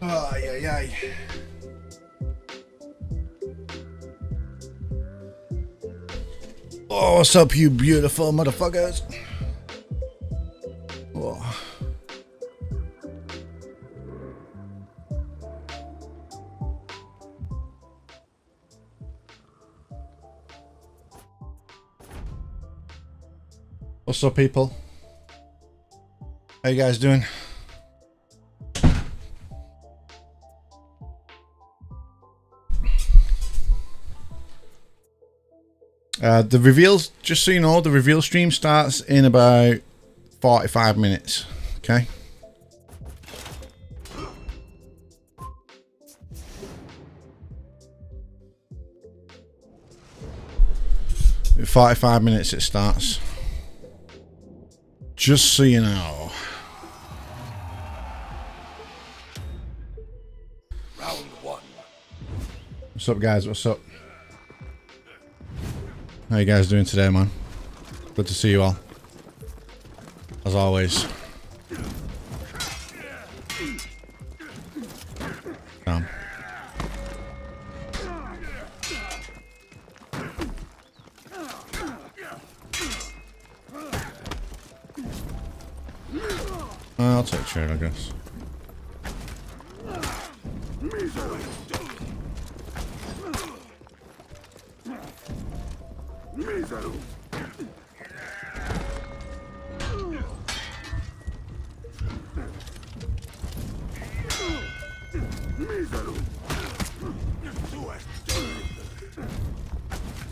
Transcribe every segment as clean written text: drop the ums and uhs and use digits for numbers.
Ay, ay, ay. Oh, what's up, you beautiful motherfuckers? Oh. What's up, people? How you guys doing? The reveals, just so you know, the reveal stream starts in about 45 minutes. Okay. In 45 minutes it starts. Just so you know. Round one. What's up, guys? What's up? How you guys doing today, man? Good to see you all. As always. Damn. I'll take trade, I guess.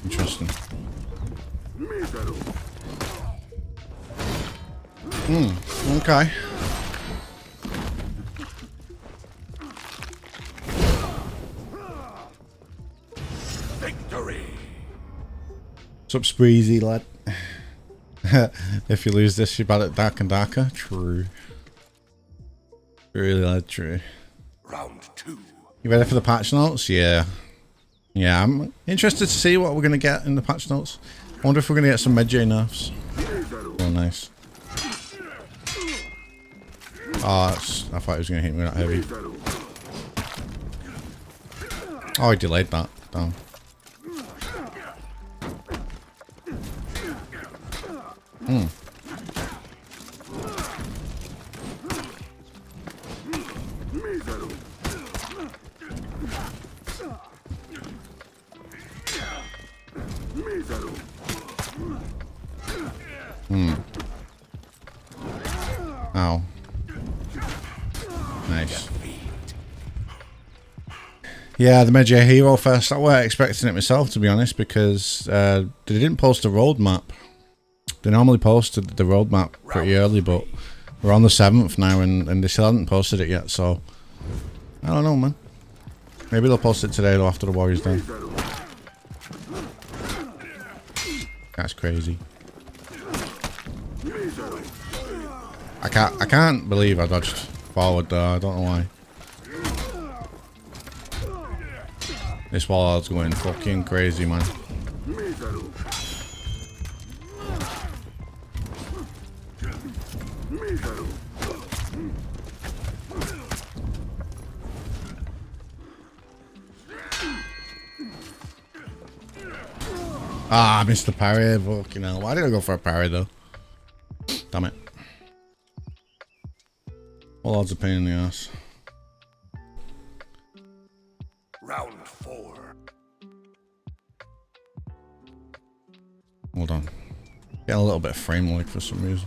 Interesting. Okay. Victory. What's up, Spreezy, lad? If you lose this, you're bad at Dark and Darker. True. Really, lad, true. Round 2. You ready for the patch notes? Yeah. Yeah, I'm interested to see what we're going to get in the patch notes. I wonder if we're going to get some Medjay nerfs. Oh, nice. Oh, I thought he was going to hit me that heavy. Oh, he delayed that. Damn. Hmm. Ow. Nice. Yeah, the Medjay Hero Fest. I weren't expecting it myself, to be honest, because they didn't post a roadmap. They normally posted the roadmap pretty early, but we're on the 7th now, and they still haven't posted it yet, so I don't know, man. Maybe they'll post it today, though, after the Warriors done. That's crazy. I can't believe I dodged forward there. I don't know why. This Warlord's going fucking crazy, man. Ah, I missed the parry. Fucking hell. Why did I go for a parry, though? Damn it. Warlord's a pain in the ass. Round 4. Hold on. Getting a little bit of frame lag for some reason.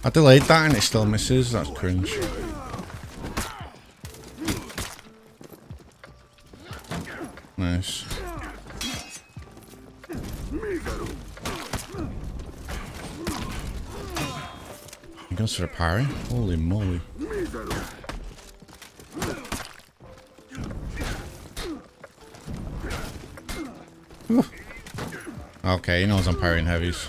I delayed that and it still misses. That's cringe. Nice. He goes for the parry. Holy moly. Whew. Okay, he knows I'm parrying heavies.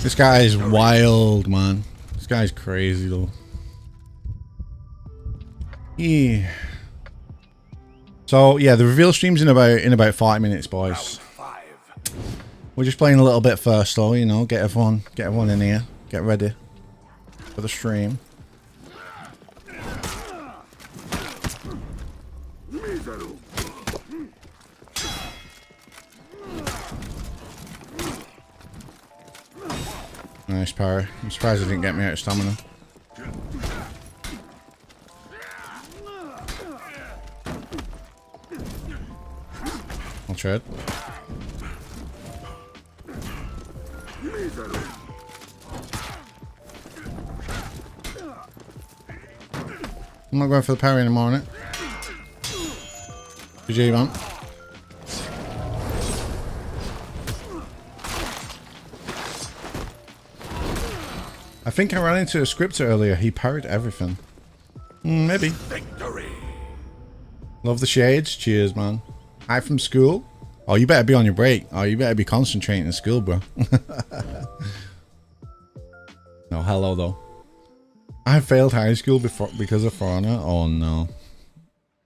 This guy is wild, man. This guy's crazy, though. Yeah. So yeah, the reveal stream's in about 40 minutes, boys. We're just playing a little bit first, though. You know, get everyone in here, get ready for the stream. Nice parry. I'm surprised it didn't get me out of stamina. I'll tread. I'm not going for the parry anymore on it. GG, man. I think I ran into a scripter earlier. He parried everything. Maybe. Victory. Love the shades. Cheers, man. Hi from school. Oh, you better be on your break. Oh, you better be concentrating in school, bro. No, hello, though. I failed high school before because of For Honor. Oh, no.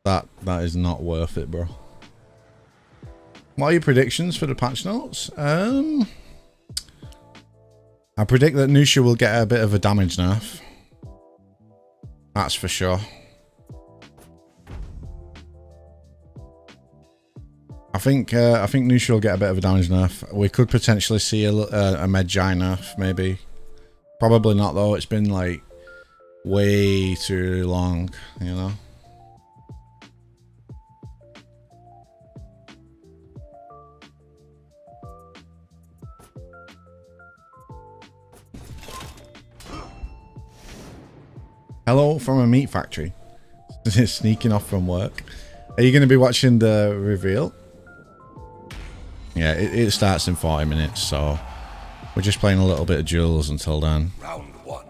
That is not worth it, bro. What are your predictions for the patch notes? I predict that Nusha will get a bit of a damage nerf. That's for sure. I think Nusha will get a bit of a damage nerf. We could potentially see a Medjay nerf, maybe. Probably not, though. It's been like way too long, you know. Hello from a meat factory. Sneaking off from work. Are you going to be watching the reveal? Yeah, it starts in 40 minutes, so We're just playing a little bit of duels until then. Round 1.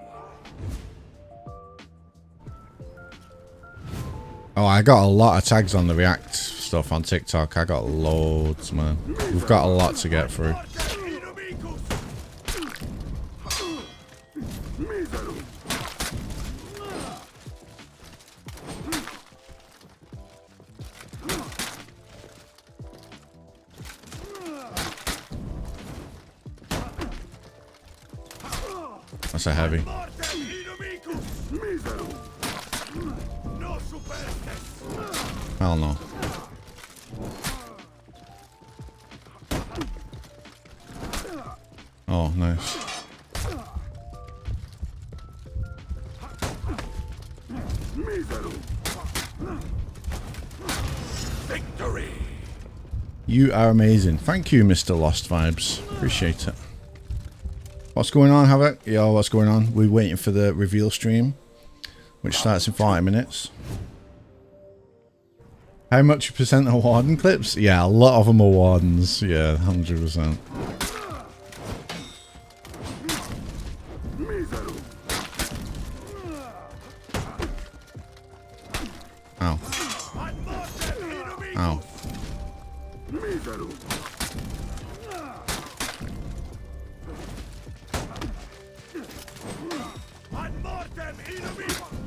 Oh, I got a lot of tags on the React stuff on TikTok. I got loads, man. We've got a lot to get through. That's a heavy. Hell no. Oh, nice. Victory. You are amazing. Thank you, Mr. Lost Vibes. Appreciate it. What's going on, Havok? Yo, what's going on? We're waiting for the reveal stream, which starts in 40 minutes. How much percent are Warden clips? Yeah, a lot of them are Wardens. Yeah, 100%. Ow. Ow.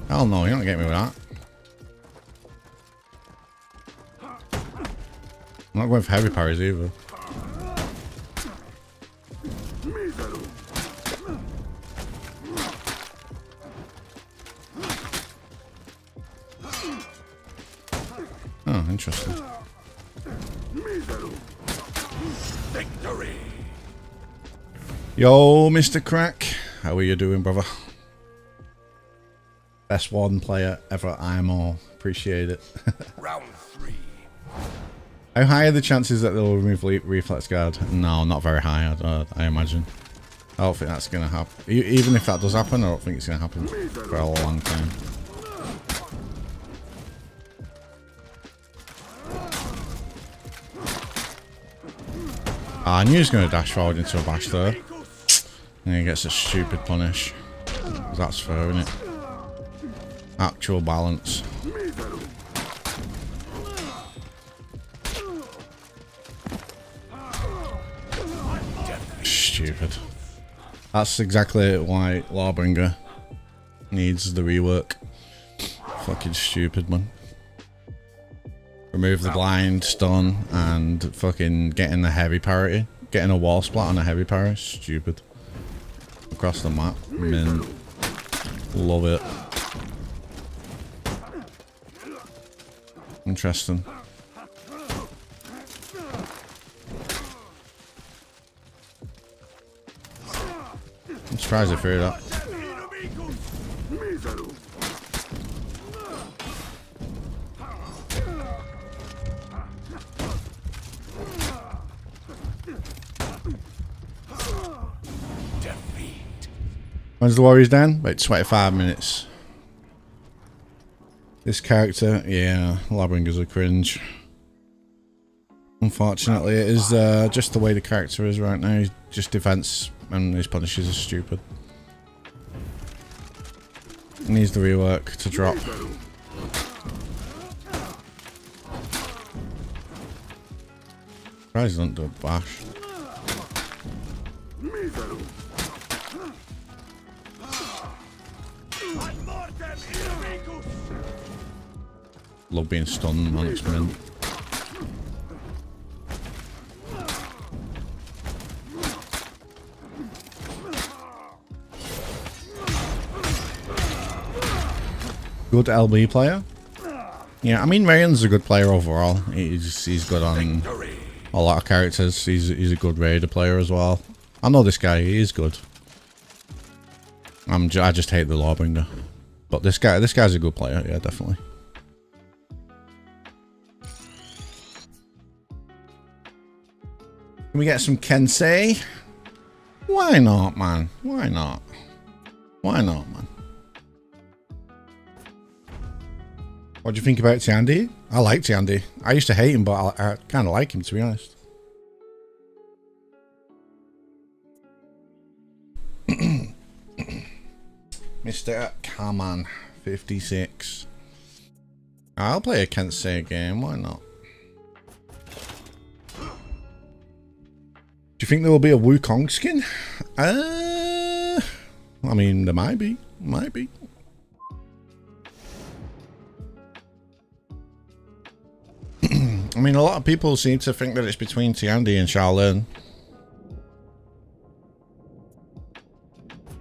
Hell no, you're not getting me with that. I'm not going for heavy parries either. Oh, interesting. Victory. Yo, Mr. Crack. How are you doing, brother? Best Warden player ever, IMO. Appreciate it. Round 3. How high are the chances that they'll remove Reflex Guard? No, not very high, I imagine. I don't think that's going to happen. Even if that does happen, I don't think it's going to happen for a long time. I knew he was going to dash forward into a bash there. And he gets a stupid punish. That's fair, isn't it? Actual balance. Stupid. That's exactly why Lawbringer needs the rework. Fucking stupid, man. Remove the blind, stun, and fucking getting the heavy parity. Getting a wall splat on a heavy parry. Stupid. Across the map. Mint. Love it. Interesting. I'm surprised I threw that. When's the Warriors down? About 25 minutes. This character, yeah, Labringer's a cringe. Unfortunately, it is just the way the character is right now. He's just defense and his punishes are stupid. He needs the rework to drop. Surprised he doesn't do a bash. Love being stunned, man, it's mint. Good LB player? Yeah, I mean Ryan's a good player overall. He's good on a lot of characters. He's a good Raider player as well. I know this guy, he is good. I just hate the Lawbringer. But this guy's a good player, yeah, definitely. Can we get some Kensei? Why not, man? Why not? Why not, man? What do you think about Tiandi? I like Tiandi. I used to hate him, but I kind of like him, to be honest. Mr. Kaman 56. I'll play a Kensei game, why not? Do you think there will be a Wukong skin? I mean, there might be. Might be. I mean, a lot of people seem to think that it's between Tiandi and Shaolin.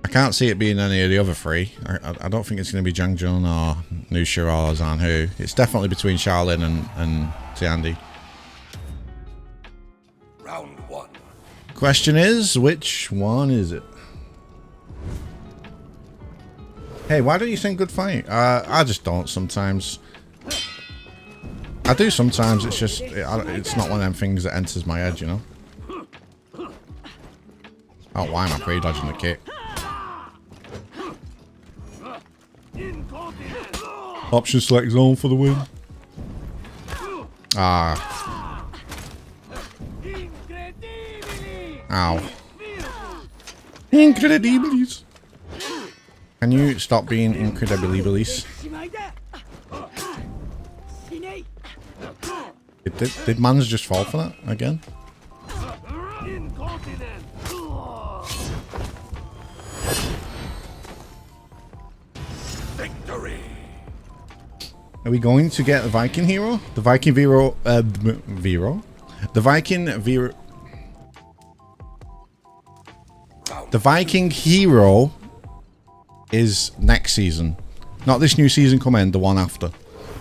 I can't see it being any of the other three. I don't think it's going to be Zhang Jun or Nusha or Zhan Hu. It's definitely between Shaolin and Tiandi. Round one. Question is, which one is it? Hey, why don't you think good fight? I just don't sometimes. I do sometimes, it's just, it's not one of them things that enters my head, you know? Oh, why am I pre-dodging the kick? Option select zone for the win. Ah. Ow. Incredibilis. Can you stop being incredibilis? Did Mans just fall for that again? Victory. Are we going to get the Viking hero? The Viking Vero, Vero? The Viking Vero. The Viking hero is next season. Not this new season coming, the one after.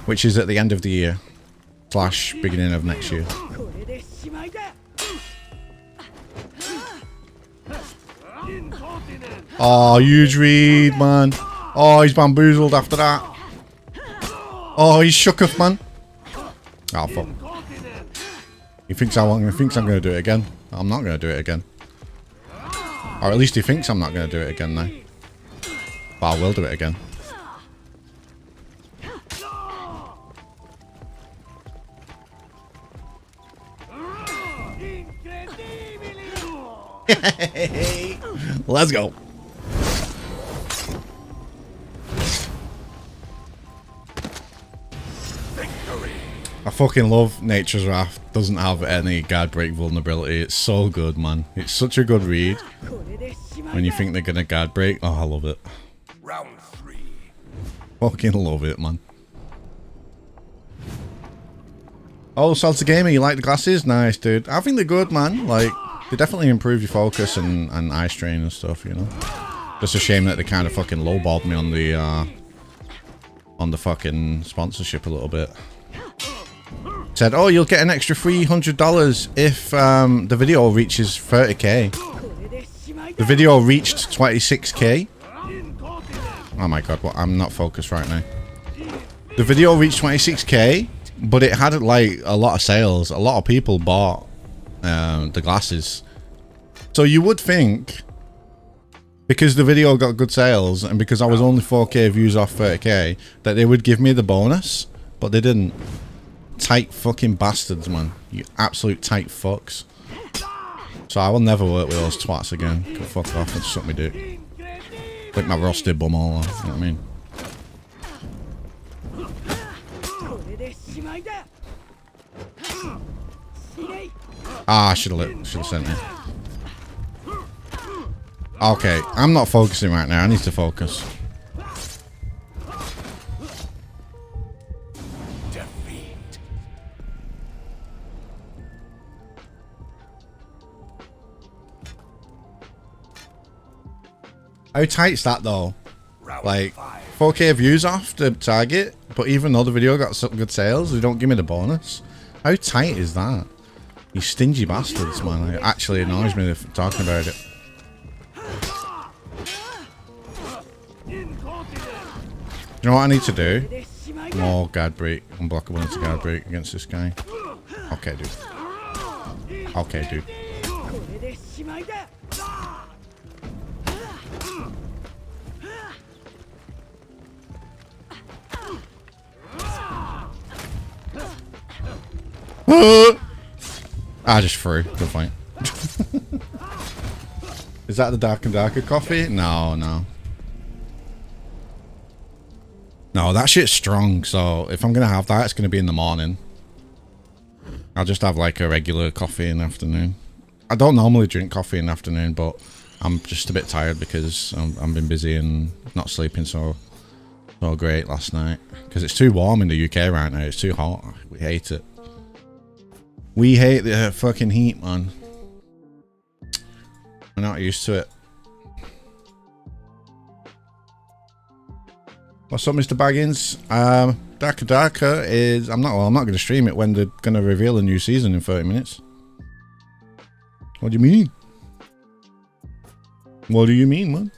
Which is at the end of the year. / beginning of next year. Oh, huge read, man. Oh, he's bamboozled after that. Oh, he's shook off, man. Oh, fuck. He thinks I'm going to do it again. I'm not going to do it again. Or at least he thinks I'm not going to do it again now. But I will do it again. Let's go. Victory. I fucking love Nature's Wrath. Doesn't have any guard break vulnerability. It's so good, man. It's such a good read. When you think they're gonna guard break. Oh, I love it. Round three. Fucking love it, man. Oh, Salsa Gamer, you like the glasses? Nice, dude. I think they're good, man. Like, they definitely improve your focus and eye strain and stuff, you know. Just a shame that they kind of fucking lowballed me on the fucking sponsorship a little bit. Said, oh, you'll get an extra $300 if the video reaches 30k. The video reached 26k. Oh my god, what? I'm not focused right now. The video reached 26k, but it had like a lot of sales. A lot of people bought the glasses. So you would think, because the video got good sales and because I was only 4k views off 30k, that they would give me the bonus, but they didn't. Tight fucking bastards, man. You absolute tight fucks. So I will never work with those twats again. Go fuck off and suck me dick. Lick my rusted bum all off, you know what I mean? Ah, I should have sent it. Okay, I'm not focusing right now. I need to focus. Defeat. How tight's that though? Round Like, 5. 4k views off the target, but even though the video got some good sales, they don't give me the bonus. How tight is that? You stingy bastards, man. It actually annoys me talking about it. You know what I need to do? More guard break, unblockable into guard break against this guy. Okay, dude. Okay, dude. I just threw. Good point. Is that the Dark and Darker coffee? No, no. No, that shit's strong, so if I'm gonna have that, it's gonna be in the morning. I'll just have like a regular coffee in the afternoon. I don't normally drink coffee in the afternoon, but I'm just a bit tired because I've been busy and not sleeping so great last night. Because it's too warm in the UK right now, it's too hot. We hate it. We hate the fucking heat, man. We're not used to it. What's up, Mr. Baggins? Darker is... I'm not going to stream it when they're going to reveal a new season in 30 minutes. What do you mean? What do you mean, man?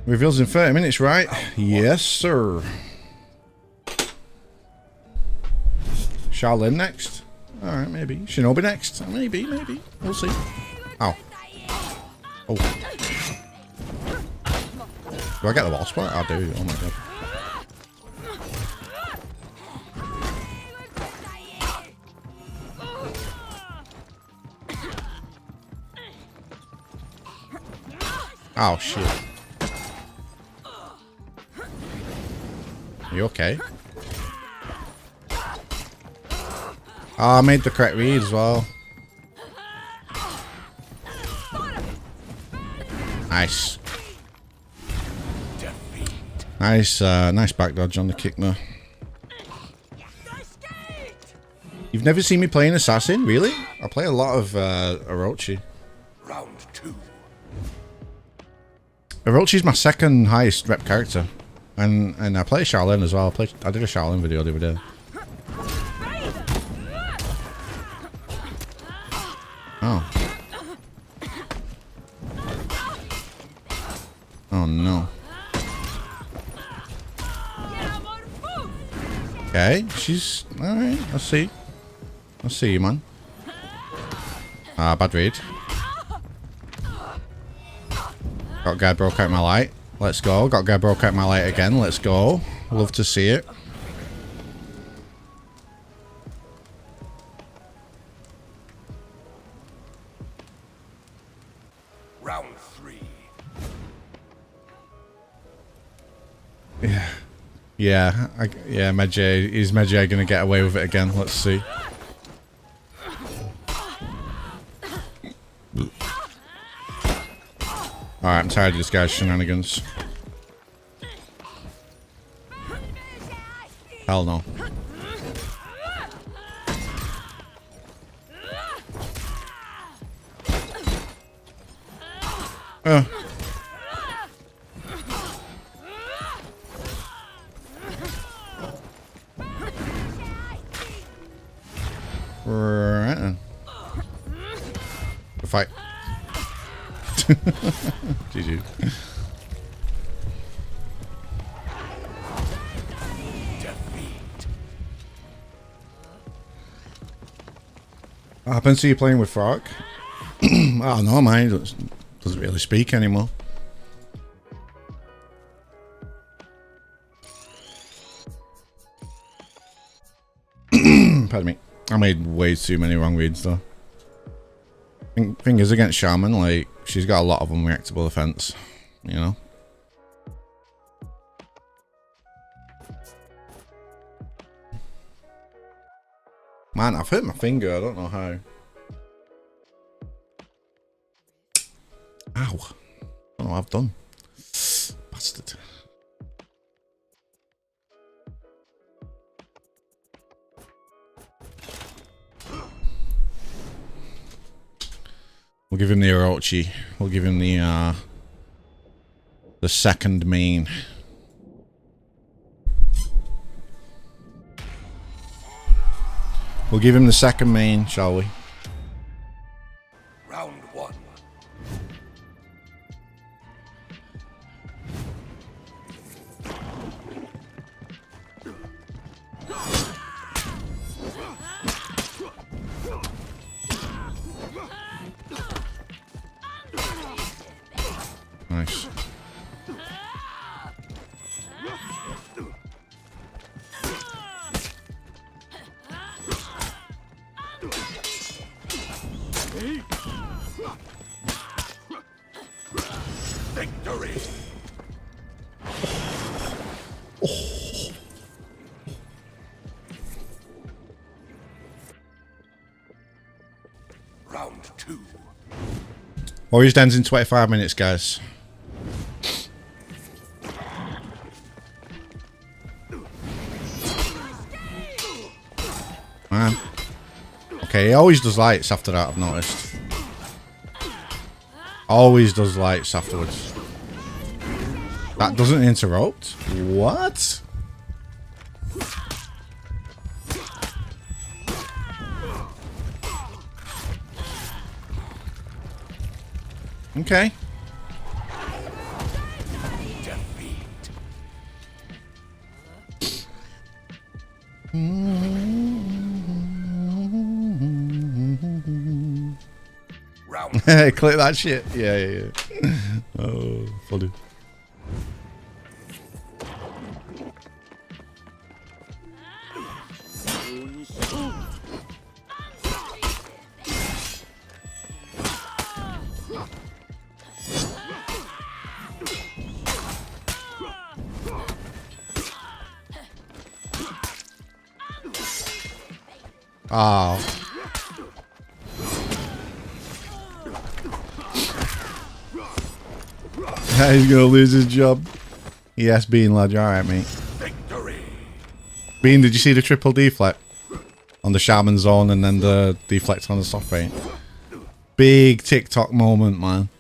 Reveals in 30 minutes, right? Yes, sir. Shaolin next? Alright, maybe. Shinobi next? Maybe. We'll see. Ow. Oh. Do I get the wall spot? I do. Oh my god. Oh, shit. You okay? Oh, I made the correct read as well. Nice. Nice back dodge on the kick there. You've never seen me play an assassin? Really? I play a lot of Orochi. Round 2. Orochi's my second highest rep character. And I play Shaolin as well. I did a Shaolin video the other day. Oh. Oh no. Okay, she's alright. Let's see. Let's see you, man. Bad read. Got guy broke out my light. Let's go. Got guy broke out my light again. Let's go. Love to see it. Round 3. Yeah. Yeah. Medjay. Is Medjay gonna get away with it again? Let's see. Alright, I'm tired of this guy's shenanigans. Hell no. Right then. The fight. GG. What happens to you playing with Frog? I don't know, man. He doesn't really speak anymore. Pardon me. I made way too many wrong reads though. Thing is, against Shaman, like, she's got a lot of unreactable offense, you know? Man, I've hurt my finger, I don't know how. Ow. I don't know what I've done. Bastard. We'll give him the Orochi. We'll give him the second main. We'll give him the second main, shall we? Round 1. Nice. Warriors ends in 25 minutes, guys. Man. Okay, he always does lights after that, I've noticed. Always does lights afterwards. That doesn't interrupt? What? Okay. Click that shit. Yeah. Oh, funny. Oh. He's gonna lose his job. Yes, Bean, lad. You're alright, mate. Victory. Bean, did you see the triple deflect on the Shaman zone and then the deflect on the soft paint? Big TikTok moment, man.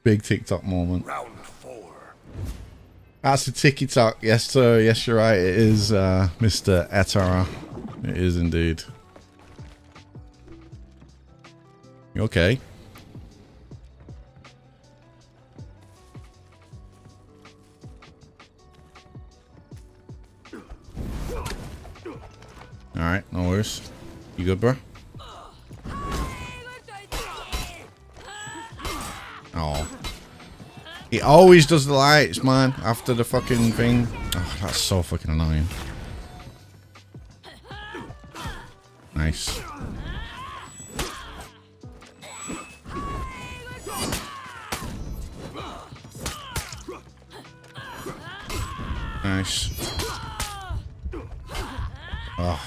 Big TikTok moment. Round 4. That's a TikTok. Yes, sir. Yes, you're right. It is, Mr. Etara. It is indeed. You okay? Alright, no worries. You good, bro? Oh. He always does the lights, man, after the fucking thing. Oh, that's so fucking annoying. Nice. Nice. Oh.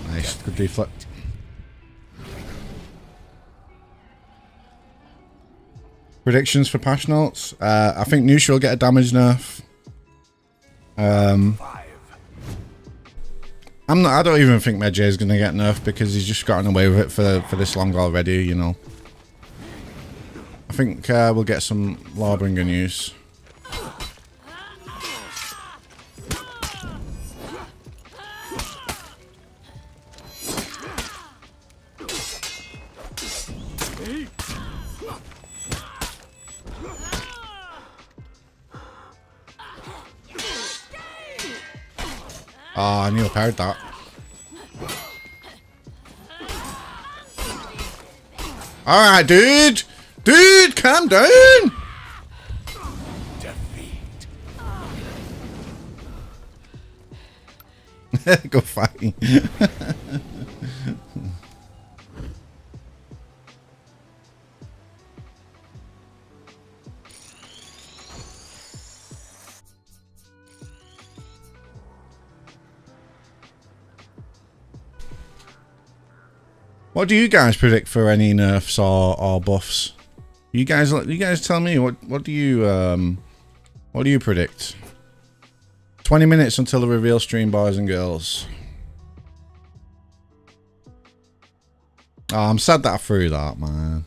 Nice, good deflect. Predictions for patch notes. I think Neutral will get a damage nerf. I don't even think Medjay is gonna get nerfed because he's just gotten away with it for this long already, you know. I think we'll get some Lawbringer news. Oh, I knew I parried that. Alright, dude! Dude, calm down! Defeat. Go fight. What do you guys predict for any nerfs or buffs? You guys tell me what do you predict? 20 minutes until the reveal stream, boys and girls. Oh, I'm sad that I threw that, man.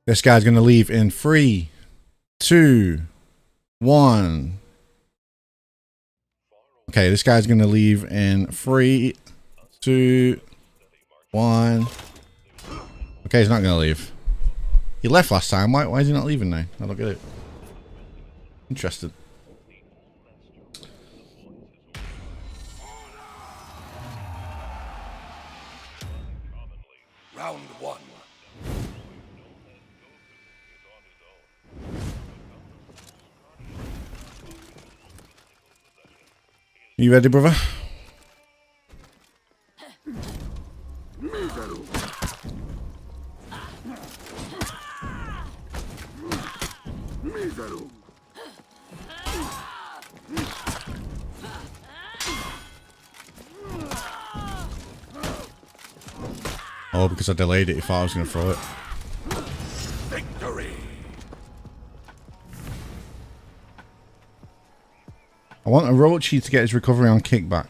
This guy's gonna leave in 3, 2, 1. Okay, this guy's gonna leave in 3, 2, 1. Okay, he's not gonna leave. He left last time. Why is he not leaving now? I don't get it. Interested. Round 1. You ready, brother? Oh, because I delayed it, he thought I was going to throw it. Victory. I want Orochi to get his recovery on kickback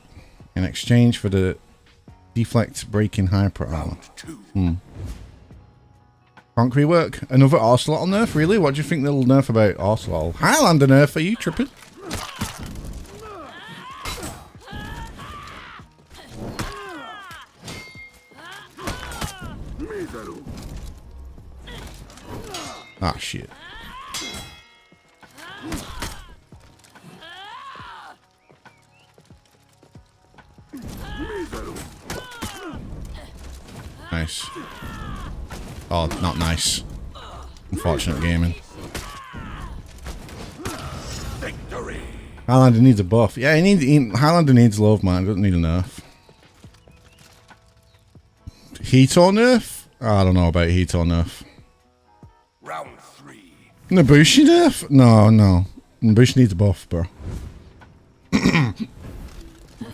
in exchange for the deflect breaking hyper armor. Can't rework another Ocelot nerf, really? What do you think they'll nerf about Ocelot? Highlander nerf, are you tripping? Ah, shit. Nice. Oh, not nice. Unfortunate gaming. Victory. Highlander needs a buff. Yeah, Highlander needs love, man. Doesn't need a nerf. Hito nerf? I don't know about Hito nerf. Round 3. Nabushi nerf? No. Nabushi needs a buff, bro.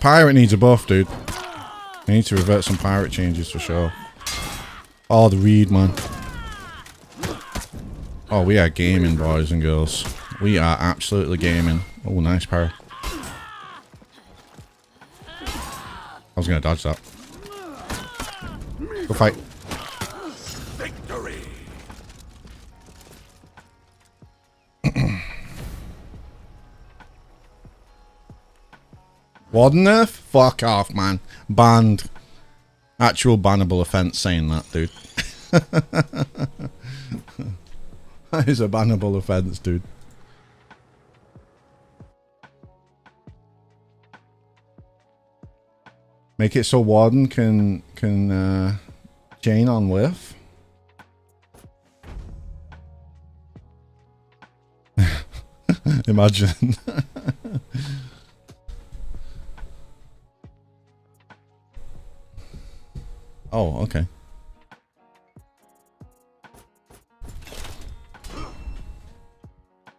Pirate needs a buff, dude. I need to revert some pirate changes for sure. Oh, the read, man. Oh, we are gaming, boys and girls. We are absolutely gaming. Oh, nice power. I was going to dodge that. Go fight. Victory. Warden nerf? Fuck off, man. Banned. Actual bannable offense saying that, dude. That is a bannable offense, dude. Make it so Warden can chain on Lift. Imagine. Oh, okay.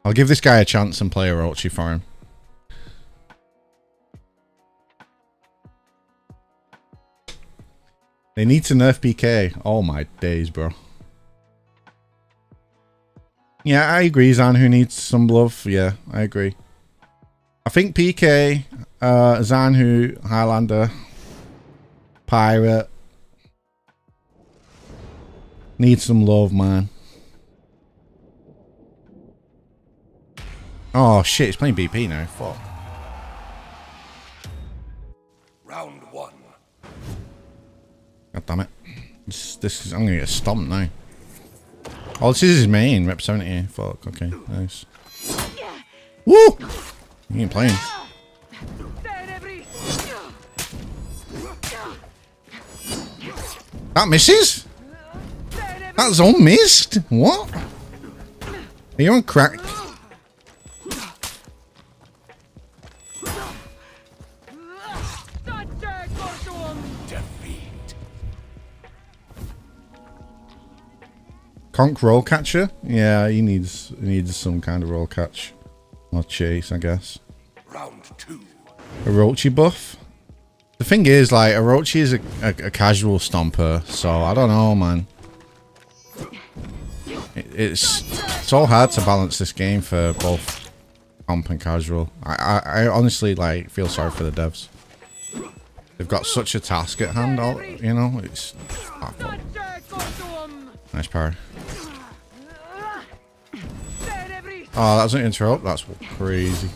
I'll give this guy a chance and play Orochi for him. They need to nerf PK. Oh my days, bro. Yeah, I agree, Zanhu needs some love. Yeah, I agree. I think PK, Zanhu, Highlander, Pirate needs some love, man. Oh shit, he's playing BP now. Fuck. Round 1. God damn it. This is, I'm gonna get stomped now. Oh, this is his main, Rep 70. Fuck, okay, nice. Woo! He ain't playing. That misses? That zone missed? What? Are you on crack? Conk roll catcher? Yeah, he needs some kind of roll catch. Or chase, I guess. Round 2. Orochi buff? The thing is, like, Orochi is a casual stomper, so I don't know, man. It's so hard to balance this game for both comp and casual. I honestly, like, feel sorry for the devs. They've got such a task at hand, you know? It's... Nice power. Oh, that doesn't interrupt? That's crazy.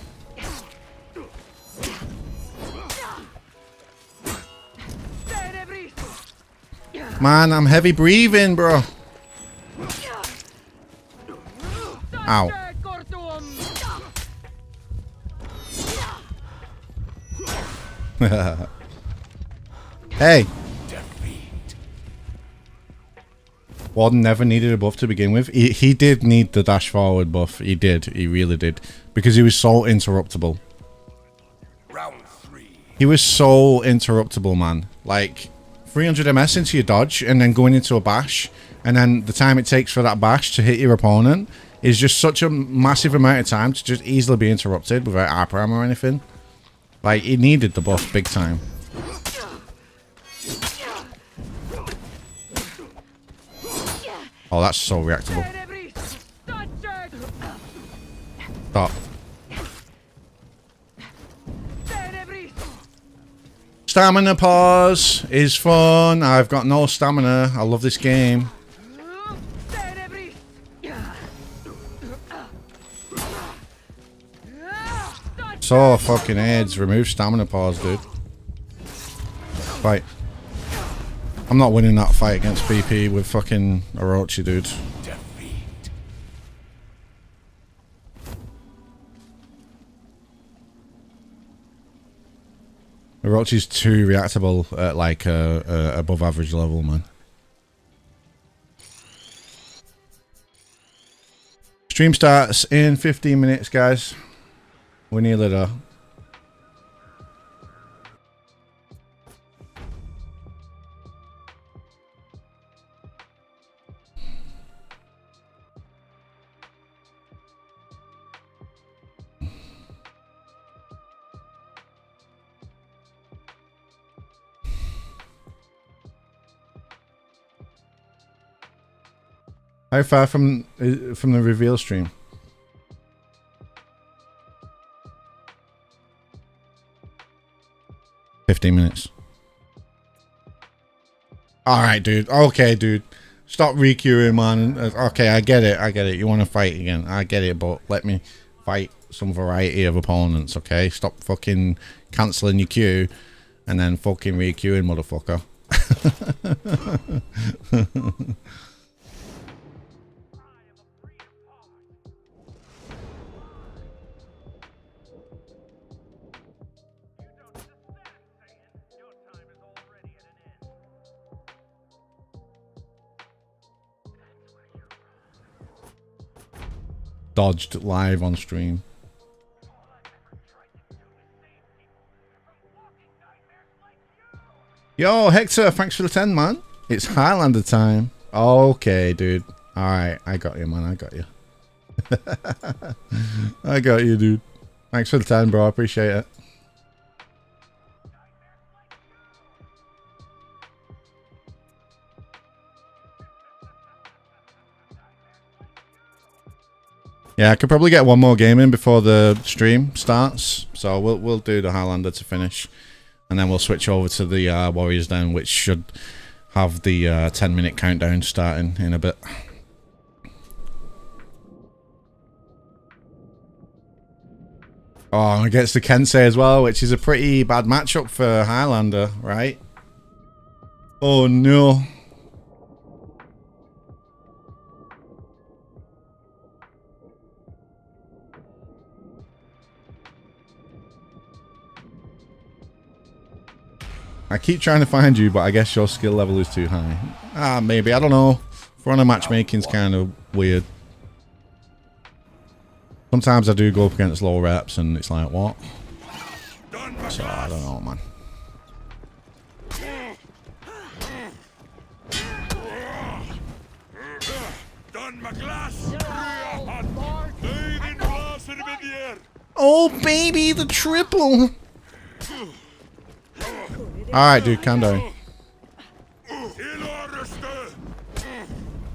Man, I'm heavy breathing, bro. Ow. Hey. Warden never needed a buff to begin with. He did need the dash forward buff. He did. He really did. Because he was so interruptible. Round 3. He was so interruptible, man. Like, 300 MS into your dodge and then going into a bash. And then the time it takes for that bash to hit your opponent is just such a massive amount of time to just easily be interrupted without hyper armor or anything. Like, he needed the buff big time. Oh, that's so reactable. Stop. Stamina pause is fun. I've got no stamina. I love this game. So fucking AIDS. Remove stamina pause, dude. Fight. I'm not winning that fight against BP with fucking Orochi, dude. Orochi's too reactable at like above average level, man. Stream starts in 15 minutes, guys. We're nearly there. How far from the reveal stream? $15 Alright, dude. Okay, dude. Stop requeuing, man. Okay, I get it. I get it. You want to fight again. I get it, but let me fight some variety of opponents, okay? Stop fucking cancelling your queue and then fucking requeuing, motherfucker. Dodged live on stream. Yo, Hector, thanks for the 10, man. It's Highlander time. Okay, dude. Alright, I got you, man. I got you. I got you, dude. Thanks for the 10, bro. I appreciate it. Yeah, I could probably get one more game in before the stream starts, so we'll do the Highlander to finish, and then we'll switch over to the Warriors Den, which should have the 10-minute countdown starting in a bit. Oh, against the Kensei as well, which is a pretty bad matchup for Highlander, right? Oh no. I keep trying to find you, but I guess your skill level is too high. Ah, maybe. I don't know. Front matchmaking's kind of weird. Sometimes I do go up against low reps and it's like, what? So, I don't know, man. Oh, baby, the triple! Alright, dude, calm down.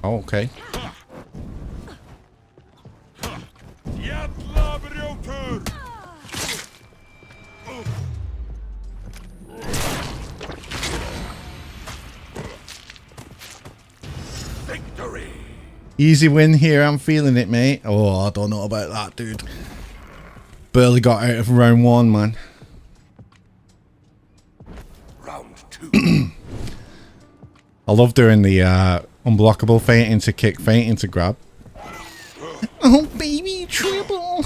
Oh, okay. Victory. Easy win here, I'm feeling it, mate. Oh, I don't know about that, dude. Barely got out of round 1, man. I love doing the unblockable feint into kick, feint into grab. Oh, baby, triple!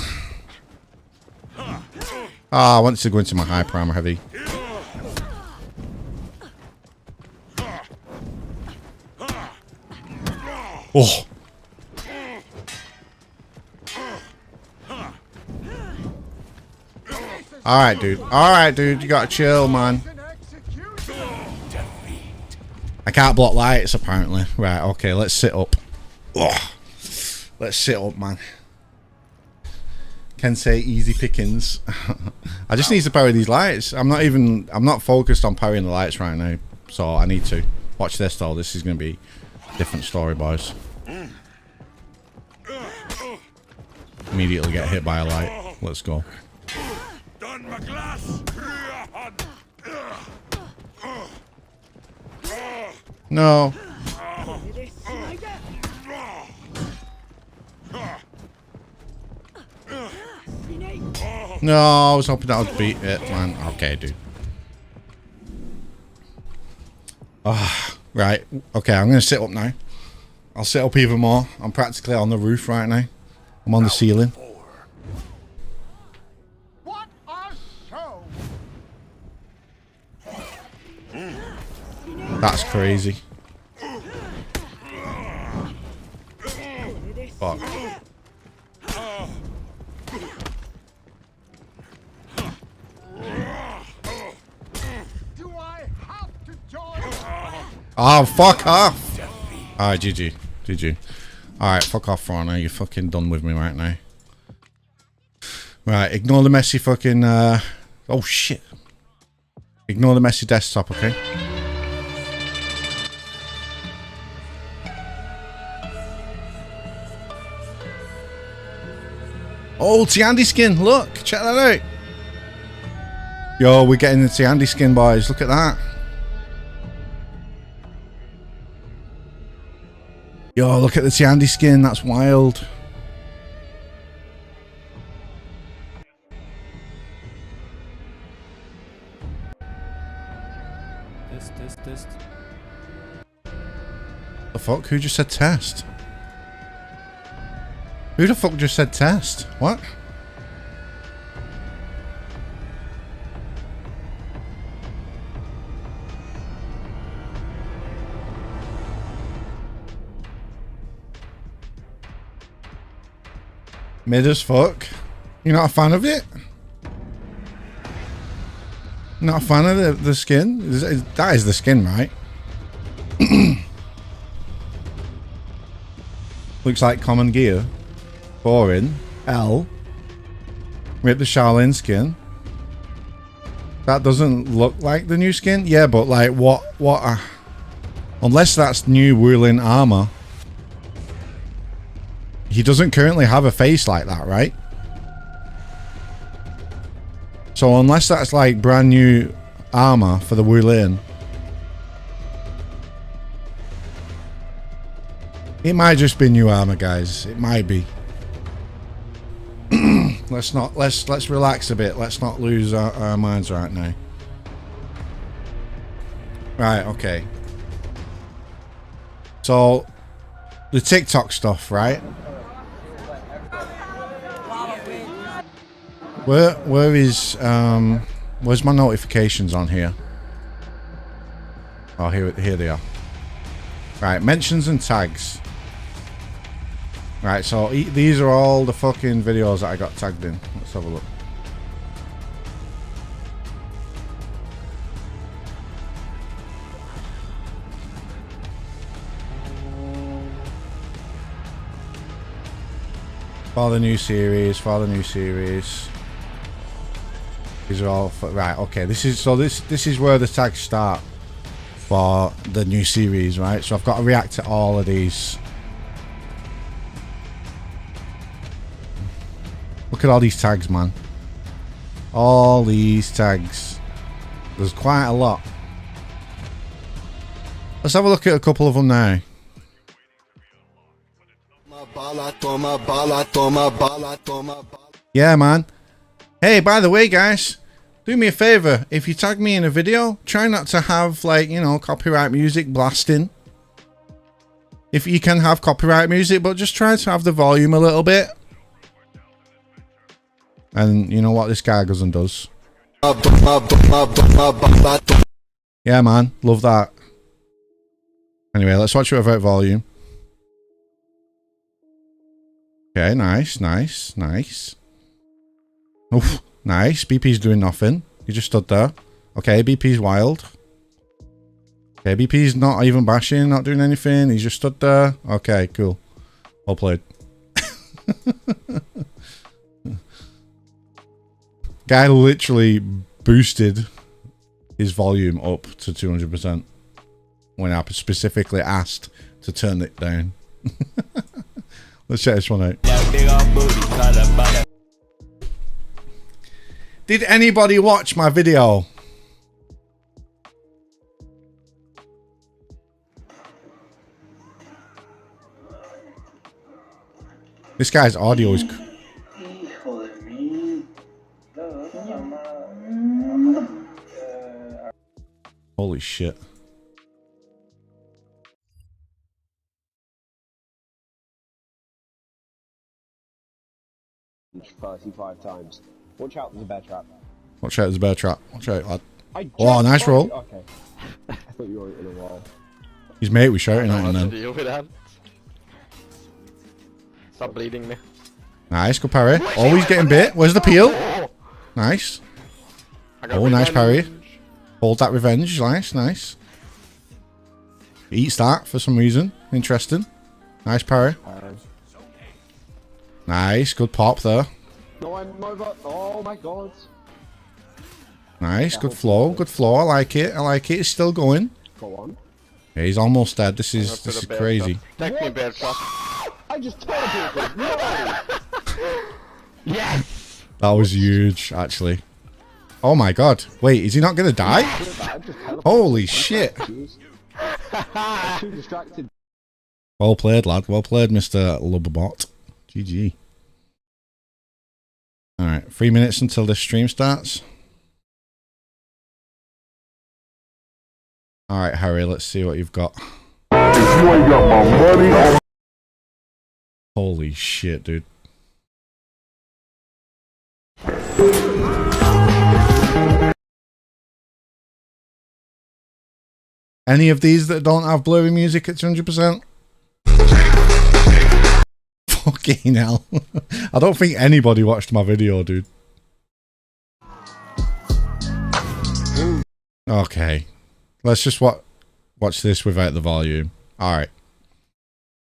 Ah, I want to go into my high primer heavy. Oh! Alright, dude. Alright, dude. You gotta chill, man. I can't block lights, apparently. Right, okay, let's sit up. Oh, let's sit up, man. Kensei easy pickings. I just need to power these lights. I'm not focused on powering the lights right now. So I need to. Watch this though, this is gonna be a different story, boys. Immediately get hit by a light. Let's go. Done my glass. No. No, I was hoping that would beat it, man. Okay, dude. Ah, right. Okay, I'm going to sit up now. I'll sit up even more. I'm practically on the roof right now. I'm on the ceiling. What a show! That's crazy. Fuck. Do I have to join? Oh, fuck off. Alright, GG. GG. Alright, fuck off, Fauna. You're fucking done with me right now. Right, ignore the messy fucking, oh, shit. Ignore the messy desktop, okay? Oh, Tiandi skin. Look, check that out. Yo, we're getting the Tiandi skin, boys. Look at that. Yo, look at the Tiandi skin. That's wild. Test. The fuck? Who just said test? Who the fuck just said test? What? Mid as fuck. You're not a fan of it? Not a fan of the skin? That is the skin, right? Looks like common gear. Boring. L. Rip the Shaolin skin. That doesn't look like the new skin? Yeah, but like what unless that's new Wulin armor. He doesn't currently have a face like that, right? So unless that's like brand new armor for the Wulin, it might just be new armor, guys. It might be. let's relax a bit. Let's not lose our minds right now. Right, okay. So the TikTok stuff, right? Where is where's my notifications on here? Oh, here they are. Right, mentions and tags. Right, so these are all the fucking videos that I got tagged in. Let's have a look. For the new series, These are all right. Okay, this is where the tags start for the new series, right? So I've got to react to all of these. Look at all these tags, man. All these tags. There's quite a lot. Let's have a look at a couple of them now. Yeah, man. Hey, by the way, guys, do me a favor. If you tag me in a video, try not to have, like, you know, copyright music blasting. If you can have copyright music, but just try to have the volume a little bit. And you know what this guy goes and does. Yeah, man. Love that. Anyway, let's watch it without volume. Okay, nice. Oof, nice. BP's doing nothing. He just stood there. Okay, BP's wild. Okay, BP's not even bashing, not doing anything. He's just stood there. Okay, cool. Well played. Guy literally boosted his volume up to 200% when I specifically asked to turn it down. Let's check this one out. Did anybody watch my video? This guy's audio is... Holy shit. $35 times. Watch out, there's a bear trap. Watch out, there's a bear trap. Watch out, lad. Oh, nice roll. Okay. I thought you were in a wall. His mate was shouting at him then. Deal with that. Stop bleeding me. Nice, good parry. Always getting bit. Where's the peel? Nice. Oh, nice parry. Hold that revenge. Nice, nice. Eats that for some reason. Interesting. Nice parry. Nice, good pop there. No, I'm over. Oh my god. Nice, good flow, good flow. I like it. I like it. It's still going. Go on. Yeah, he's almost dead. This is crazy. Take me, bear trap. I just teleported. No! Yes! Oh, That was huge, actually. Oh my god. Wait, is he not gonna die? Holy shit. Too distracted. Well played, lad. Well played, Mr. Lubberbot. GG. Alright, 3 minutes until this stream starts. Alright, Harry, let's see what you've got. If you ain't got my money, Holy shit, dude. Any of these that don't have blurry music at 200%? Fucking hell. I don't think anybody watched my video, dude. Okay. Let's just watch this without the volume. Alright.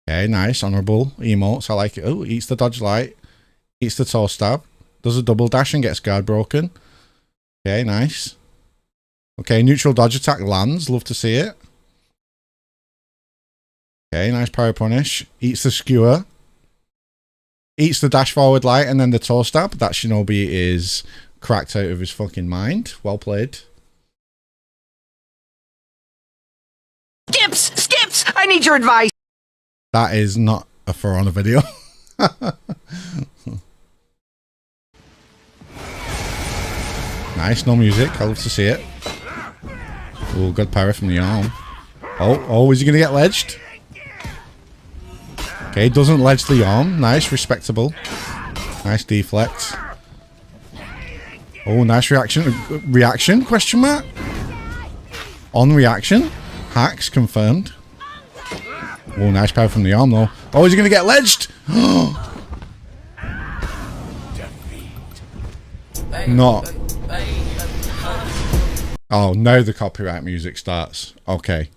Okay, nice. Honourable emotes. I like it. Oh, eats the dodge light. Eats the toe stab. Does a double dash and gets guard broken. Okay, nice. Okay, neutral dodge attack lands. Love to see it. Okay, nice power punish. Eats the skewer. Eats the dash forward light and then the toe stab. That shinobi is cracked out of his fucking mind. Well played. Skips! I need your advice. That is not a For Honor video. Nice, no music. I love to see it. Oh, good parry from the arm. Oh, is he going to get ledged? Okay, doesn't ledge the arm. Nice, respectable. Nice deflect. Oh, nice reaction. Reaction? Question mark? On reaction? Hacks confirmed. Oh, nice power from the arm though. Oh, is he going to get ledged? Not. Oh, now the copyright music starts. Okay.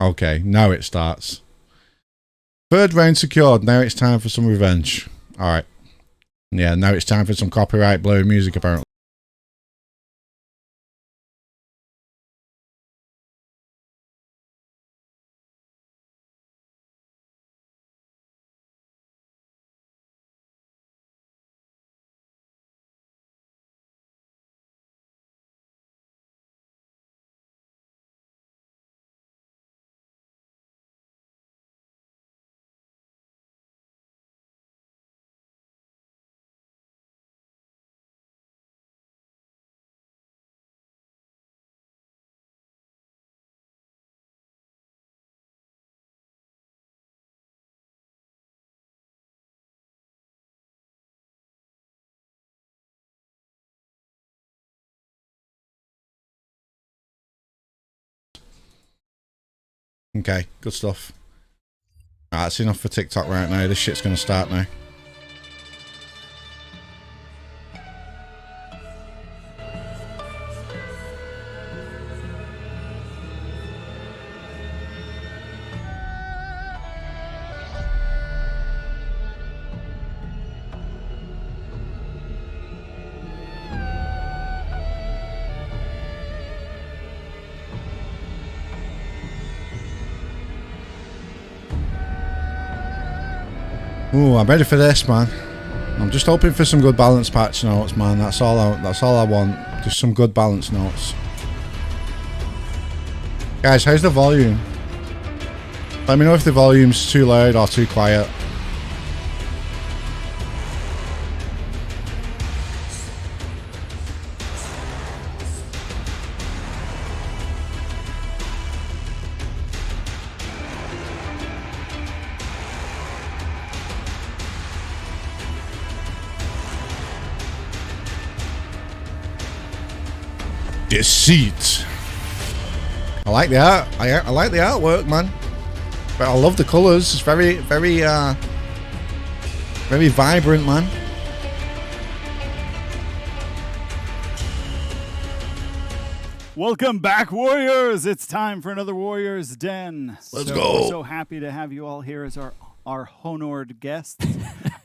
Okay, now it starts. Third round secured. Now it's time for some revenge. Alright. Yeah, now it's time for some copyright blurry music apparently. Okay, good stuff. Alright, that's enough for TikTok right now. This shit's gonna start now. Ooh, I'm ready for this, man. I'm just hoping for some good balance patch notes, man. That's all I want. Just some good balance notes. Guys, how's the volume? Let me know if the volume's too loud or too quiet. Deceit. I like the art. I like the artwork, man. But I love the colours. It's very vibrant, man. Welcome back, Warriors! It's time for another Warriors Den. Let's go. We're so happy to have you all here as our honored guests.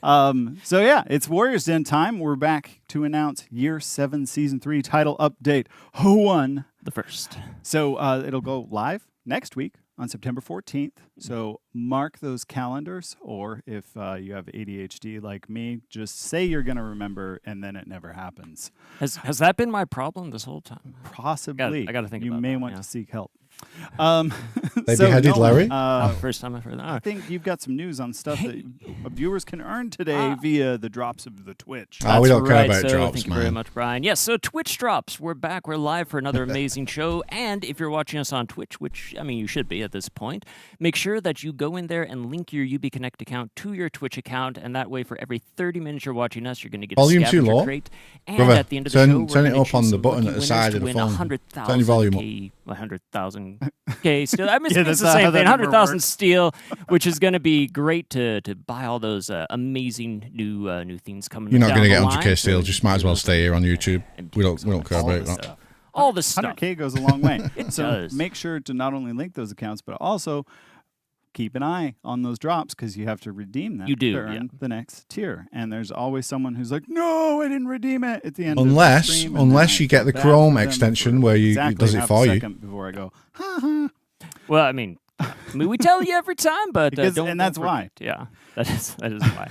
So yeah, it's Warriors Den time. We're back to announce Year 7 Season 3 title update. Who won The first. So it'll go live next week on September 14th. So mark those calendars, or if you have ADHD like me, just say you're going to remember, and then it never happens. Has that been my problem this whole time? Possibly. I gotta think you about may that, want yeah. to seek help. They beheaded Larry? First time I've heard that. I think you've got some news on stuff that viewers can earn today via the drops of the Twitch. We don't care about so drops, thank you man. very much, Brian. Yes, so Twitch drops. We're back. We're live for another amazing show. And if you're watching us on Twitch, which, I mean, you should be at this point, make sure that you go in there and link your UB Connect account to your Twitch account. And that way, for every 30 minutes you're watching us, you're going to get Volume a too scavenger low? crate. And Brother, at the end of the show, turn it we're up on choose the some button lucky at the winners side to of the win phone. 100,000 Turn your volume up. 100,000 still. I mean, Yeah, it's that's the not how same that thing. number 100,000 works. steel, which is going to be great to buy all those amazing new things coming. You're not going to get the 100k line, steel. so Just might as well stay here on YouTube. We don't care all about the that. stuff. All the stuff. 100K goes a long way. So does. make sure to not only link those accounts, but also keep an eye on those drops, because you have to redeem them You do, to earn yeah. the next tier. And there's always someone who's like, "No, I didn't redeem it" at the end. Unless- of the stream, and then unless I you get feel the bad Chrome for them extension for where you- it exactly does it half for a you. second before I go, ha ha. Well, I mean, we tell you every time, but Because- don't, and that's don't why. forget. Yeah, that is why.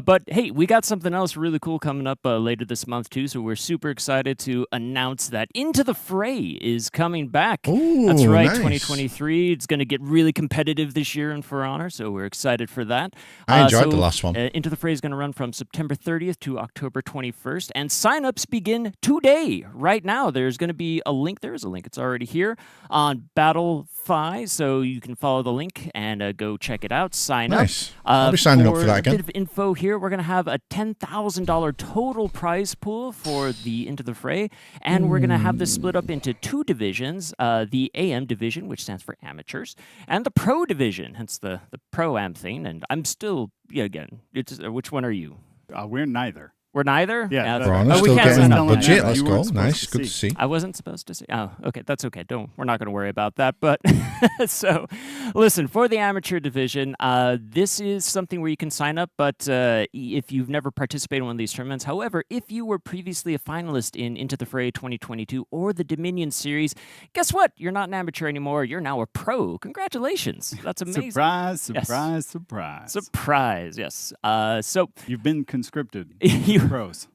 But hey, we got something else really cool coming up later this month too. So we're super excited to announce that Into the Fray is coming back. Ooh, That's right, nice. 2023. It's going to get really competitive this year in For Honor, so we're excited for that. I enjoyed so, the last one. Into the Fray is going to run from September 30th to October 21st, and signups begin today. Right now, there's going to be a link. There is a link. It's already here on Battlefy, so you can follow the link and go check it out. Sign Nice. up. I'll be signing up for that A again. bit of info here. We're going to have a $10,000 total prize pool for the Into the Fray, and we're going to have this split up into two divisions, the AM division, which stands for amateurs, and the pro division, hence the pro-am thing. And I'm still, again, which one are you? We're neither. We're neither? Yeah, that's that's For right. Honor, Oh, we still can't getting sign up. legit. Yeah, Let's you go. weren't supposed Nice. to Good to see. see. I wasn't supposed to say. Oh, okay, that's okay. We're not going to worry about that. But so, listen, for the amateur division, this is something where you can sign up. But if you've never participated in one of these tournaments, however, if you were previously a finalist in Into the Fray 2022 or the Dominion Series, guess what? You're not an amateur anymore. You're now a pro. Congratulations! That's amazing. Surprise, Yes. surprise, surprise. Surprise! Yes. So You've been conscripted. You- pros.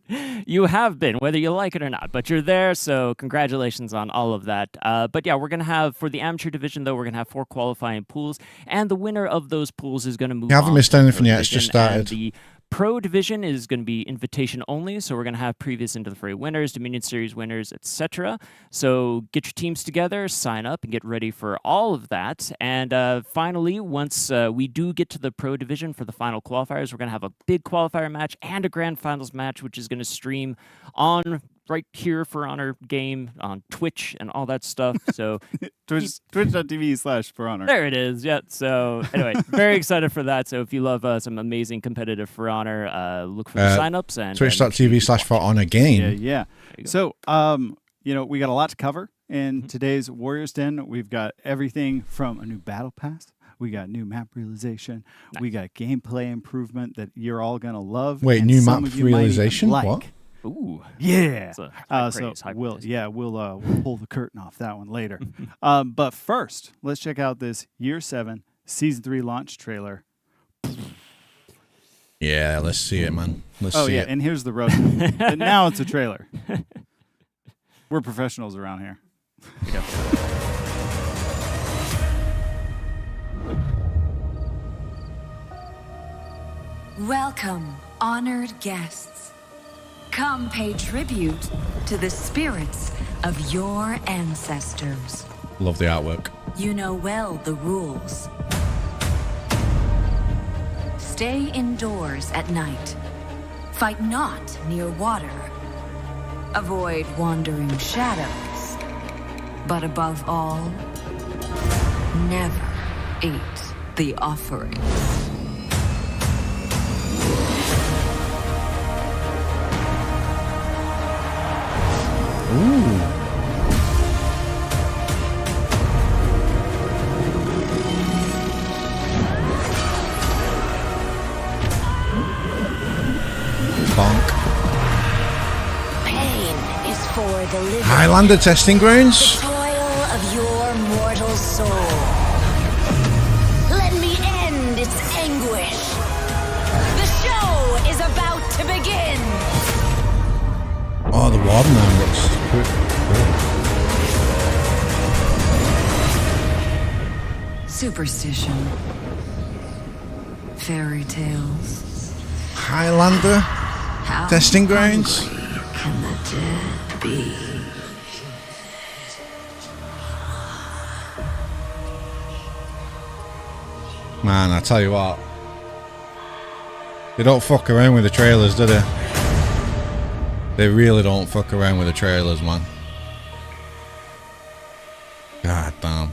you have been, whether you like it or not, but you're there, so congratulations on all of that. But yeah, we're going to have, for the amateur division, though, we're going to have 4 qualifying pools, and the winner of those pools is going to move You haven't on missed to the anything pro yet, it's just division, and started. the pro division is going to be invitation only, so we're going to have previous Into the Fray winners, Dominion Series winners, etc. So get your teams together, sign up, and get ready for all of that. And finally, once we do get to the pro division for the final qualifiers, we're going to have a big qualifier match and a grand finals match, which is going to stream on right here for Honor Game on Twitch and all that stuff. So Twitch.tv/For Honor. there it is. Yeah. So anyway, very excited for that. So if you love some amazing competitive For Honor, look for the signups and Twitch.tv/For Honor Yeah, game. yeah. you go. So, we got a lot to cover in today's Warriors Den. We've got everything from a new battle pass. We got new map realization. We got gameplay improvement that you're all gonna love. Wait, and new some map of you might even realization? like. What? Ooh. Yeah. That's a high So praise, high we'll praise. we'll pull the curtain off that one later. But first, let's check out this Year 7 Season 3 launch trailer. Yeah, let's see it, man. Let's Oh see yeah, it. and here's the road. And now it's a trailer. We're professionals around here. Welcome, honored guests. Come pay tribute to the spirits of your ancestors. Love the artwork. You know well the rules. Stay indoors at night. Fight not near water. Avoid wandering shadows. But above all, never eat the offerings. Ooh. Bonk. Pain is for the living. Highlander testing grounds. The toil of your mortal soul. Let me end its anguish. The show is about to begin. Oh, the warden arm looks good. Superstition. Fairy tales. Highlander How testing grounds. hungry can the dead be? Man, I tell you what. They don't fuck around with the trailers, do they? They really don't fuck around with the trailers, man. God damn.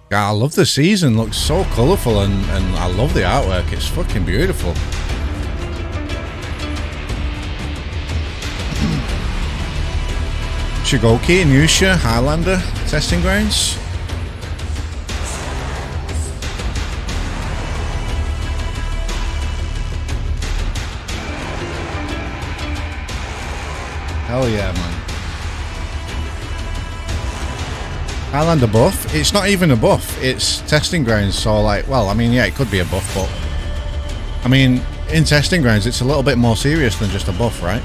God, I love the season. Looks so colourful and I love the artwork. It's fucking beautiful. Shigoki and Yusha, Highlander, testing grounds. Hell yeah, man. Highlander buff. It's not even a buff. It's testing grounds. So, like, well, I mean, yeah, it could be a buff, but I mean, in testing grounds, it's a little bit more serious than just a buff, right?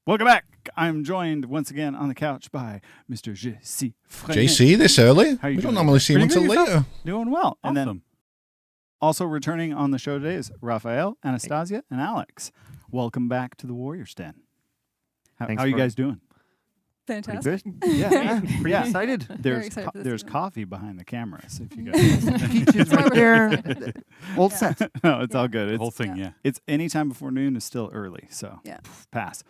Welcome back. I'm joined once again on the couch by Mr. JC Frenet. JC this early? How you We doing? don't normally see him Pretty until good yourself? later. Doing well. And then Awesome. also returning on the show today is Raphael, Anastasia, and Alex. Welcome back to the Warriors Den. How Thanks are you for- guys doing? Fantastic. Yeah, Pretty yeah. excited. Very excited for this There's season. coffee behind the cameras. If you guys, Peaches right there. Old set. no, it's all good. The It's, whole thing, yeah. it's any time before noon is still early, so Yeah. pass.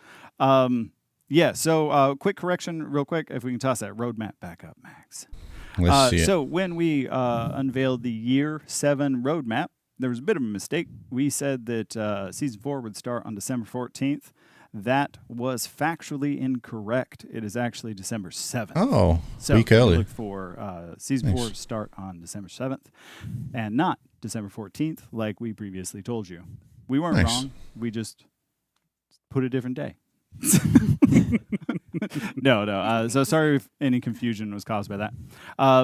Yeah. So quick correction, real quick, if we can toss that roadmap back up, Max. Let's see it. So when we unveiled the Year 7 roadmap, there was a bit of a mistake. We said that Season 4 would start on December 14th. That was factually incorrect. It is actually December 7th. Oh, So week early. look for Season 4 to start on December 7th and not December 14th like we previously told you. We weren't Nice. wrong. We just put a different day. No. So sorry if any confusion was caused by that.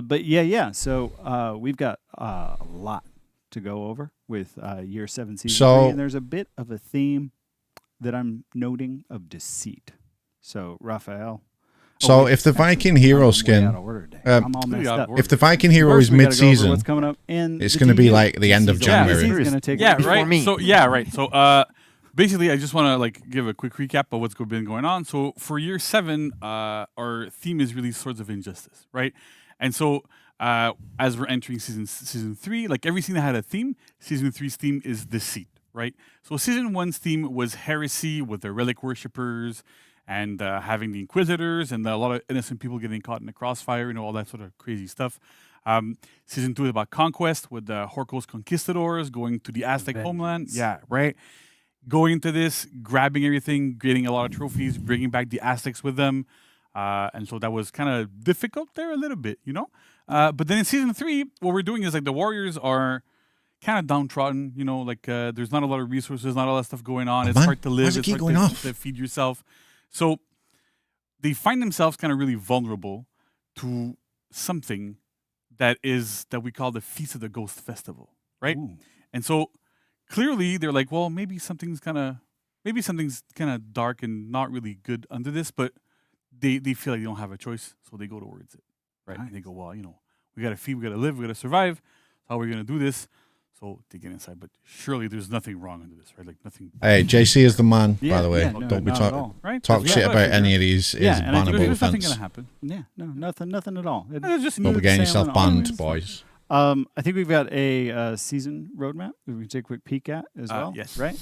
But yeah. So we've got a lot to go over with Year 7 Season So- 3. And there's a bit of a theme that I'm noting of deceit. So, Raphael. So wait, if the Viking I'm hero way skin, out of order today. um, I'm all Pretty messed out of up. order. if the Viking hero First, is we gotta go over mid-season, what's coming up in it's the going to be TU. like the end of Yeah, January. he's gonna take Yeah, it before right. me. So yeah, right. So basically, I just want to like give a quick recap of what's been going on. So for Year 7, our theme is really Swords of Injustice, right? And so as we're entering season 3, like every season had a theme. Season 3's theme is deceit, right? So Season 1's theme was heresy with the relic worshippers and having the Inquisitors and a lot of innocent people getting caught in the crossfire, all that sort of crazy stuff. Season 2 is about conquest with the Horkos Conquistadors going to the Aztec homeland. Yeah, right. Going into this, grabbing everything, getting a lot of trophies, bringing back the Aztecs with them. And so that was kind of difficult there a little bit, But then in Season 3, what we're doing is like the Warriors are kind of downtrodden. You know, like there's not a lot of resources, not a lot of stuff going on. Oh, It's man. hard to Why live. does it It's keep hard going to, off? to feed yourself. So they find themselves kind of really vulnerable to something that we call the Feast of the Ghost Festival, right? Ooh. And so clearly they're like, well, maybe something's kind of dark and not really good under this, but they feel like they don't have a choice, so they go towards it, right? Nice. And they go, well, we got to feed, we got to live, we got to survive. How are we going to do this? So they get inside, but surely there's nothing wrong under this, right? Like nothing. Hey, JC is the man, by the way. Yeah, no, Don't be not at all. Right? talk Yeah, shit but I about figure- any of these. Yeah, Is and I think bannable There's nothing offense. going to happen. Yeah, no, nothing at all. It's just Don't be getting yourself sailing on. banned, boys. I think we've got a season roadmap that we can take a quick peek at as well. Yes. Right?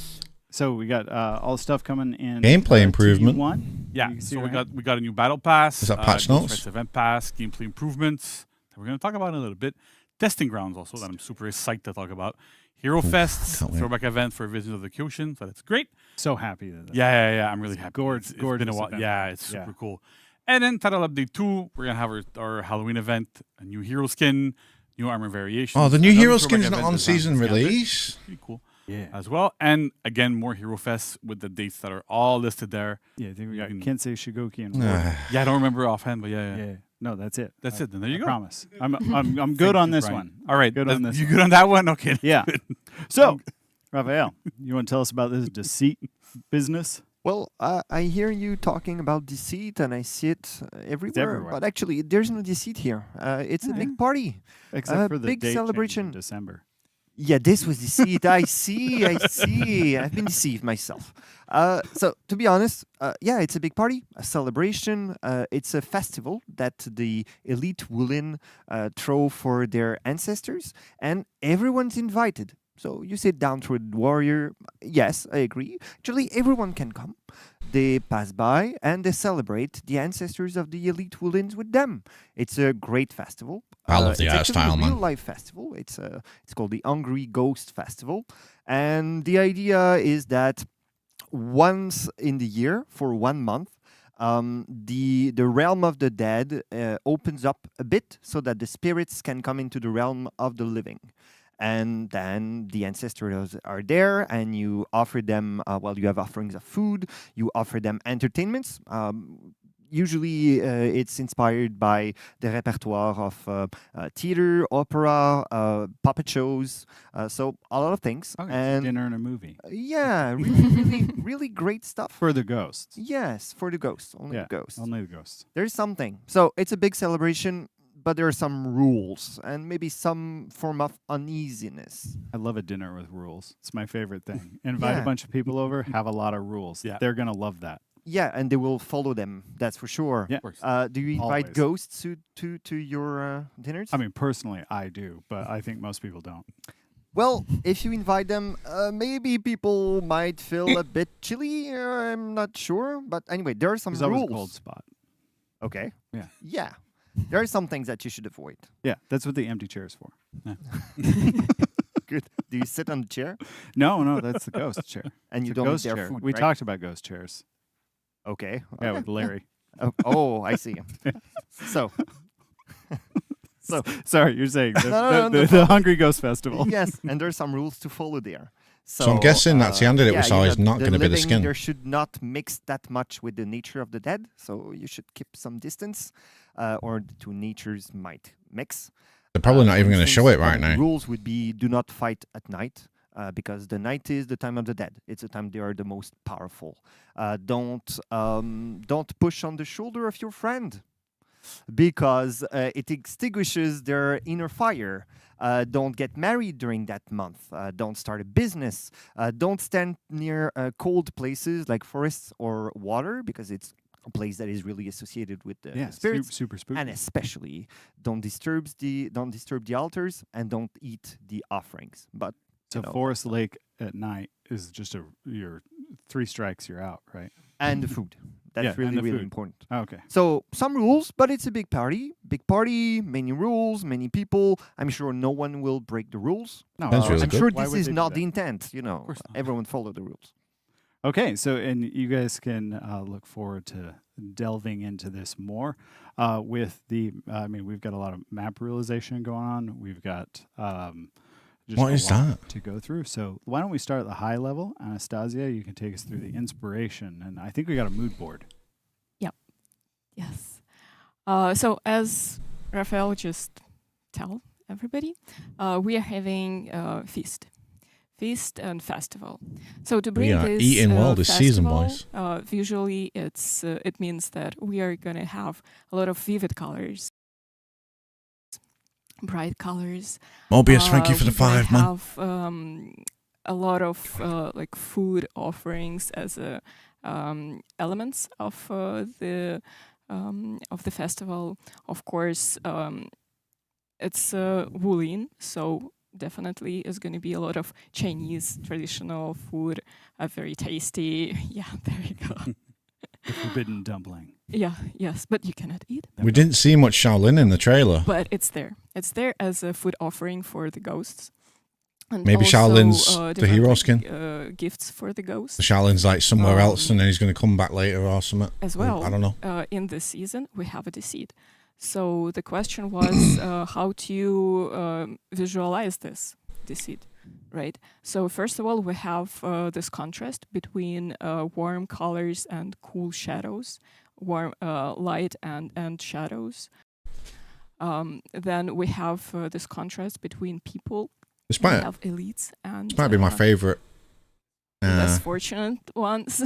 So we got all the stuff coming in. Gameplay improvement. TU1. Yeah, You can see so right here. we got a new battle pass. Is that patch Ghost notes? Rights event pass, gameplay improvements that we're going to talk about in a little bit. Testing grounds also that I'm super excited to talk about. Hero Fests, can't wait. throwback event for Visions of the Ocean, so that's great. So happy that. Yeah, I'm really happy. gorgeous- It's been a gorgeous while. event. Yeah, it's Yeah. super cool. And then Title Update 2, we're going to have our Halloween event, a new hero skin, new armor variations. Oh, the new another hero throwback skin's not event on designed season for Scanner. release. Pretty cool. Yeah. As well. And again, more Hero Fests with the dates that are all listed there. Yeah, I think we got can- Kensei, Shigoki, and Ah. Warden. Yeah, I don't remember offhand, but yeah. Yeah. No, that's it. That's it. Then there you I go. promise. I'm good on this one. All right. Good on this You one. good on that one? Okay. Yeah. So, Raphael, you want to tell us about this deceit business? Well, I hear you talking about deceit, and I see it everywhere. everywhere. But actually, there's no deceit here. It's a big party, Except for the big date change in celebration. December. Yeah, this was deceit. I see. I've been deceived myself. So, to be honest, yeah, it's a big party, a celebration. It's a festival that the elite Woolen throw for their ancestors, and everyone's invited. So you sit down to a warrior. Yes, I agree. Actually, everyone can come. They pass by and they celebrate the ancestors of the elite Woolens with them. It's a great festival. I love the it's art actually style, a man. real life festival. It's called the Hungry Ghost Festival, and the idea is that once in the year for 1 month, the realm of the dead opens up a bit so that the spirits can come into the realm of the living. And then the ancestors are there, and you offer them, you have offerings of food, you offer them entertainments. Usually it's inspired by the repertoire of theater, opera, puppet shows, so a lot of things. Okay, and dinner and a movie. yeah, really great stuff. For the ghosts. Yes, for the ghosts, only Yeah, the ghosts. only the ghosts. There's something. So it's a big celebration, but there are some rules and maybe some form of uneasiness. I love a dinner with rules. It's my favorite thing. Invite Yeah. a bunch of people over, have a lot of rules. Yeah. They're going to love that. Yeah, and they will follow them. That's for sure. Yeah. Of course. Do you invite Always. ghosts to your dinners? I mean, personally, I do, but I think most people don't. Well, if you invite them, maybe people might feel a bit chilly. I'm not sure, but anyway, there are some There's always a rules. cold spot. Okay. Yeah. Yeah. There are some things that you should avoid. Yeah, that's what the empty chair is for. Good. Do you sit on the chair? No, that's the ghost chair. And It's you a don't eat ghost their chair. food, We right? talked about ghost chairs. Okay. Yeah, with Larry. Oh, I see. So. Sorry, you're saying the, No, the Hungry Ghost Festival. Yes, and there's some rules to follow there. So I'm guessing that Tian did it, we saw you is know, not gonna be the living skin. There should not mix that much with the nature of the dead, so you should keep some distance, or the two natures might mix. They're probably not For even going to instance, show it one right of the now. Rules would be: do not fight at night, because the night is the time of the dead. It's the time they are the most powerful. Don't push on the shoulder of your friend, because it extinguishes their inner fire. Don't get married during that month. Don't start a business. Don't stand near cold places like forests or water, because it's a place that is really associated with the Yeah, spirits. super spooky. And especially, don't disturb the altars, and don't eat the offerings. But So you know, Forest Lake at night is just your 3 strikes, you're out, right? and the food. That's Yeah, and really the really food. important. Okay. So some rules, but it's a big party. Big party, many rules, many people. I'm sure no one will break the rules. No, That's really I'm good. sure Why this would is they do not that? the intent. You know, course not. everyone follow the rules. Okay, so and you guys can look forward to delving into this more with the. I mean, we've got a lot of map realization going on. We've got just What a is lot that? to go through. So why don't we start at the high level? Anastasia, you can take us through the inspiration, and I think we got a mood board. Yes. So as Raphael just tell everybody, we are having feast and festival. So to bring are this eating well this season, festival, visually it means that we are gonna have a lot of vivid colors, bright colors. Mobius, thank you for the we're gonna 5, man. have a lot of like food offerings as elements of the festival. Of course, it's Wulin, so definitely is going to be a lot of Chinese traditional food, very tasty. Yeah, there you go. The forbidden dumpling. Yeah, yes, but you cannot eat. We didn't see much Shaolin in the trailer. But it's there. It's there as a food offering for the ghosts. And Maybe also, Shaolin's the different, hero like, skin. Gifts for the ghosts. The Shaolin's like somewhere else, and then he's going to come back later or something. As well. I don't know. In this season, we have a deceit. So the question was how to visualize this deceit, right? So first of all, we have this contrast between warm colors and cool shadows, warm light and shadows. Then we have this contrast between people. This we might, have elites and this might be my favorite less fortunate ones.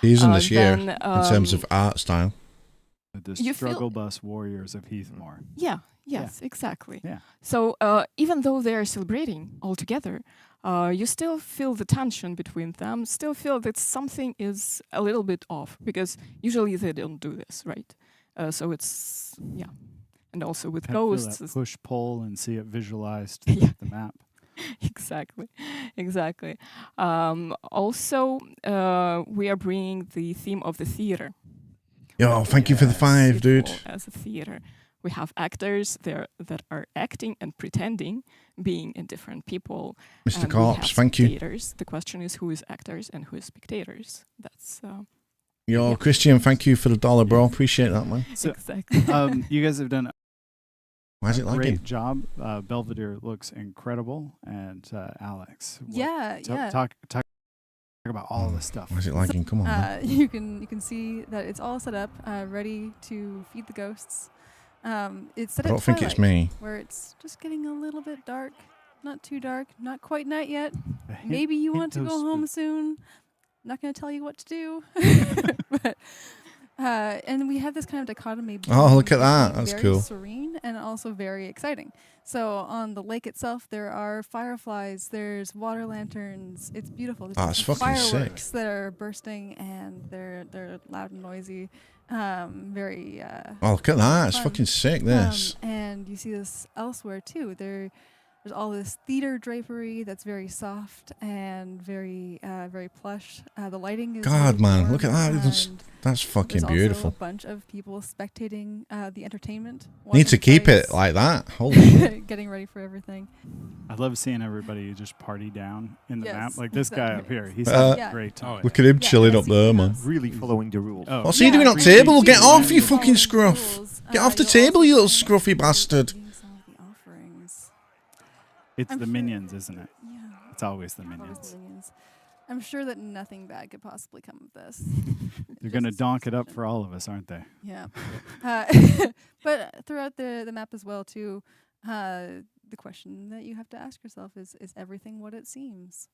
season this year then, in terms of art style. The You struggle feel- bus warriors of Heathmore. Yeah, yes, exactly. Yeah. So even though they are celebrating all together, you still feel the tension between them, still feel that something is a little bit off, because usually they don't do this, right? So it's, yeah. And also with Kind of feel ghosts. that push pull and see it visualized Yeah. with the map. Exactly. Also, we are bringing the theme of the theater. Yo, thank you for the 5, dude. As a theater, we have actors there that are acting and pretending, being in different people. Mr. And we Corpse, have thank you. spectators. The question is who is actors and who is spectators. That's Yo, yeah. Christian, thank you for the $1, bro. Appreciate that, man. So, exactly. you guys have done Why is it a lagging? great job. Belvedere looks incredible, and Alex. Yeah. Talk about all the stuff. Why is it lagging? Come on, man. You can see that it's all set up, ready to feed the ghosts. It's set I at don't think it's twilight, me. where it's just getting a little bit dark. Not too dark, not quite night yet. A hint- Maybe you want to hint go of home spook. soon. Not going to tell you what to do. But, and we have this kind of dichotomy. Oh, look at between that. being That's very cool. serene and also very exciting. So on the lake itself, there are fireflies. There's water lanterns. It's beautiful. There's Oh, it's different fucking sick. fireworks that are bursting, and they're loud and noisy. Very. Oh, look at that. It's fun. fucking sick, this. And you see this elsewhere too. There's all this theater drapery that's very soft and very very plush. The lighting is God, really man. warm, Look at that. and That's fucking there's beautiful. also a bunch of people spectating the entertainment. Need to watching keep it fights, like that. Holy shit. getting ready for everything. I love seeing everybody just party down in the Yes, map. Like this guy up exactly. here. He's Uh, having Yeah. a great time. Look at him Yeah, chilling yeah, up see there, the man. house. Really following the rules. Oh, What's he doing on really table? Get following off, you the fucking Following scruff. rules. Get off the You'll table, also you little see scruffy bastard. reading some of the offerings. It's I'm the sure- minions, isn't it? Yeah. It's always the Always minions. the minions. I'm sure that nothing bad could possibly come of this. They're going to donk it up for all of us, aren't they? Yeah. But throughout the map as well, too, the question that you have to ask yourself is everything what it seems?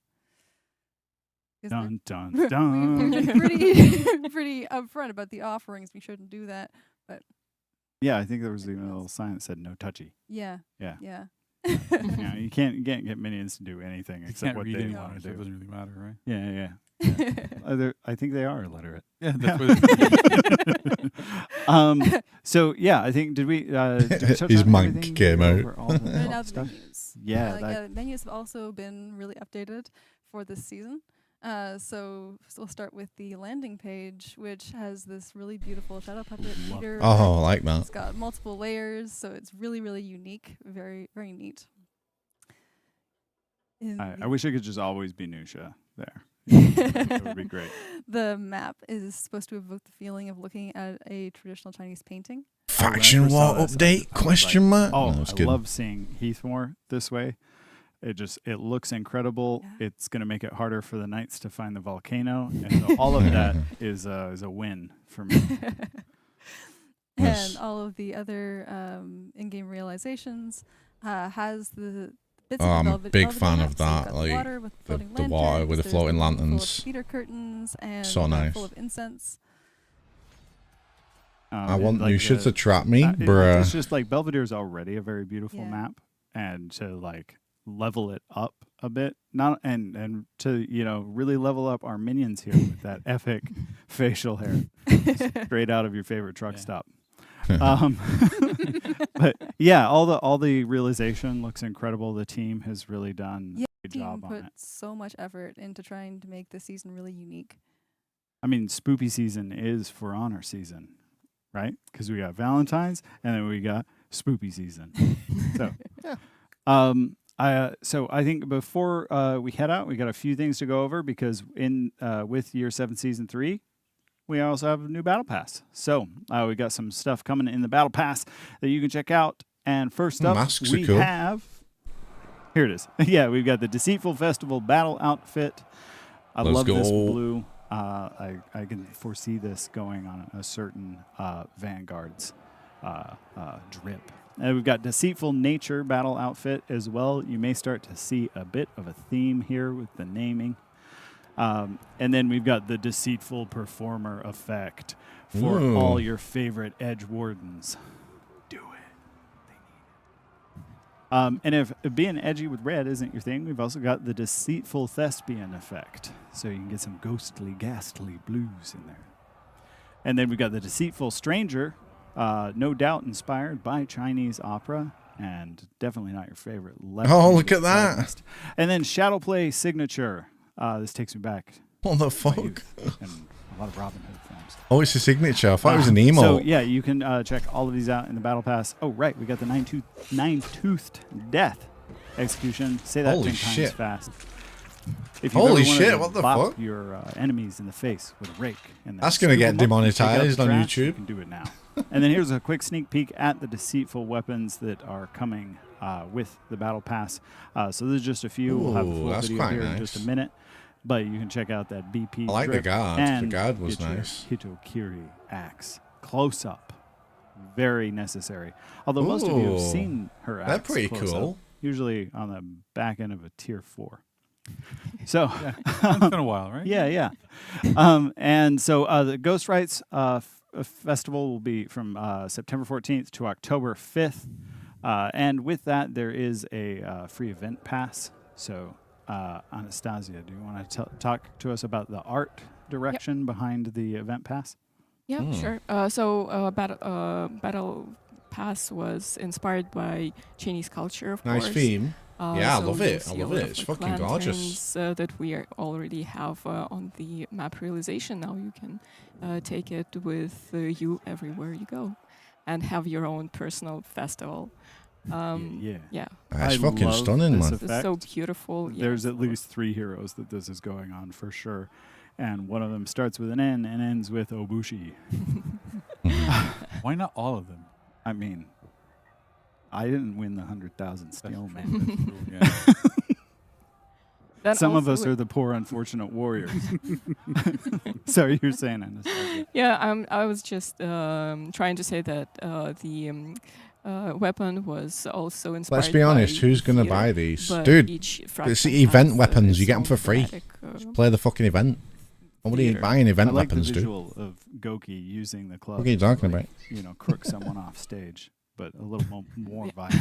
'Cause Dun, dun, we've dun. been pretty upfront about the offerings. We shouldn't do that. But Yeah, I think there was even a little sign that said no touchy. yeah. Yeah. Yeah. You can't get minions to do anything You except can't what read they anymore, want so to it do. doesn't really matter, right? Yeah. I think they are illiterate. Yeah, that's what it So yeah, I think did we touch His on monk everything? came Did we out. go over all the And now the stuff? menus. Yeah, The menus have also been really updated for this season. So we'll start with the landing page, which has this really beautiful shadow puppet leader. Oh, I like that. It's got multiple layers, so it's really, really unique. Very, very neat. I wish it could just always be Nusha there. That would be great. The map is supposed to evoke the feeling of looking at a traditional Chinese painting. Faction When I first war saw this, update? I was Question mark? Oh, No, it's I good. love seeing Heathmore this way. it looks incredible. It's going to make it harder for the knights to find the volcano, and so all of that is a win for me. And all of the other in-game realizations has the bits of I'm a velvet, big velvety fan maps. of So you've that, got like, the water with floating the water with the lanterns, floating there's one full of lanterns. cedar curtains and So nice. full of incense. I want like you should the- to trap me, It's bruh. just like Belvedere is already a very beautiful Yeah. map, and to like level it up a bit, not and to really level up our minions here with that epic facial hair, straight out of your favorite truck stop. But yeah, all the realization looks incredible. The team has really done a good Team job on put it. so much effort into trying to make this season really unique. I mean, spoopy season is For Honor season, right? Because we got Valentine's and then we got spoopy season. So, so I think before we head out, we got a few things to go over because with Year 7 Season 3, we also have a new Battle Pass. So we got some stuff coming in the Battle Pass that you can check out. And first up, Masks we are cool. have... Here it is. Yeah, we've got the Deceitful Festival Battle Outfit. I Let's love this go. blue. I can foresee this going on a certain Vanguard's drip. And we've got Deceitful Nature Battle Outfit as well. You may start to see a bit of a theme here with the naming. And then we've got the Deceitful Performer Effect for Ooh. all your favorite Edge Wardens. Do it. They need it. And if being edgy with red isn't your thing, we've also got the Deceitful Thespian Effect. So you can get some ghostly, ghastly blues in there. And then we've got the Deceitful Stranger, no doubt inspired by Chinese opera, and definitely not your favorite. Oh, look at that. And then Shadowplay Signature. This takes me back What the to my fuck? youth and a lot of Robin Hood films. Oh, it's a signature. I thought it was an emo. So yeah, you can check all of these out in the Battle Pass. Oh right, we got the nine-toothed death execution. Say that Holy 10 times shit. fast. If you've Holy ever wanted shit, to what the bop fuck? your enemies in the face with a rake, and then That's gonna scoop get 'em up and take out demonetized the on trash, YouTube. You can do it now. And then here's a quick sneak peek at the deceitful weapons that are coming with the Battle Pass. So there's just a few. We'll have a Ooh, full that's video quite here in nice. just a minute. But you can check out that BP. I like the drip guard. and The guard was get your nice. Hitokiri axe close up. Very necessary. Although most of you have Ooh, seen her axe. they're pretty close up, cool. usually on the back end of a tier 4. So It's been a while, right? yeah. And so the Ghost Rights Festival will be from September 14th to October 5th. And with that, there is a free event pass. So, Anastasia, do you want to talk to us about the art direction behind the event pass? Yeah, sure. Battle Pass was inspired by Chinese culture, of Nice course. theme. Yeah, I So love you'll it. I see a love lot it. of, It's like, fucking gorgeous. lanterns, that we already have on the map realization. Now you can take it with you everywhere you go, and have your own personal festival. Yeah. That's I fucking love stunning, this man. It's so effect. beautiful. There's yes, at least 3 heroes that this is going on for sure. And one of them starts with an N and ends with Obushi. Why not all of them? I mean, I didn't win the 100,000 steel, man. Yeah. Then Some of also us are the poor, unfortunate warriors. Sorry, you're saying, Anastasia. Yeah, I was just trying to say that the weapon was also inspired. Let's be honest, by who's going to theater, buy these? but Dude, each it's fraction the event has, weapons. You its get them own for free. thematic, Just play the fucking event. Nobody theater. buying event I like weapons, the dude. visual of Goki using the club. What are you to, talking like, about? crook someone off stage, but a little more violent.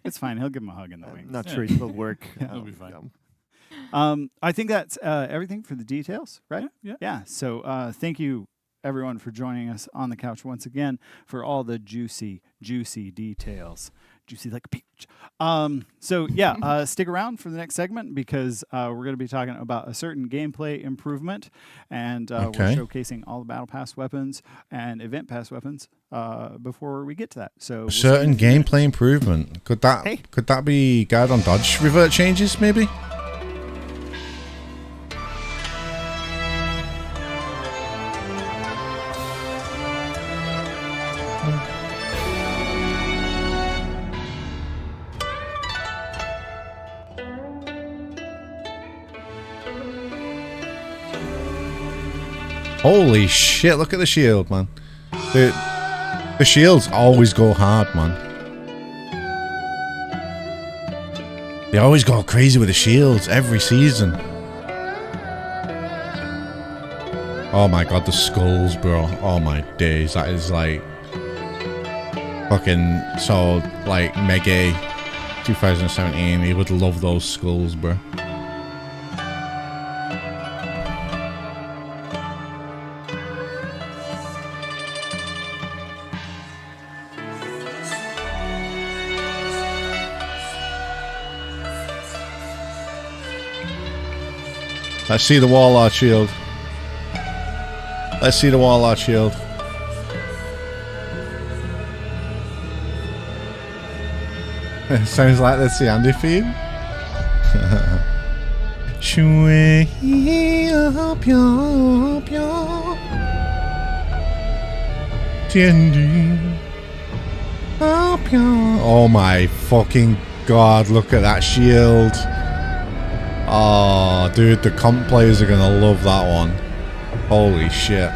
It's fine. He'll give him a hug in the wings. Not sure it will work. It'll be fine. I think that's everything for the details, right? Yeah. So thank you, everyone, for joining us on the couch once again for all the juicy details. Juicy like a peach. Stick around for the next segment because we're going to be talking about a certain gameplay improvement, and Okay. we're showcasing all the Battle Pass weapons and Event Pass weapons before we get to that. So A certain gameplay improvement. Could that be guard on dodge revert changes, maybe? Holy shit, look at the shield, man. The shields always go hard, man. They always go crazy with the shields every season. Oh my god, the skulls, bro. Oh my days. That is like fucking so like Mega 2017. He would love those skulls, bro. Let's see the Warlord shield. Let's see the Warlord shield. Sounds like the Andy theme. Oh my fucking god, look at that shield. Oh, dude, the comp players are gonna love that one. Holy shit.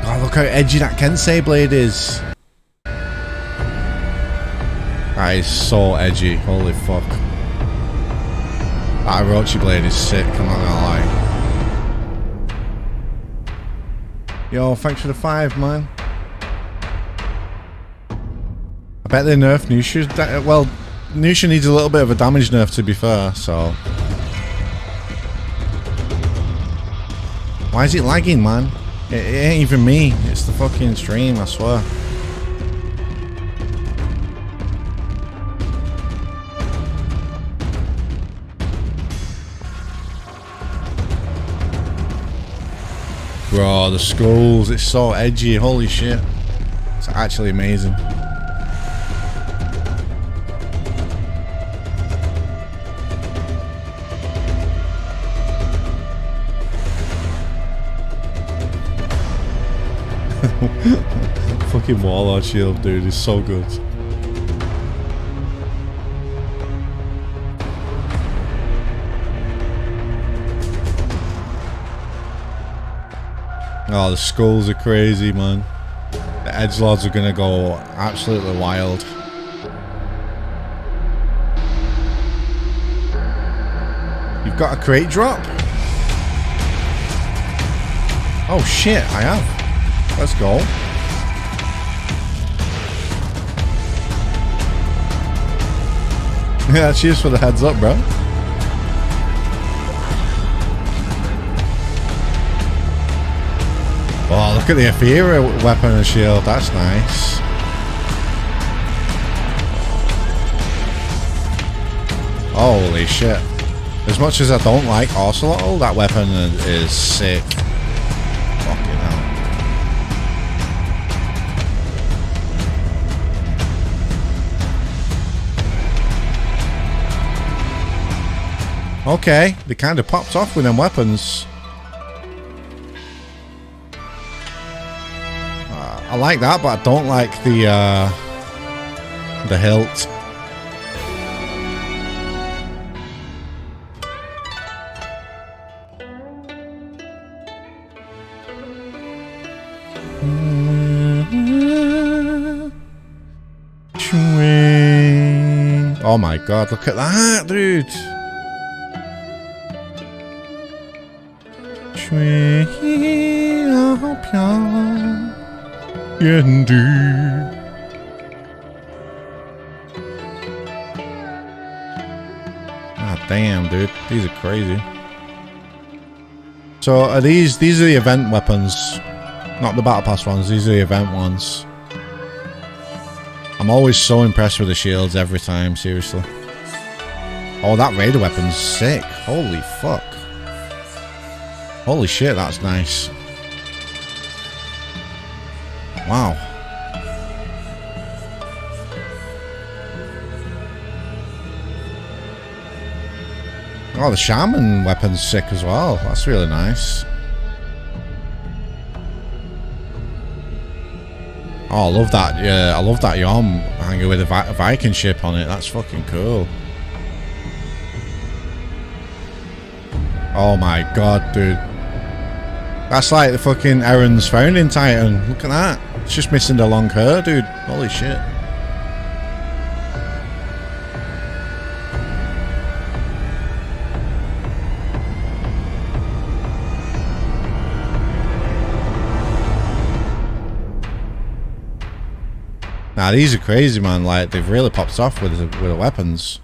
God, look how edgy that Kensei blade is. That is so edgy. Holy fuck. That Orochi blade is sick, I'm not gonna lie. Yo, thanks for the 5, man. I bet they nerfed Nusha. Well, Nusha needs a little bit of a damage nerf, to be fair, so... Why is it lagging, man? It ain't even me. It's the fucking stream, I swear. Bro, the skulls, it's so edgy, holy shit. It's actually amazing. Fucking Warlord shield, dude, is so good. Oh, the skulls are crazy, man. The edgelords are gonna go absolutely wild. You've got a crate drop? Oh shit, I have. Let's go. Yeah, cheers for the heads up, bro. Oh, look at the Aethera weapon and shield. That's nice. Holy shit. As much as I don't like Ocelotl, that weapon is sick. Fucking hell. Okay, they kind of popped off with them weapons. I like that, but I don't like the hilt. Oh my god, look at that, dude. Ah, damn, dude. These are crazy. So are these are the event weapons, not the battle pass ones. These are the event ones. I'm always so impressed with the shields every time, seriously. Oh, that raider weapon's sick. Holy fuck. Holy shit, that's nice. Wow. Oh, the shaman weapon's sick as well. That's really nice. Oh, I love that. Yeah, I love that Yom hanging with a Viking ship on it. That's fucking cool. Oh my god, dude. That's like the fucking Aaron's founding titan. Look at that. It's just missing the long hair, dude. Holy shit. Nah, these are crazy, man. Like, they've really popped off with the weapons.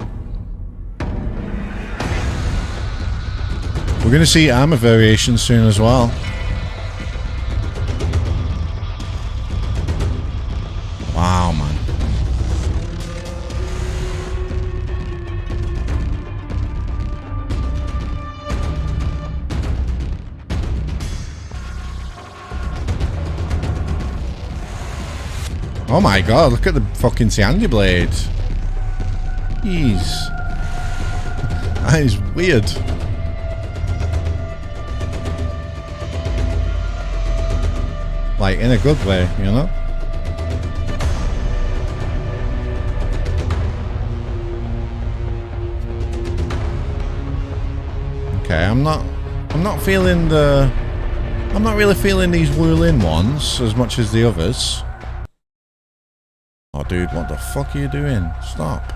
We're going to see armor variations soon as well. Wow, man. Oh my god, look at the fucking Sandy blade. Jeez. That is weird. Like, in a good way, you know? Okay, I'm not really feeling these Wulin ones as much as the others. Oh dude, what the fuck are you doing? Stop.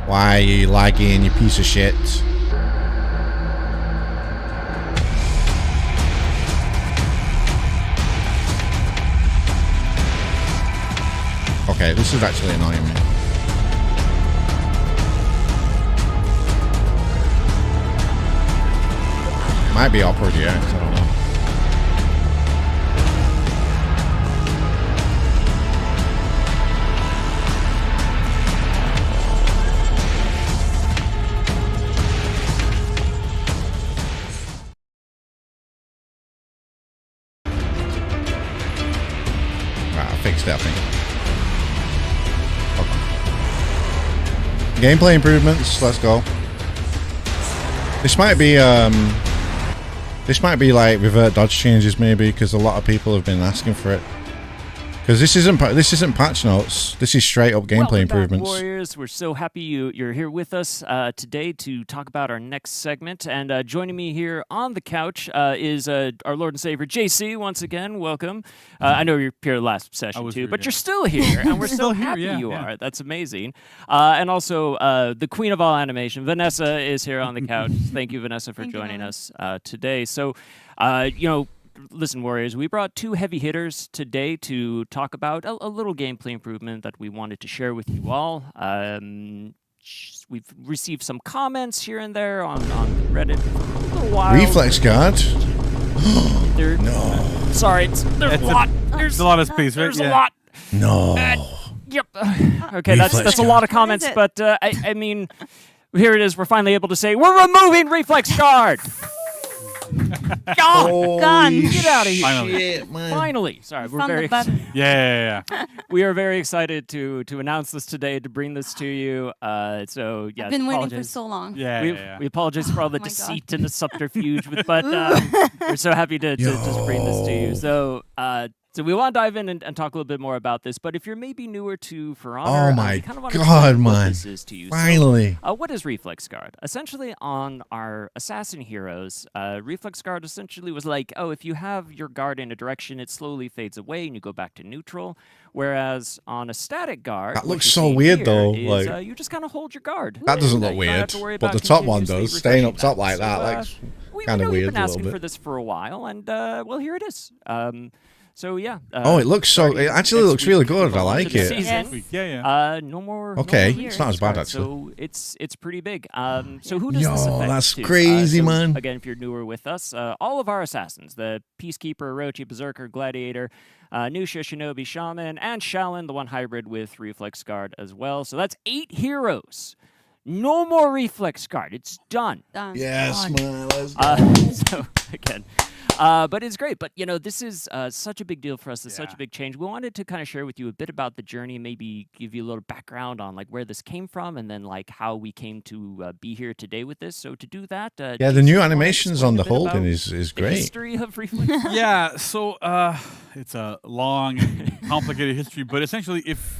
Why are you lagging, you piece of shit? Okay, this is actually annoying me. Might be awkward, yeah, I don't know. Right, I fixed it, I think. Gameplay improvements, let's go. This might be like revert dodge changes maybe, because a lot of people have been asking for it. Because this isn't patch notes. This is straight up gameplay improvements. Back, Warriors, we're so happy you're here with us today to talk about our next segment. And joining me here on the couch is our Lord and Savior JC. Once again, welcome. I know you're here last session too, but you're still here, and we're so happy you are. That's amazing. And also the Queen of all animation, Vanessa, is here on the couch. Thank you, Vanessa, for joining us today. So, you know. Listen, Warriors, we brought two heavy hitters today to talk about a little gameplay improvement that we wanted to share with you all. We've received some comments here and there on Reddit for a little while. Reflex guard? No. Sorry, there's a lot. There's a lot of space, right? There's a lot. No. Yep. Okay, that's a lot of comments, but I mean, here it is. We're finally able to say we're removing Reflex Guard. Gone. Get out of here. Finally. Finally. Sorry, we're Found very the button. Yeah. we are very excited to announce this today, to bring this to you. So yeah, I've been waiting for apologize. so long. We apologize for all the Oh my deceit and the subterfuge, but we're so happy to just bring this to you. So so we want to dive in and talk a little bit more about this. But if you're maybe newer to For Honor, Oh my kind of god, what man! this is to you. Finally. So, what is Reflex Guard? Essentially, on our assassin heroes, Reflex Guard essentially was like, oh, if you have your guard in a direction, it slowly fades away and you go back to neutral. Whereas on a static guard, That what looks you're so seeing weird here though. is, Like you just kind of hold your guard. that doesn't look You don't have weird, to worry but about the top one continuously does. Staying up refreshing top like that, So, like kind of we've weird been a asking little for bit. this for a while, and well, here it is. So yeah. Oh, it looks so. It actually looks really good. I like it. Season. Yeah. No more. Okay, no more it's not as bad, Reflex Guard, actually. So it's pretty big. So who does this Yo, affect? that's to? crazy, So, man. Again, if you're newer with us, all of our assassins, the Peacekeeper, Orochi, Berserker, Gladiator, Nusha, Shinobi, Shaman, and Shalin, the one hybrid with Reflex Guard as well. So that's 8 heroes. No more Reflex Guard. It's done. Yes, man. Let's go. So again, but it's great. But you know, this is such a big deal for us. It's such a big change. We wanted to kind of share with you a bit about the journey, maybe give you a little background on like where this came from, and then like how we came to be here today with this. So to do that, Yeah, the new animations on the holding is the great. history of Reflex. Yeah, so it's a long and complicated history, but essentially, if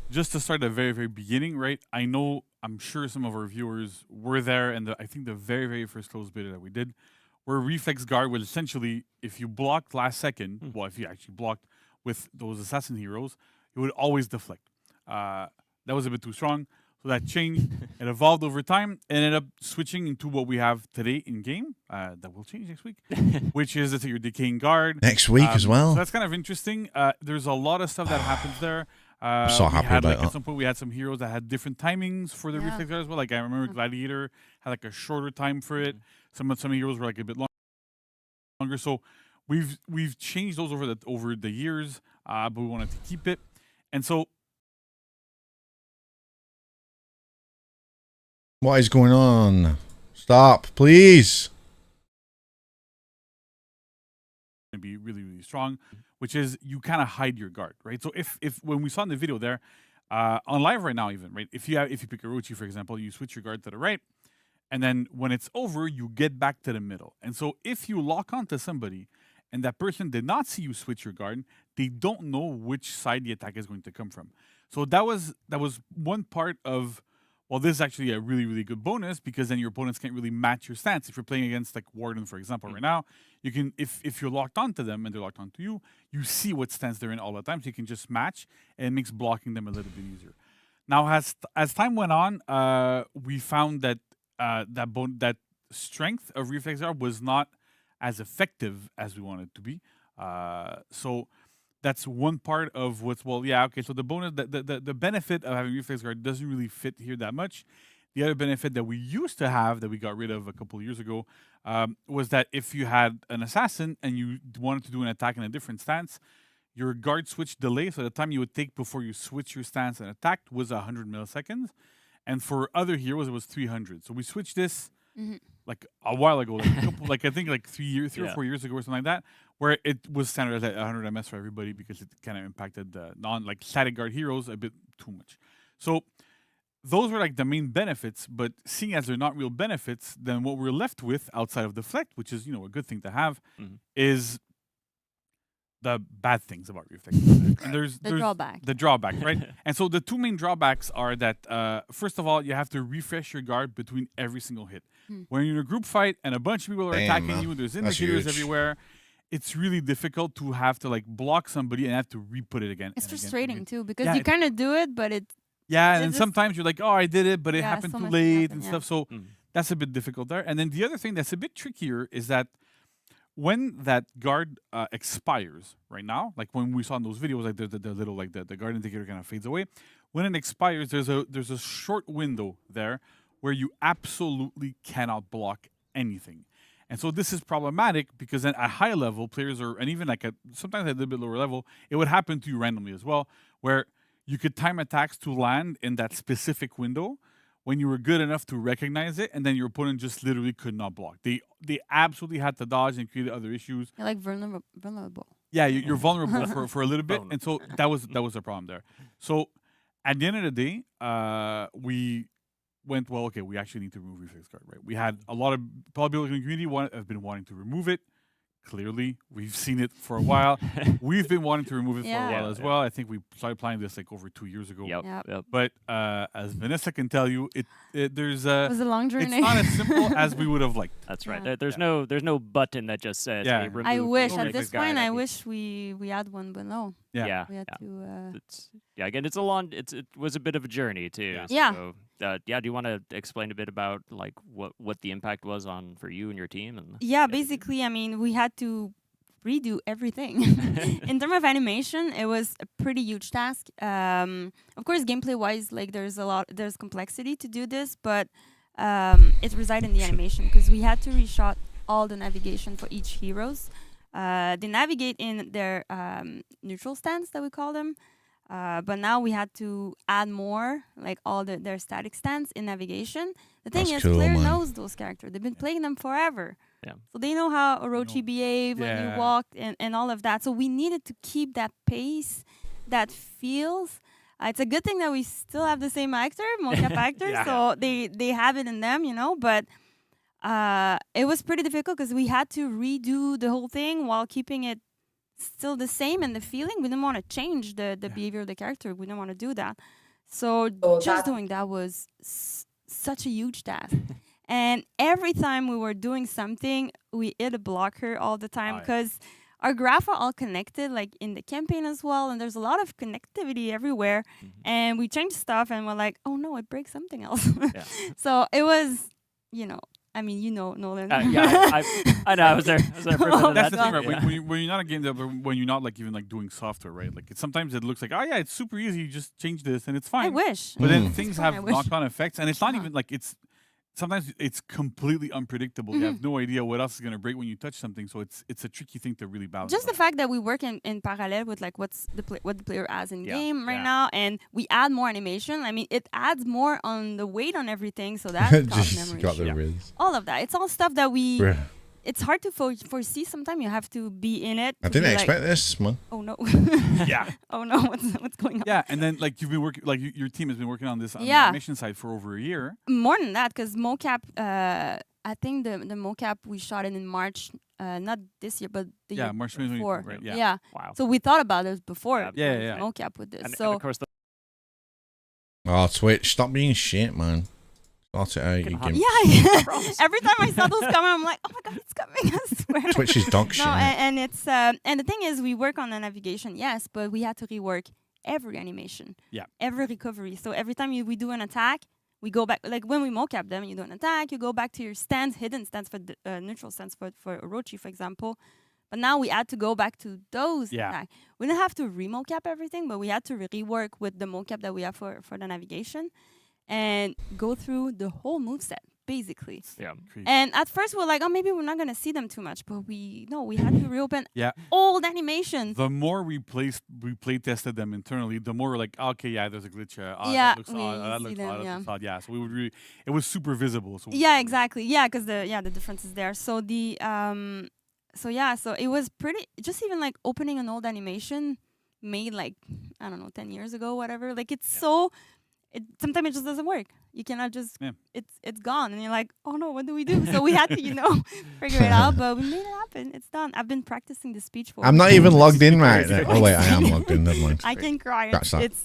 just to start at the very, very beginning, right? I know I'm sure some of our viewers were there, and I think the very, very first closed beta that we did, where reflex guard was essentially if you blocked last second, well, if you actually blocked with those assassin heroes, it would always deflect. That was a bit too strong, so that changed. It evolved over time, and ended up switching into what we have today in game. That will change next week, which is your decaying guard Next week as well. So that's kind of interesting. There's a lot of stuff that happens there. I'm so happy about like, that. At some point, we had some heroes that had different timings for the reflex guard as well. Like I remember Gladiator had like a shorter time for it. Some heroes were like a bit longer. So we've changed those over the years, but we wanted to keep it. And so, what is going on? Stop, please. to be really, really strong, which is you kind of hide your guard, right? So if when we saw in the video there, on live right now even, right? If you pick a Orochi, for example, you switch your guard to the right, and then when it's over, you get back to the middle. And so if you lock onto somebody and that person did not see you switch your guard, they don't know which side the attack is going to come from. So that was one part of, well, this is actually a really, really good bonus because then your opponents can't really match your stance. If you're playing against like Warden, for example, right now, you can, if you're locked onto them and they're locked onto you, you see what stance they're in all the time, so you can just match, and it makes blocking them a little bit easier. Now, as time went on, we found that that strength of reflex guard was not as effective as we wanted it to be. So that's one part of what's, well, yeah, okay, so the bonus, the benefit of having reflex guard doesn't really fit here that much. The other benefit that we used to have, that we got rid of a couple of years ago, was that if you had an assassin and you wanted to do an attack in a different stance, your guard switch delay, so the time you would take before you switch your stance and attacked, was 100 milliseconds. And for other heroes, it was 300. So we switched this like a while ago, like I think like 3 or 4 years ago or something like that, where it was standardized at 100 ms for everybody because it kind of impacted the static guard heroes a bit too much. So those were like the main benefits, but seeing as they're not real benefits, then what we're left with outside of deflect, which is, a good thing to have, is the bad things about reflex. And there's drawback. The drawback, right? And so the two main drawbacks are that, first of all, you have to refresh your guard between every single hit. When you're in a group fight and a bunch of people are attacking you, there's indicators everywhere, it's really difficult to have to like block somebody and have to re-put it again. It's frustrating too, because you kind of do it, but it... Yeah, and sometimes you're like, oh, I did it, but it happened so too much late happened, and stuff. So that's a bit difficult there. And then the other thing that's a bit trickier is that when that guard expires right now, like when we saw in those videos, like the little like the guard indicator kind of fades away. When it expires, there's a short window there where you absolutely cannot block anything. And so this is problematic because then at high level players and even like sometimes at a little bit lower level, it would happen to you randomly as well, where you could time attacks to land in that specific window when you were good enough to recognize it, and then your opponent just literally could not block. They absolutely had to dodge and create other issues. You're like vulnerable. Yeah, you're vulnerable for a little bit, and so that was the problem there. So at the end of the day, we went, well, okay, we actually need to remove reflex guard, right? We had a lot of people in the community have been wanting to remove it. Clearly, we've seen it for a while. We've been wanting to remove it for a while as well. I think we started planning this like over 2 years ago. Yep. But as Vanessa can tell you, it was a long journey. It's not as simple as we would have liked. That's right. There's no button that just says, hey, remove I wish at reflex this guard. point I wish we had one, but no. We had to. Again, it's a long. It was a bit of a journey too. Yeah. So, do you want to explain a bit about like what the impact was for you and your team? And basically, I mean, we had to redo everything. In terms of animation, it was a pretty huge task. Of course, gameplay-wise, like there's complexity to do this, but it resides in the animation because we had to reshot all the navigation for each heroes. They navigate in their neutral stance, that we call them. But now we had to add more, like all their static stance in navigation. The thing is, player knows those characters. They've been playing them forever. Yeah. So they know how Orochi behave when you walk and all of that. So we needed to keep that pace, that feels. It's a good thing that we still have the same actor, mocap actor, so they have it in them, But it was pretty difficult because we had to redo the whole thing while keeping it still the same and the feeling. We didn't want to change the behavior of the character. We didn't want to do that. So just doing that was such a huge task. And every time we were doing something, we hit a blocker all the time because our graph are all connected, like in the campaign as well. And there's a lot of connectivity everywhere. And we changed stuff and we're like, oh no, it breaks something else. So it was, I mean, Nolan. I know. I was there. For That's the thing, right? Yeah. When you're not a game developer, when you're not like even like doing software, right? Like sometimes it looks like, oh yeah, it's super easy. You just change this and it's fine. I wish. But then things I have wish. knock-on effects, and it's not even like it's. Sometimes it's completely unpredictable. You have no idea what else is going to break when you touch something. So it's a tricky thing to really balance. Just the fact that we work in parallel with like what the player has in game right now, and we add more animation. I mean, it adds more on the weight on everything, so that costs memory. Got the riz. All of that. It's all stuff that we. It's hard to foresee. Sometimes you have to be in it. I didn't expect this, man. Oh no. Yeah. Oh no. What's going on? Yeah, and then like you've been working, like your team has been working on this on the animation side for over a year. More than that, because mocap. I think the mocap we shot it in March. Not this year, but the year March before. 2022. Right? Yeah. Wow. So we thought about it before. Yeah. Mocap with this. And So of course, Oh, Twitch, stop being shit, man. Sort it out. You can... yeah. Every time I saw those coming, I'm like, oh my god, it's coming! I swear. Twitch is dog shit. No, and it's and the thing is, we work on the navigation, yes, but we had to rework every animation, every recovery. So every time we do an attack, we go back. Like when we mocap them, you do an attack, you go back to your stance, hidden stance for the neutral stance for Orochi, for example. But now we had to go back to those. Attacks. We didn't have to remocap everything, but we had to rework with the mocap that we have for the navigation. And go through the whole moveset, basically. Yeah. And at first we're like, oh, maybe we're not gonna see them too much, but we had to reopen old animations. The more we play tested them internally, the more we're like, okay, yeah, there's a glitch. Yeah, that looks odd. That looks odd. That looks odd. Yeah, so we would really, it was super visible. So Exactly. Yeah, because the difference is there. So so it was pretty. Just even like opening an old animation made like 10 years ago, whatever. Like it's so. Sometimes it just doesn't work. You cannot just it's gone, and you're like, oh no, what do we do? So we had to figure it out, but we made it happen. It's done. I've been practicing the speech for. I'm not even logged in right now. Oh wait, I am logged in. Never mind. I can cry.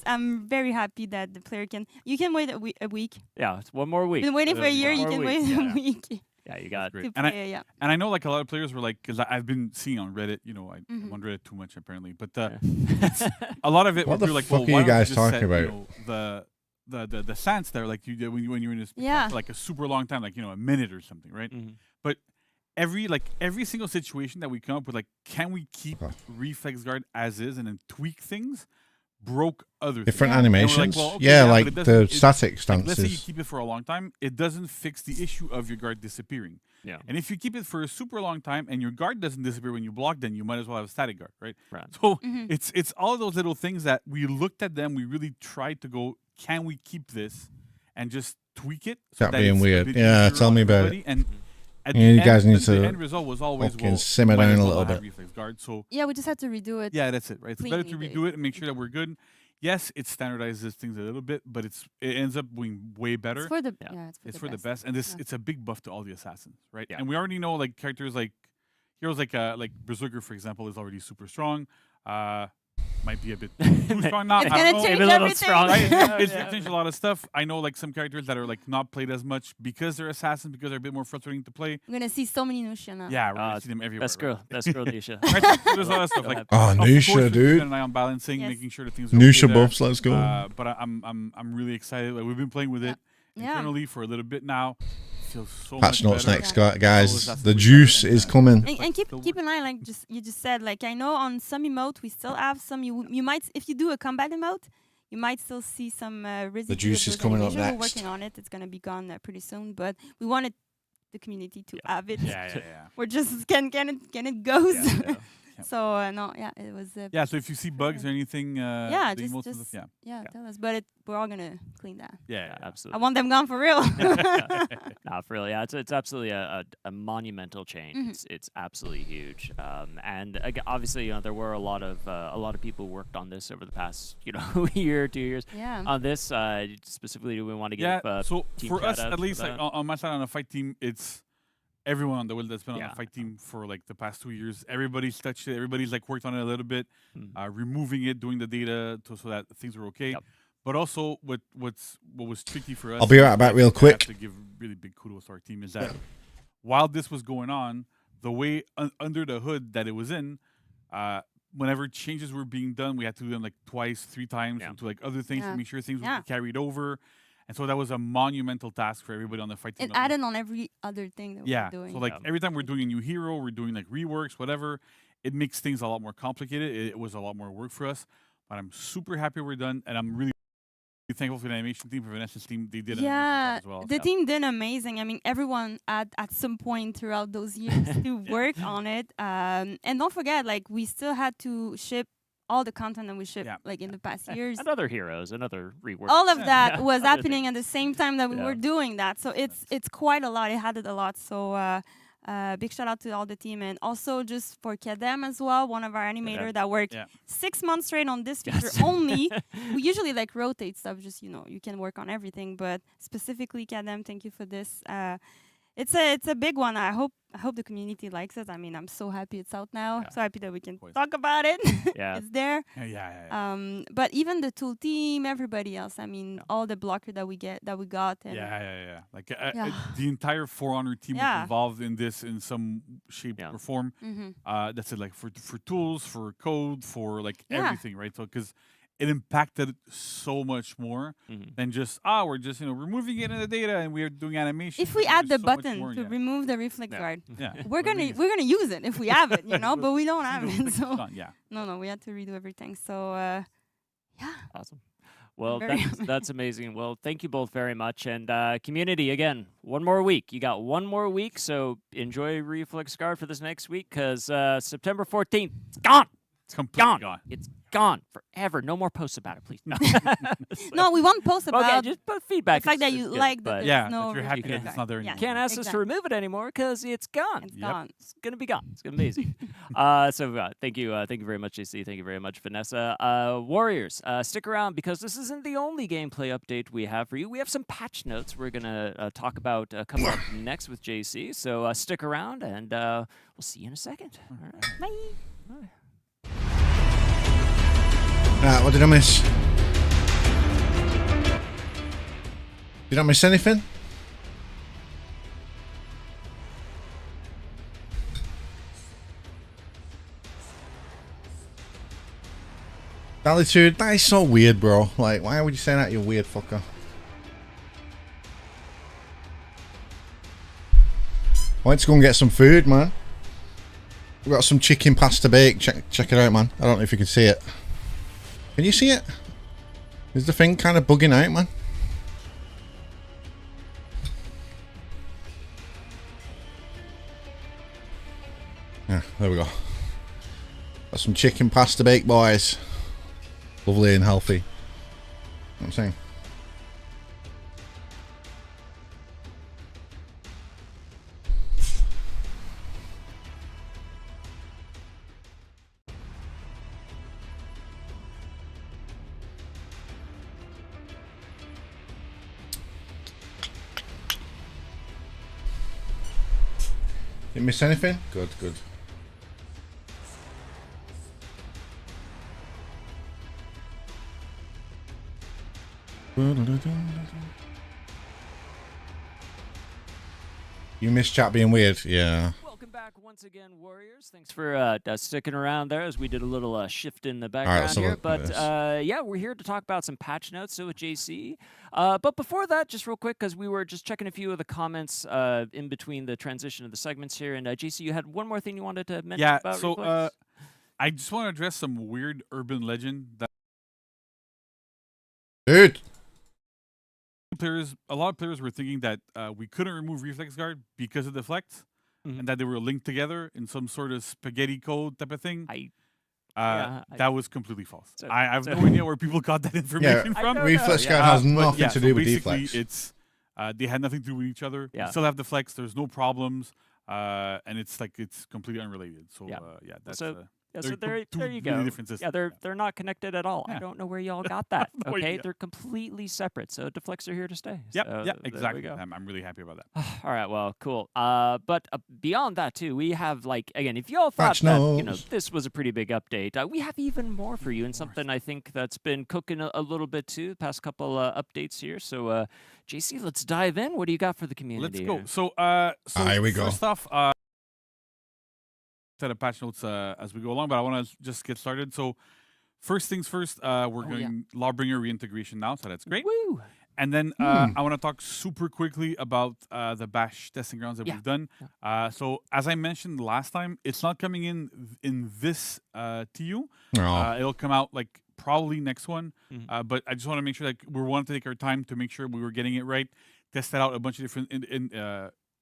I'm very happy that the player can. You can wait a week. Yeah, it's one more week. Been waiting for a year. You can wait a week. Yeah, you got it. And I know like a lot of players were like, because I've been seeing on Reddit, I'm on Reddit too much apparently, but it's, a lot of it. What the like, fuck are you guys talking about? The stance there, like when you're in this for like a super long time, like a minute or something, right? But every single situation that we come up with, like, can we keep reflex guard as is and then tweak things? Broke other different things. animations. Like, well, like the static stances. Let's say you keep it for a long time, it doesn't fix the issue of your guard disappearing. Yeah. And if you keep it for a super long time and your guard doesn't disappear when you block, then you might as well have a static guard, right? So it's all of those little things that we looked at them. We really tried to go, can we keep this and just tweak it? So that being weird. Yeah, tell me about it. And you guys need the to end result was always simmer down a little bit. Reflex guard, so we just had to redo it. Yeah, that's it, right? It's better to redo it and make sure that we're good. Yes, it standardizes things a little bit, but it ends up being way better. It's for the it's for the best, and it's a big buff to all the assassins, right? Yeah. And we already know like characters like heroes like Berserker, for example, is already super strong. Might be a bit too strong now. It's gonna change everything. Right? It's gonna change a lot of stuff. I know like some characters that are like not played as much because they're assassins, because they're a bit more frustrating to play. We're gonna see so many Nusha now. Yeah, we're gonna see them everywhere. Best girl Nusha. Right? So there's a lot of stuff like Nusha, dude. An eye on balancing, making sure that things are Nusha okay buffs. Let's go. But I'm really excited. Like, we've been playing with it internally for a little bit now. Feels so Patch much notes better. next, guys. The juice is coming. And keep an eye, like you just said, like I know on some emote we still have some. You might, if you do a combat emote, you might still see some residue. The juice is coming up next. We're working on it. It's gonna be gone pretty soon, but we wanted the community to have it. Yeah. We're just can it goes. So it was. So if you see bugs or anything, just tell us. But we're all gonna clean that. Yeah, absolutely. I want them gone for real. Nah, for real. Yeah, it's absolutely a monumental change. It's absolutely huge. And obviously, there were a lot of people who worked on this over the past year or 2 years. Yeah. On this specifically, do we want to give? So team for us, shout-outs at least, for like that? on my side on the fight team, it's everyone on the world that's been on the fight team for like the past 2 years. Everybody's touched it. Everybody's like worked on it a little bit, removing it, doing the data so that things were okay. But also, what was tricky for us. I'll be right back real quick. I have to give really big kudos to our team is that while this was going on, the way under the hood that it was in, whenever changes were being done, we had to do them like twice, 3 times to like other things to make sure things would be carried over. And so that was a monumental task for everybody on the fight team. It added on every other thing that we were doing. So like every time we're doing a new hero, we're doing like reworks, whatever, it makes things a lot more complicated. It was a lot more work for us. But I'm super happy we're done, and I'm really thankful for the animation team, for Vanessa's team. They did an amazing job as well. The team did amazing. I mean, everyone at some point throughout those years to work on it. And don't forget, like, we still had to ship all the content that we shipped like in the past years. And other heroes, another rework. All of that was happening at the same time that we were doing that. So it's quite a lot. It added a lot. So big shout out to all the team, and also just for Kedem as well, one of our animators that worked 6 months straight on this feature only. We usually like rotate stuff, just you can work on everything, but specifically Kedem, thank you for this. It's a big one. I hope the community likes it. I mean, I'm so happy it's out now. So happy that we can talk about it. It's there. But even the tool team, everybody else. I mean, all the blocker that we got. And Like the entire For Honor team was involved in this in some shape or form. That's it. Like for tools, for code, for like everything, right? So because it impacted so much more than just we're just removing it in the data and we're doing animation. If we add the button to remove the reflex guard, we're gonna use it if we have it, but we don't have it. So no, we had to redo everything. So awesome. Well, that's amazing. Well, thank you both very much. And community, again, one more week. You got one more week, so enjoy Reflex Guard for this next week because September 14th, it's gone. It's completely gone. It's gone forever. No more posts about it, please. No, we won't post about okay, just put feedback. The fact that you like that that you're happy that it's not there You anymore. can't ask us to remove it anymore because it's gone. It's gone. It's gonna be gone. It's gonna be amazing. Thank you very much, JC. Thank you very much, Vanessa. Warriors, stick around because this isn't the only gameplay update we have for you. We have some patch notes we're gonna talk about coming up next with JC. So stick around, and we'll see you in a second. All right. Bye. Bye. What did I miss? Did I miss anything? Dalitude, that is so weird, bro. Like, why would you say that, you weird fucker? I went to go and get some food, man. We got some chicken pasta bake. Check it out, man. I don't know if you can see it. Can you see it? Is the thing kind of bugging out, man? Yeah, there we go. Got some chicken pasta bake, boys. Lovely and healthy. You know what I'm saying? Didn't miss anything? Good, good. You missed chat being weird? Yeah. Welcome back once again, Warriors. Thanks for sticking around there as we did a little shift in the background here. But yeah, we're here to talk about some patch notes so with JC. But before that, just real quick, because we were just checking a few of the comments in between the transition of the segments here. And JC, you had one more thing you wanted to mention about Reflex? So I just want to address some weird urban legend that dude. A lot of players were thinking that we couldn't remove Reflex Guard because of Deflect, and that they were linked together in some sort of spaghetti code type of thing. That was completely false. I have no idea where people got that information from. Reflex Guard has nothing to do with Deflex. It's they had nothing to do with each other. We still have Deflex. There's no problems, and it's completely unrelated. So that's Yeah, so They're two there you really go. different systems. Yeah, they're not connected at all. Yeah. I don't know where y'all got that. No Okay, idea. they're completely separate. So Deflects are here to stay. Yep, So yeah, there we exactly. go. I'm really happy about that. All right, well, cool. But beyond that too, we have like again, if y'all thought Patch that you know notes. this was a pretty big update, we have even more for you, and something I think that's been cooking a little bit too. The past couple updates here. So, JC, let's dive in. What do you got for the community? Let's go. here? So Here we go. First off, set of patch notes as we go along, but I want to just get started. So first things first, we're going Lawbringer reintegration now, so that's great. Woo! And then I want to talk super quickly about the Bash testing grounds that we've done. So as I mentioned last time, it's not coming in this TU. It'll come out like probably next one. But I just want to make sure that we want to take our time to make sure we were getting it right, test out a bunch of different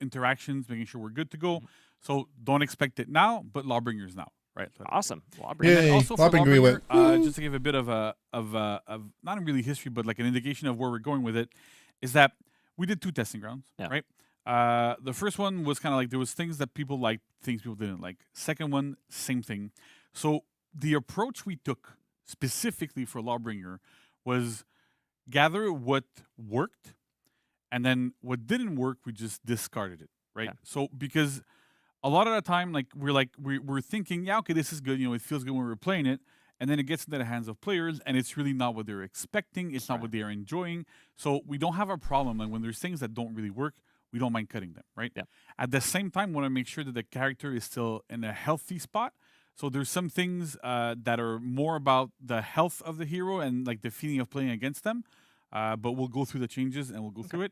interactions, making sure we're good to go. So don't expect it now, but Lawbringers now. Right. Awesome. And then also for Lawbringer, just to give a bit of not really history, but like an indication of where we're going with it, is that we did 2 testing grounds, right? The first one was kind of like there was things that people liked, things people didn't like. Second one, same thing. So the approach we took specifically for Lawbringer was gather what worked, and then what didn't work, we just discarded it, right? So because a lot of the time, like we're thinking, yeah, okay, this is good. You know, it feels good when we're playing it, and then it gets into the hands of players, and it's really not what they're expecting. It's not what they are enjoying. So we don't have a problem. Like when there's things that don't really work, we don't mind cutting them, right? At the same time, we want to make sure that the character is still in a healthy spot. So there's some things that are more about the health of the hero and like the feeling of playing against them. But we'll go through the changes and we'll go through it.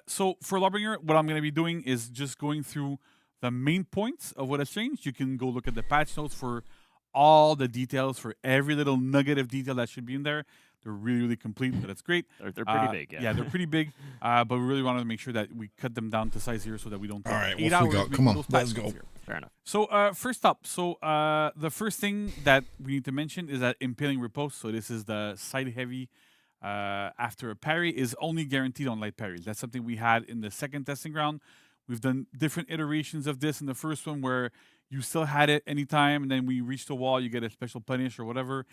So for Lawbringer, what I'm going to be doing is just going through the main points of what has changed. You can go look at the patch notes for all the details, for every little nugget of detail that should be in there. They're really, really complete, but it's great. They're pretty big, yeah. Yeah, they're pretty big, but we really wanted to make sure that we cut them down to size here so that we don't take All right, 8 what hours we got? making Come on, those let's patch go. notes here. Fair enough. So first up, the first thing that we need to mention is that impaling riposte. So this is the side heavy after a parry is only guaranteed on light parries. That's something we had in the second testing ground. We've done different iterations of this in the first one where you still had it anytime, and then when you reach the wall, you get a special punish or whatever.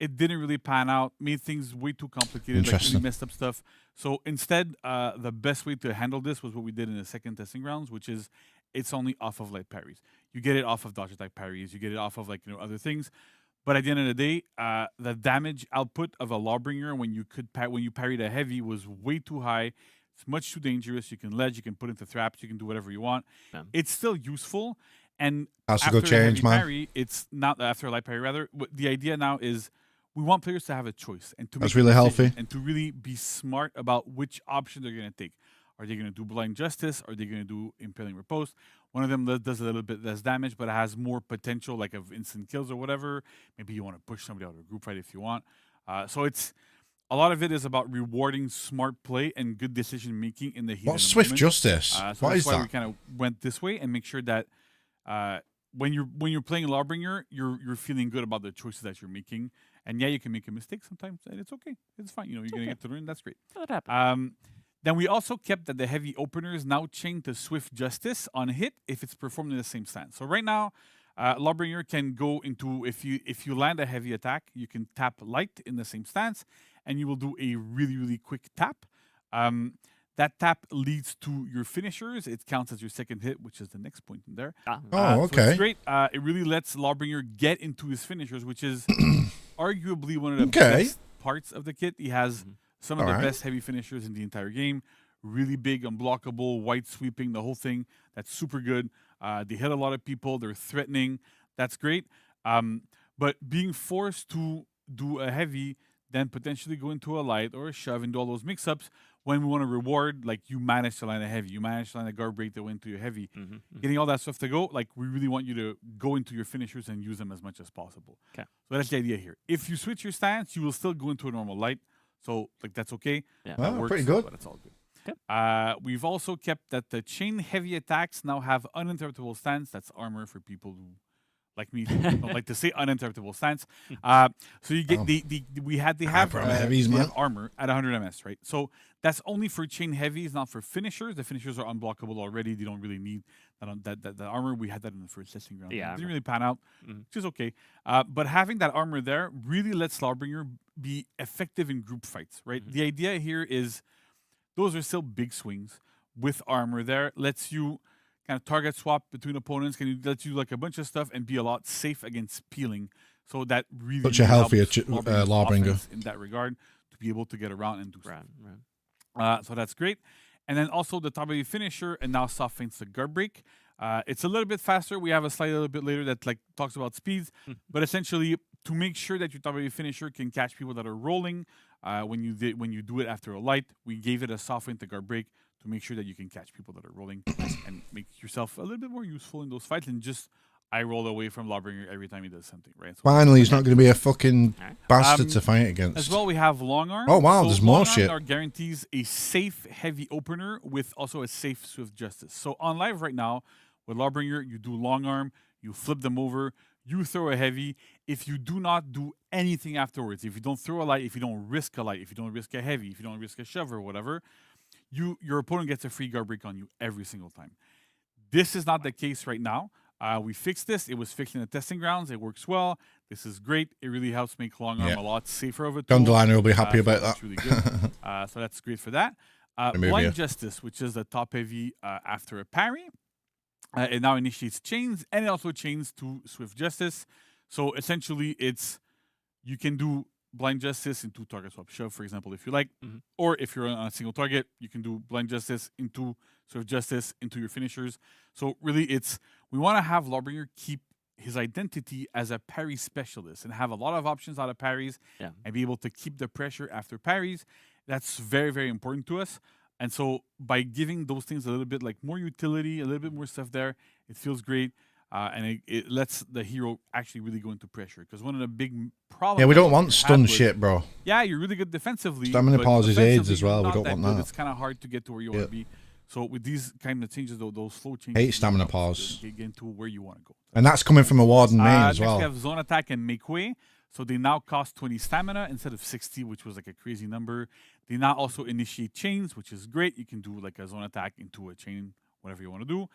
It didn't really pan out, made things way too complicated, like really messed up stuff. So instead, the best way to handle this was what we did in the second testing grounds, which is it's only off of light parries. You get it off of dodge attack parries, you get it off of like other things. But at the end of the day, the damage output of a Lawbringer when you parried a heavy was way too high. It's much too dangerous. You can ledge, you can put into traps, you can do whatever you want. It's still useful. And Has to after go a change, heavy man. parry, it's not after a light parry. Rather, the idea now is we want players to have a choice and to That's make a really decision healthy. and to really be smart about which option they're going to take. Are they going to do blind justice? Are they going to do impaling riposte? One of them does a little bit less damage, but it has more potential, like of instant kills or whatever. Maybe you want to push somebody out of a group fight if you want. So it's a lot of it is about rewarding smart play and good decision making in the heat. What's of the Swift moment. Justice? So What that's is why that? we kind of went this way and make sure that when you're playing Lawbringer, you're feeling good about the choices that you're making. And yeah, you can make a mistake sometimes, and it's okay. It's fine. You're gonna get to learn. That's great. That happens. Then we also kept that the heavy opener is now chained to Swift Justice on hit if it's performed in the same stance. So right now, Lawbringer can go into if you land a heavy attack, you can tap light in the same stance, and you will do a really, really quick tap. That tap leads to your finishers. It counts as your second hit, which is the next point in there. Oh, So okay. it's great. It really lets Lawbringer get into his finishers, which is arguably one of the Okay. best parts of the kit. He has some of the best heavy finishers in the entire game. Really big, unblockable, white sweeping, the whole thing. That's super good. They hit a lot of people. They're threatening. That's great. But being forced to do a heavy, then potentially go into a light or a shove and do all those mix-ups when we want to reward, like you managed to land a heavy, you managed to land a guard break that went to your heavy. Getting all that stuff to go, like we really want you to go into your finishers and use them as much as possible. Okay. So that's the idea here. If you switch your stance, you will still go into a normal light. So like that's okay. Yeah. That Oh, works, pretty good. But it's all good. We've also kept that the chain heavy attacks now have uninterruptible stance. That's armor for people who like me, don't like to say uninterruptible stance. So you get they have heavies, they man. have armor at 100 ms, right? So that's only for chain heavies, not for finishers. The finishers are unblockable already. They don't really need that armor. We had that in the first testing round. Yeah, It didn't really pan out, which is okay. But having that armor there really lets Lawbringer be effective in group fights, right? The idea here is those are still big swings with armor there. Lets you kind of target swap between opponents. Can you let you like a bunch of stuff and be a lot safe against peeling. So that really Such a healthier helps Lawbringer offense in that regard to be able to get around and do stuff. So that's great. And then also the top heavy finisher and now soft feints the guard break. It's a little bit faster. We have a slide a little bit later that like talks about speeds, but essentially to make sure that your top heavy finisher can catch people that are rolling when you do it after a light, we gave it a soft feint the guard break to make sure that you can catch people that are rolling and make yourself a little bit more useful in those fights and just I roll away from Lawbringer every time he does something, right? So Finally, he's not going to be a fucking bastard to fight against. As well, we have long arm. Oh wow, there's more long shit. arm guarantees a safe heavy opener with also a safe swift justice. So on live right now with Lawbringer, you do long arm, you flip them over, you throw a heavy. If you do not do anything afterwards, if you don't throw a light, if you don't risk a light, if you don't risk a heavy, if you don't risk a shove or whatever, your opponent gets a free guard break on you every single time. This is not the case right now. We fixed this. It was fixed in the testing grounds. It works well. This is great. It really helps make long arm a lot safer of a tool. Gunderliner will be happy about that's that. really good. So that's great for that. Blind Justice, which is the top heavy after a parry. It now initiates chains, and it also chains to Swift Justice. So essentially, you can do Blind Justice into target swap shove, for example, if you like. Or if you're on a single target, you can do Blind Justice into Swift Justice into your finishers. So really, we want to have Lawbringer keep his identity as a parry specialist and have a lot of options out of parries and be able to keep the pressure after parries. That's very, very important to us. And so by giving those things a little bit like more utility, a little bit more stuff there, it feels great. And it lets the hero actually really go into pressure. Because one of the big problems... Yeah, we don't want stun shit, bro. Yeah, you're really good defensively. Stamina pause is AIDS offensively, as well. you're We not don't want good. that. It's kind of hard to get to where you want to be. So with these kind of changes, though, those slow changes... Hate stamina pause. Get into where you want to go. And that's coming from a Warden main as well. Next we have Zone Attack and Make Way. So they now cost 20 stamina instead of 60, which was like a crazy number. They now also initiate chains, which is great. You can do like a Zone Attack into a chain, whatever you want to do.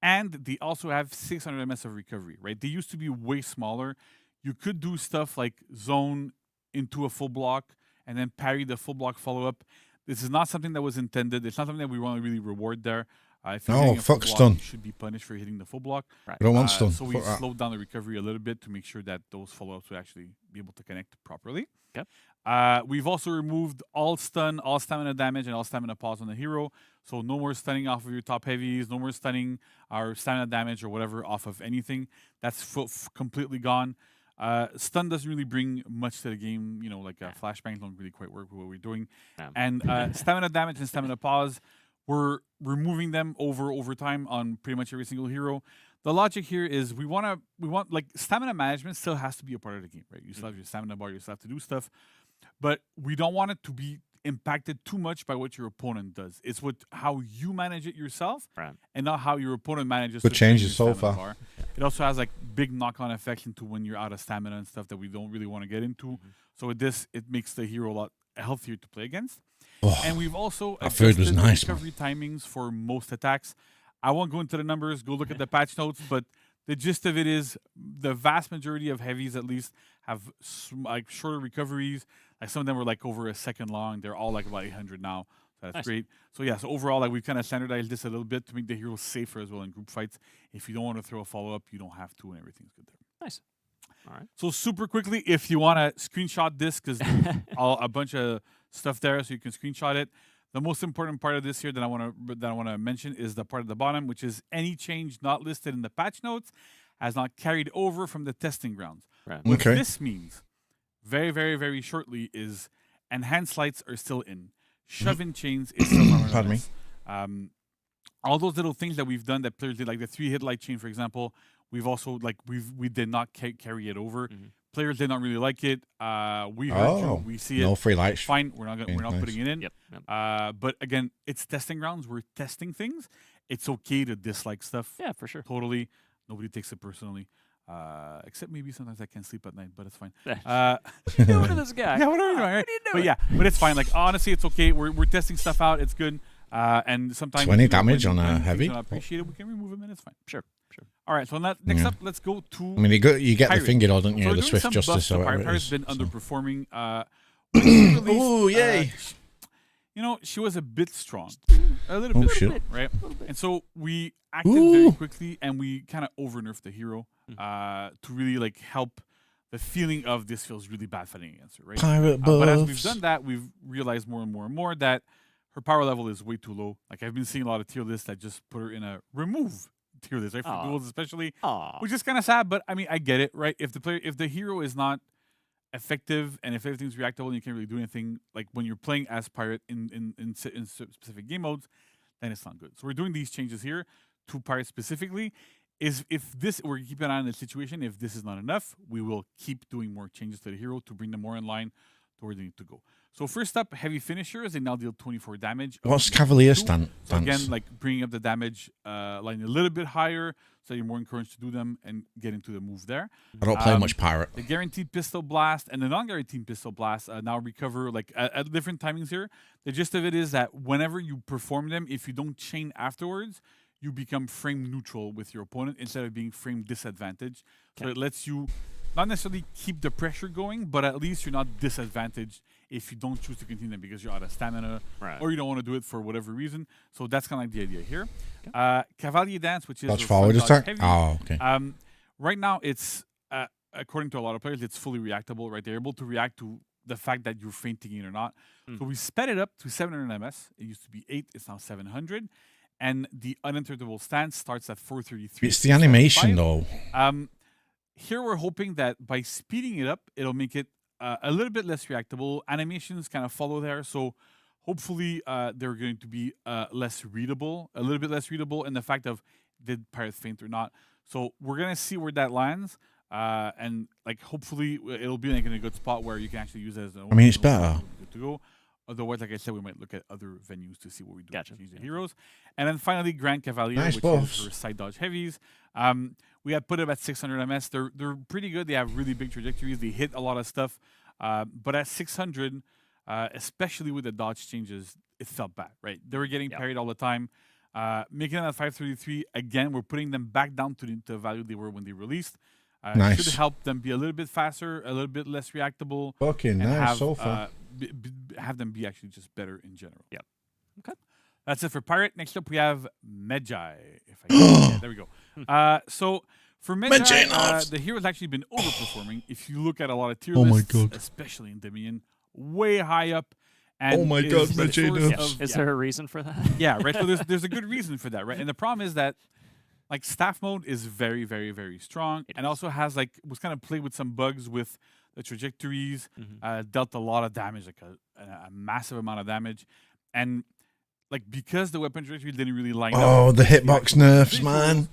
And they also have 600 ms of recovery, right? They used to be way smaller. You could do stuff like zone into a full block and then parry the full block follow-up. This is not something that was intended. It's not something that we want to really reward there. If you're hitting a full fuck block, stun. You should be punished for hitting the full block. We don't want stun. So we Fuck that. slowed down the recovery a little bit to make sure that those follow-ups would actually be able to connect properly. Okay. We've also removed all stun, all stamina damage, and all stamina pause on the hero. So no more stunning off of your top heavies, no more stunning or stamina damage or whatever off of anything. That's completely gone. Stun doesn't really bring much to the game. You know, like flashbangs don't really quite work with what we're doing. And stamina damage and stamina pause, we're removing them over time on pretty much every single hero. The logic here is we want like stamina management still has to be a part of the game, right? You still have your stamina bar, you still have to do stuff, but we don't want it to be impacted too much by what your opponent does. It's how you manage it yourself, and not how your opponent manages. Good to drain changes your so stamina far. bar. It also has like big knock-on effects into when you're out of stamina and stuff that we don't really want to get into. So with this, it makes the hero a lot healthier to play against. Oh, and we've also that food was adjusted the nice, man. recovery timings for most attacks. I won't go into the numbers. Go look at the patch notes, but the gist of it is the vast majority of heavies, at least, have like shorter recoveries. Like some of them were like over a second long. They're all like about 800 now. So that's great. So yeah, so overall, like we've kind of standardized this a little bit to make the heroes safer as well in group fights. If you don't want to throw a follow-up, you don't have to, and everything's good there. Nice. All right. So super quickly, if you want to screenshot this, because a bunch of stuff there, so you can screenshot it. The most important part of this here that I want to mention is the part at the bottom, which is any change not listed in the patch notes has not carried over from the testing grounds. Right. What this means, very, very, very shortly, is enhanced lights are still in. Shove-in chains is still not Pardon me. all those little things that we've done that players did, like the 3-hit light chain, for example, we've also we did not carry it over. Players did not really like it. We heard you. We see it. No free lights. Fine. We're not Nice. putting it in. Yep. But again, it's testing grounds. We're testing things. It's okay to dislike stuff. Yeah, for sure. Totally. Nobody takes it personally. Except maybe sometimes I can't sleep at night, but it's fine. What are you doing to this guy? Yeah, what are you doing? Right? What are you doing? But yeah, but it's fine. Like honestly, it's okay. We're testing stuff out. It's good. And sometimes 20 you know, damage when on a things heavy? are not appreciated, we can remove them and it's fine. Sure. All right. So next Yeah. up, let's go to. I mean, you get the Pirate. finger, don't you? So we're The doing Swift some Justice buffs to or Pirate. whatever it Pirate's is. been So. underperforming. Ooh, yay. You know, she was a bit strong. A little Oh, bit. shit. Right? And so we acted Ooh. very quickly and we kind of over-nerfed the hero to really like help the feeling of this feels really bad fighting against her, right? Pirate But as we've buffs. done that, we've realized more and more that her power level is way too low. Like I've been seeing a lot of tier lists that just put her in a remove tier list, right? For duels especially, which is kind of sad. But I mean, I get it, right? If the hero is not effective and if everything's reactable and you can't really do anything, like when you're playing as pirate in specific game modes, then it's not good. So we're doing these changes here to pirate specifically. Is if this we're keeping an eye on the situation. If this is not enough, we will keep doing more changes to the hero to bring them more in line to where they need to go. So first up, heavy finishers. They now deal 24 damage. What's Cavalier stance? So again, like bringing up the damage line a little bit higher, so you're more encouraged to do them and get into the move there. I don't play much pirate. The guaranteed pistol blast and the non-guaranteed pistol blast now recover like at different timings here. The gist of it is that whenever you perform them, if you don't chain afterwards, you become frame neutral with your opponent instead of being frame disadvantaged. So it lets you not necessarily keep the pressure going, but at least you're not disadvantaged if you don't choose to continue them because you're out of stamina or you don't want to do it for whatever reason. So that's kind of like the idea here. Cavalier Dance, which is Dodge your forward front dodge attack? heavy. Oh, okay. Right now, it's according to a lot of players, it's fully reactable. Right, they're able to react to the fact that you're fainting it or not. So we sped it up to 700 ms. It used to be 8. It's now 700. And the uninterruptible stance starts at 433. It's the animation, though. Here we're hoping that by speeding it up, it'll make it a little bit less reactable. Animations kind of follow there, so hopefully they're going to be less readable, a little bit less readable in the fact of did Pirate faint or not. So we're gonna see where that lands, and like hopefully it'll be like in a good spot where you can actually use it as an. I mean, it's better. Good to go. Otherwise, like I said, we might look at other venues to see what we do to change the heroes. And then finally, Grand Cavalier, Nice which buffs. is for side dodge heavies. We had put them at 600 ms. They're pretty good. They have really big trajectories. They hit a lot of stuff. But at 600, especially with the dodge changes, it felt bad, right? They were getting parried all the time. Making them at 533, again, we're putting them back down to the value they were when they released. Nice. Should help them be a little bit faster, a little bit less reactable. Okay, and nice have, so far. have them be actually just better in general. Yep. Okay. That's it for Pirate. Next up, we have Medjai. If I yeah, there we go. So for Medjai, the hero's actually been overperforming. If you look at a lot of tier lists, especially in Dominion, way high up. And Oh my God, Medjai Is there a reason for that? Yeah, right. So there's a good reason for that, right? And the problem is that like staff mode is very, very, very strong, and also has like was kind of played with some bugs with the trajectories, dealt a lot of damage, like a massive amount of damage, and like because the weapon trajectory didn't really line up. Oh, the hitbox actual nerfs, visuals, man.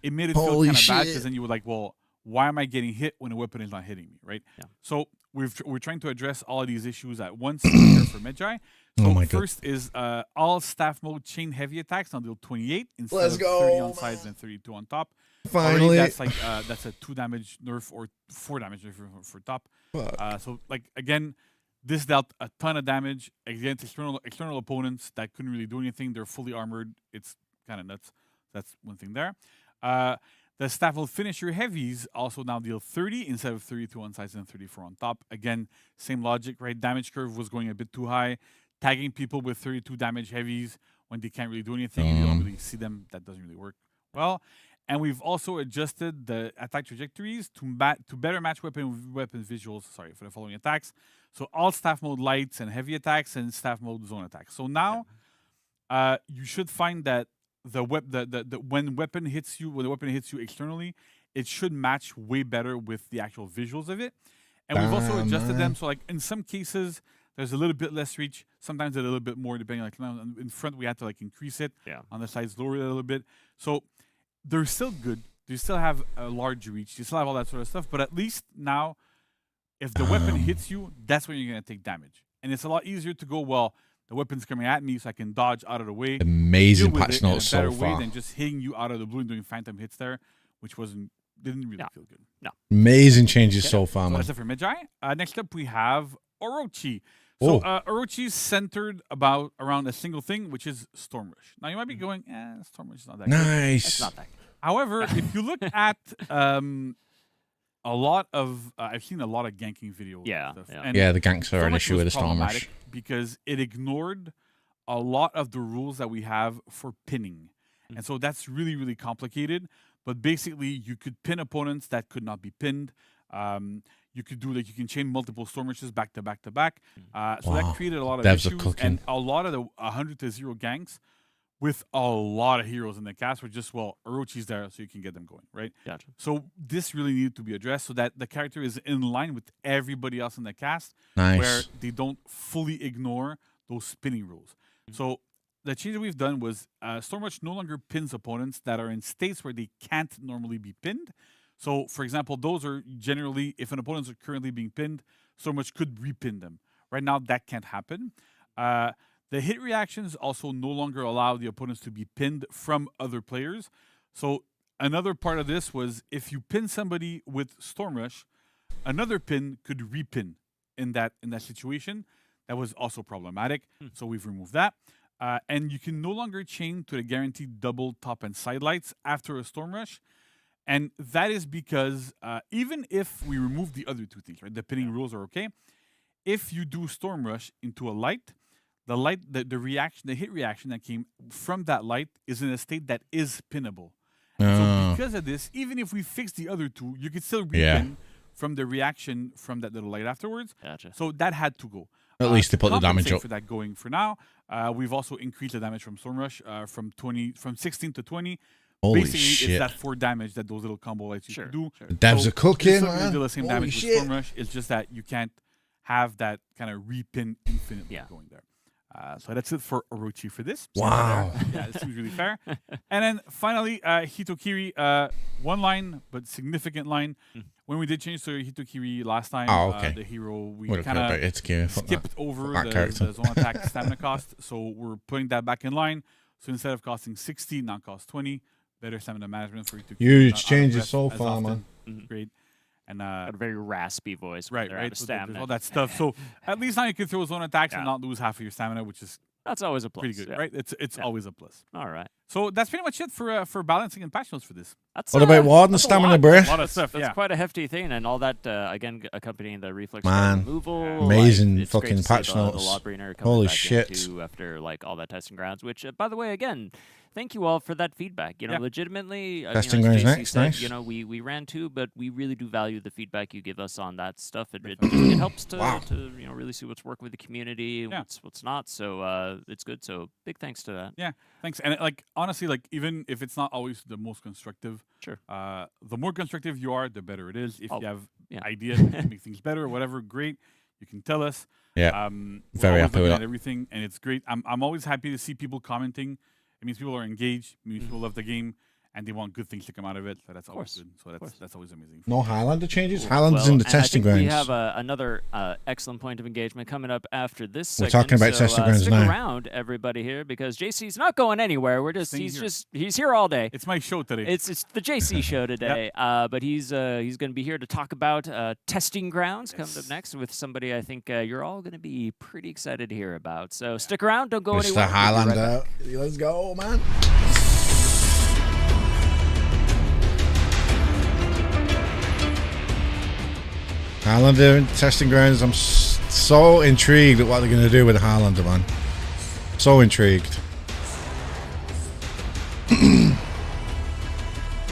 It made it feel Holy kind of bad shit. because then you were like, well, why am I getting hit when a weapon is not hitting me, right? Yeah. So we're trying to address all of these issues at once here for Medjai. So Oh my God. first is all staff mode chain heavy attacks on deal 28 instead Let's of go, 30 on sides and 32 on top. Finally. Already that's like that's a 2 damage nerf or 4 damage nerf for top. Fuck. So like again, this dealt a ton of damage against external opponents that couldn't really do anything. They're fully armored. It's kind of nuts. That's one thing there. The staff will finish your heavies also now deal 30 instead of 32 on sides and 34 on top. Again, same logic, right? Damage curve was going a bit too high. Tagging people with 32 damage heavies when they can't really do anything and you don't really see them, that doesn't really work well. And we've also adjusted the attack trajectories to better match weapon visuals, for the following attacks. So all staff mode lights and heavy attacks and staff mode zone attacks. So now you should find that when the weapon hits you externally, it should match way better with the actual visuals of it. And we've also adjusted them. So like in some cases, there's a little bit less reach. Sometimes a little bit more, depending. Like in front, we had to like increase it. Yeah. On the sides, lower it a little bit. So they're still good. They still have a large reach. You still have all that sort of stuff. But at least now, if the weapon hits you, that's when you're gonna take damage. And it's a lot easier to go, well, the weapon's coming at me, so I can dodge out of the way. Amazing deal with patch it in a notes so better way far. than just hitting you out of the blue and doing phantom hits there, which wasn't didn't really feel good. No. Amazing changes so far, So man. that's it for Magi. Next up, we have Orochi. So Oh. Orochi's centered around a single thing, which is Storm Rush. Now you might be going, Storm Rush is not that good. Nice. It's not that good. However, if you look at a lot of, I've seen a lot of ganking videos. Yeah, and stuff, yeah. and Yeah, the ganks are Storm an Rush issue was with the Storm Rush. problematic because it ignored a lot of the rules that we have for pinning. And so that's really, really complicated. But basically, you could pin opponents that could not be pinned. You could do you can chain multiple Storm Rushes back to back to back. So that created a lot of Devs are issues. cooking. And a lot of the 100-0 ganks with a lot of heroes in the cast were just, Orochi's there, so you can get them going, right? Gotcha. So this really needed to be addressed so that the character is in line with everybody else in the cast, Nice. where they don't fully ignore those spinning rules. So the change that we've done was Storm Rush no longer pins opponents that are in states where they can't normally be pinned. So, for example, those are generally, if an opponent is currently being pinned, Storm Rush could repin them. Right now, that can't happen. The hit reactions also no longer allow the opponents to be pinned from other players. So another part of this was if you pin somebody with Storm Rush, another pin could repin in that situation. That was also problematic. So we've removed that. And you can no longer chain to the guaranteed double top and side lights after a Storm Rush. And that is because even if we remove the other two things, right, the pinning rules are okay. If you do Storm Rush into a light, the hit reaction that came from that light is in a state that is pinnable. So because of this, even if we fix the other two, you could still repin from the reaction from that little light afterwards. Gotcha. So that had to go. At least they put the damage compensate up. for that going for now. We've also increased the damage from Storm Rush from 16 to 20. Holy Basically, shit. it's that 4 damage that those little combo lights you can do. The devs are cooking, Still gonna man. do the same Holy damage shit. with Storm Rush. It's just that you can't have that kind of repin infinitely going there. So that's it for Orochi for this. Wow. Yeah, it seems really fair. And then finally, Hitokiri, one line, but significant line. When we did change to Hitokiri last time, the hero, we Would've kind cared of about Hitokiri. Fuck skipped that. over Fuck that character. the zone attack stamina cost. So we're putting that back in line. So instead of costing 60, now cost 20. Better stamina management for Hitokiri. Huge not out of changes breath so as far, often. man. Great. And Got a very raspy voice. right, They're right. Out of So there's stamina. all that stuff. So at least now you can throw zone attacks and not lose half of your stamina, which is That's always a plus. pretty good, yeah. right? It's always a plus. All right. So that's pretty much it for balancing and patch notes for this. That's, What about Warden that's a stamina lot. breath? A lot of stuff. That's Yeah. quite a hefty thing, and all that again accompanying the reflex Man, removal. amazing it's great fucking to see patch the notes. Lawbringer coming Holy back shit. into after all that testing grounds. Which, by the way, again, thank you all for that feedback. You know, Yeah. legitimately, Testing as grounds JC next, said, nice. you know, we ran too, but we really do value the feedback you give us on that stuff. It helps to really see what's working with the community, what's not. So it's good. So big thanks to that. Yeah, thanks. And honestly, even if it's not always the most constructive, sure. The more constructive you are, the better it is. If you have yeah. ideas to make things better or whatever, great. You can tell us. Yeah, we're very always happy with looking at that. everything, and it's great. I'm always happy to see people commenting. It means people are engaged. It means people love the game, and they want good things to come out of it. So that's always good. So that's always amazing. No Highlander changes? Highlander's Well, in the and I testing think grounds. We have another excellent point of engagement coming up after this We're segment. talking about so, testing grounds stick now. around, everybody here, because JC's not going anywhere. He's here all day. It's my show today. It's the JC show today. But he's going to be here to talk about testing grounds coming up next with somebody I think you're all going to be pretty excited to hear about. So stick around. Don't go Mr. anywhere. We'll be right Highlander. back. Let's go, man. Highlander in testing grounds. I'm so intrigued at what they're going to do with Highlander, man. So intrigued.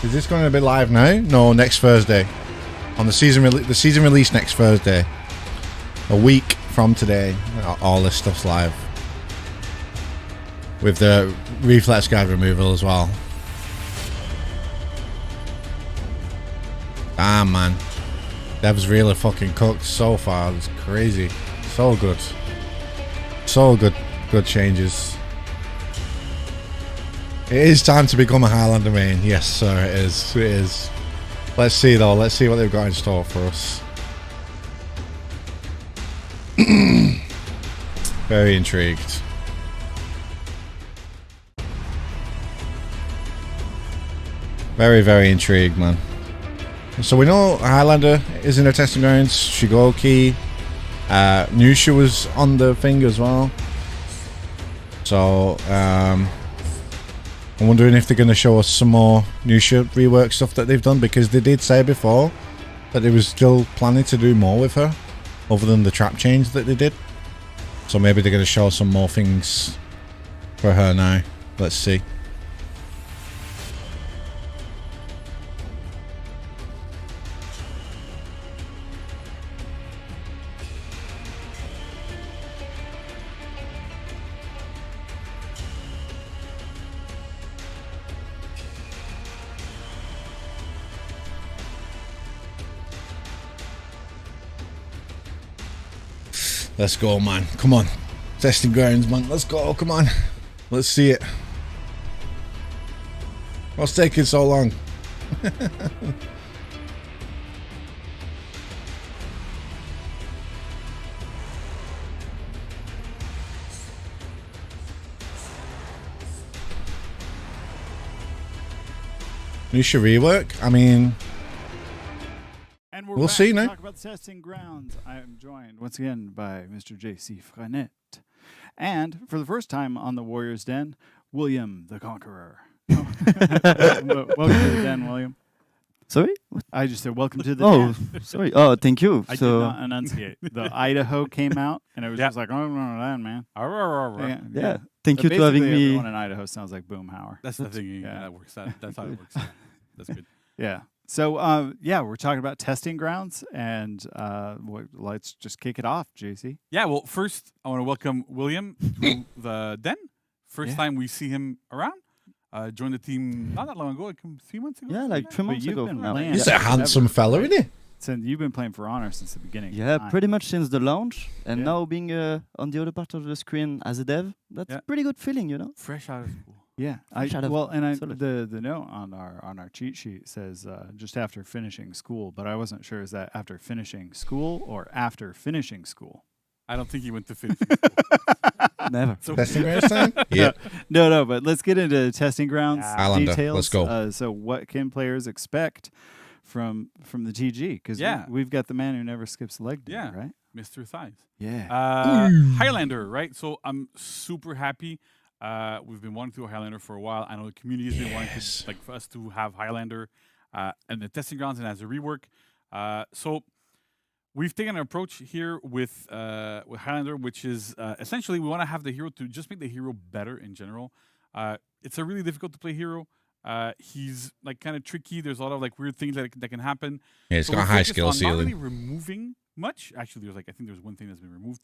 Is this going to be live now? No, next Thursday. On the season release next Thursday. A week from today. All this stuff's live. With the reflex guard removal as well. Damn, man. Dev's really fucking cooked so far. It's crazy. So good. So good. Good changes. It is time to become a Highlander main. Yes, sir, it is. It is. Let's see, though. Let's see what they've got in store for us. Very intrigued. Very, very intrigued, man. So we know Highlander is in the testing grounds. Shigoki, Nusha was on the thing as well. So I'm wondering if they're going to show us some more Nusha rework stuff that they've done, because they did say before that they was still planning to do more with her, other than the trap change that they did. So maybe they're going to show some more things for her now. Let's see. Let's go, man. Come on. Testing grounds, man. Let's go. Come on. Let's see it. What's taking so long? Nusha rework? I mean... And we're we'll back see to now. talk about the testing grounds. I am joined once again by Mr. JC Frenette. And for the first time on the Warriors Den, William the Conqueror. Welcome to the den, William. Sorry? I just said welcome to the Oh, den. sorry. Oh, thank you. I So- did not enunciate. The Idaho came out, and it was just like, oh, no, that, man. Yeah. Thank But you to having basically me. everyone in Idaho sounds like Boomhauer. That's the thing. Yeah, that works. That's how it works. That's good. Yeah. So, we're talking about testing grounds, and let's just kick it off, JC. Yeah, well, first, I want to welcome William to the den. First Yeah. time we see him around. Joined the team not that long ago, like 3 months ago. Yeah, like 3 months you've ago. been now. playing He's a handsome fella, isn't he? Since you've been playing for Honor since the beginning. Yeah, pretty much since the launch, and Yeah. now being on the other part of the screen as a dev, that's a pretty good feeling, you know. Fresh out of school. Yeah, Fresh out of solid. the note on our cheat sheet says just after finishing school, but I wasn't sure, is that after finishing school or after finishing school? I don't think he went to finish. Never. So Testing grounds time? Yeah. No, but let's get into testing grounds Islander, details. let's go. So what can players expect from the TG? Because Yeah. we've got the man who never skips a leg day, Yeah. right? Mr. Thighs. Yeah. Highlander, right? So I'm super happy. We've been wanting to do a Highlander for a while. I know the community has been wanting to, like, for us to have Highlander and the testing grounds and as a rework. So we've taken an approach here with Highlander, which is essentially we want to have the hero to just make the hero better in general. It's a really difficult to play hero. He's like kind of tricky. There's a lot of like weird things that can happen. Yeah, it's So got a we're high focused skill on ceiling. Not really removing much. Actually, there's like I think there's one thing that's been removed.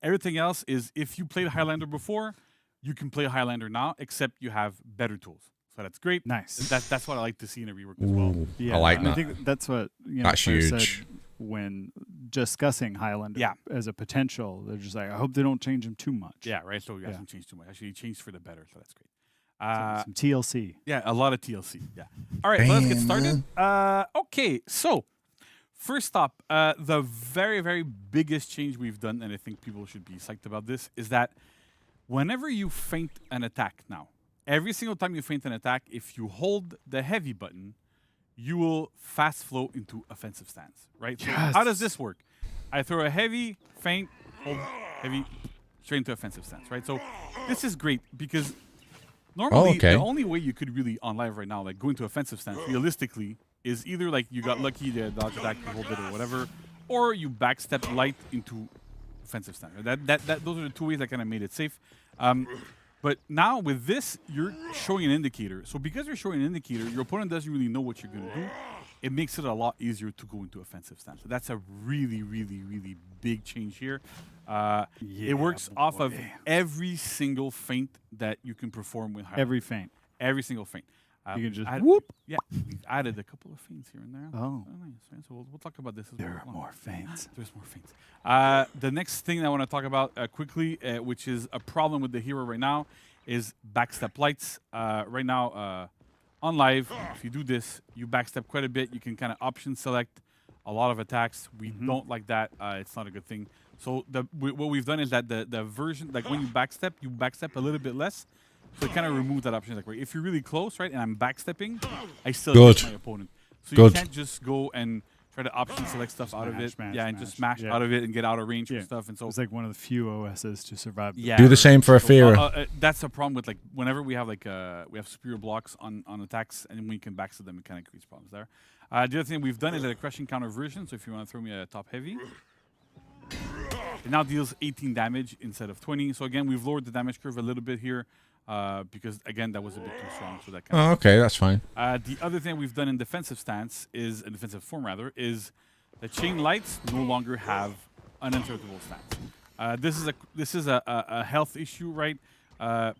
Everything else is if you played Highlander before, you can play Highlander now, except you have better tools. So that's great. Nice. That's what I like to see in a rework as well. Ooh, Yeah, I like I that. think that's what That's players huge. said when discussing Highlander as a potential. They're just like, I hope they don't change him too much. Yeah, right. So it Yeah. hasn't changed too much. Actually, it changed for the better, so that's great. Some TLC. Yeah, a lot of TLC. Yeah. All right, so let's get started. Okay, so first up, the very, very biggest change we've done, and I think people should be psyched about this, is that whenever you feint an attack now, every single time you feint an attack, if you hold the heavy button, you will fast flow into offensive stance, right? So how does this work? I throw a heavy, feint, hold heavy, straight into offensive stance, right? So this is great because normally the only way you could really on live right now, like go into offensive stance, realistically, is either like you got lucky, the dodge attack, you hold it or whatever, or you backstep light into offensive stance. Those are the two ways that kind of made it safe. But now with this, you're showing an indicator. So because you're showing an indicator, your opponent doesn't really know what you're going to do. It makes it a lot easier to go into offensive stance. So that's a really, really, really big change here. It works off of every single feint that you can perform with Highlander. Every feint. Every single feint. You can just whoop. Yeah, we've added a couple of feints here and there. Oh. Nice. Right? So we'll talk about this as There well. are more feints. There's more feints. The next thing I want to talk about quickly, which is a problem with the hero right now, is backstep lights. Right now, on live, if you do this, you backstep quite a bit. You can kind of option select a lot of attacks. We don't like that. It's not a good thing. So what we've done is that the version, like when you backstep a little bit less. So it kind of removes that option. Like, right, if you're really close, right, and I'm backstepping, I still hit my opponent. So Good. you can't just go and try to option select stuff out of it. Smash, Yeah, and just smash. smash out of it and get out of range Yeah. and stuff. And so It's like one of the few OSs to survive. yeah, Do the same for so, Aphira. that's a problem with like whenever we have like we have superior blocks on attacks and we can backstep them, it kind of creates problems there. The other thing we've done is a crushing counter version. So if you want to throw me a top heavy, it now deals 18 damage instead of 20. So again, we've lowered the damage curve a little bit here because again that was a bit too strong. So that kind Oh, okay, that's fine. The other thing we've done in defensive stance is in defensive form rather is the chain lights no longer have uninterruptible stance. This is a health issue, right?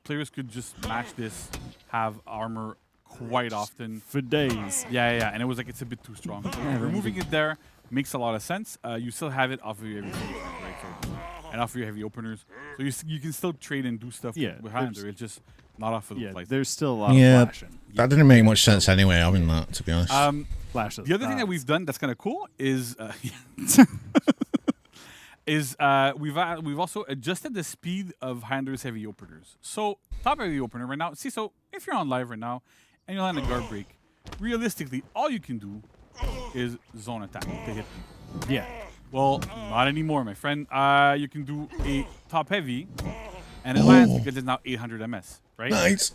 Players could just match this, have armor quite often For days. Yeah, and it was like it's a bit too strong. So removing it there makes a lot of sense. You still have it off of your heavy finishers, right? So, and off of your heavy openers, so you can still trade and do stuff with Highlander. It's just not off of the place. There's still a lot of Yeah, flashing. that didn't make much sense anyway, having that, to be honest. Flash of The other thing that thoughts. we've done that's kind of cool is we've also adjusted the speed of Highlander's heavy openers. So top heavy opener right now. See, so if you're on live right now and you land a guard break, realistically, all you can do is zone attack to hit people. Yeah. Well, not anymore, my friend. You can do a top heavy, and it lands because it's now 800 MS, right? Nice.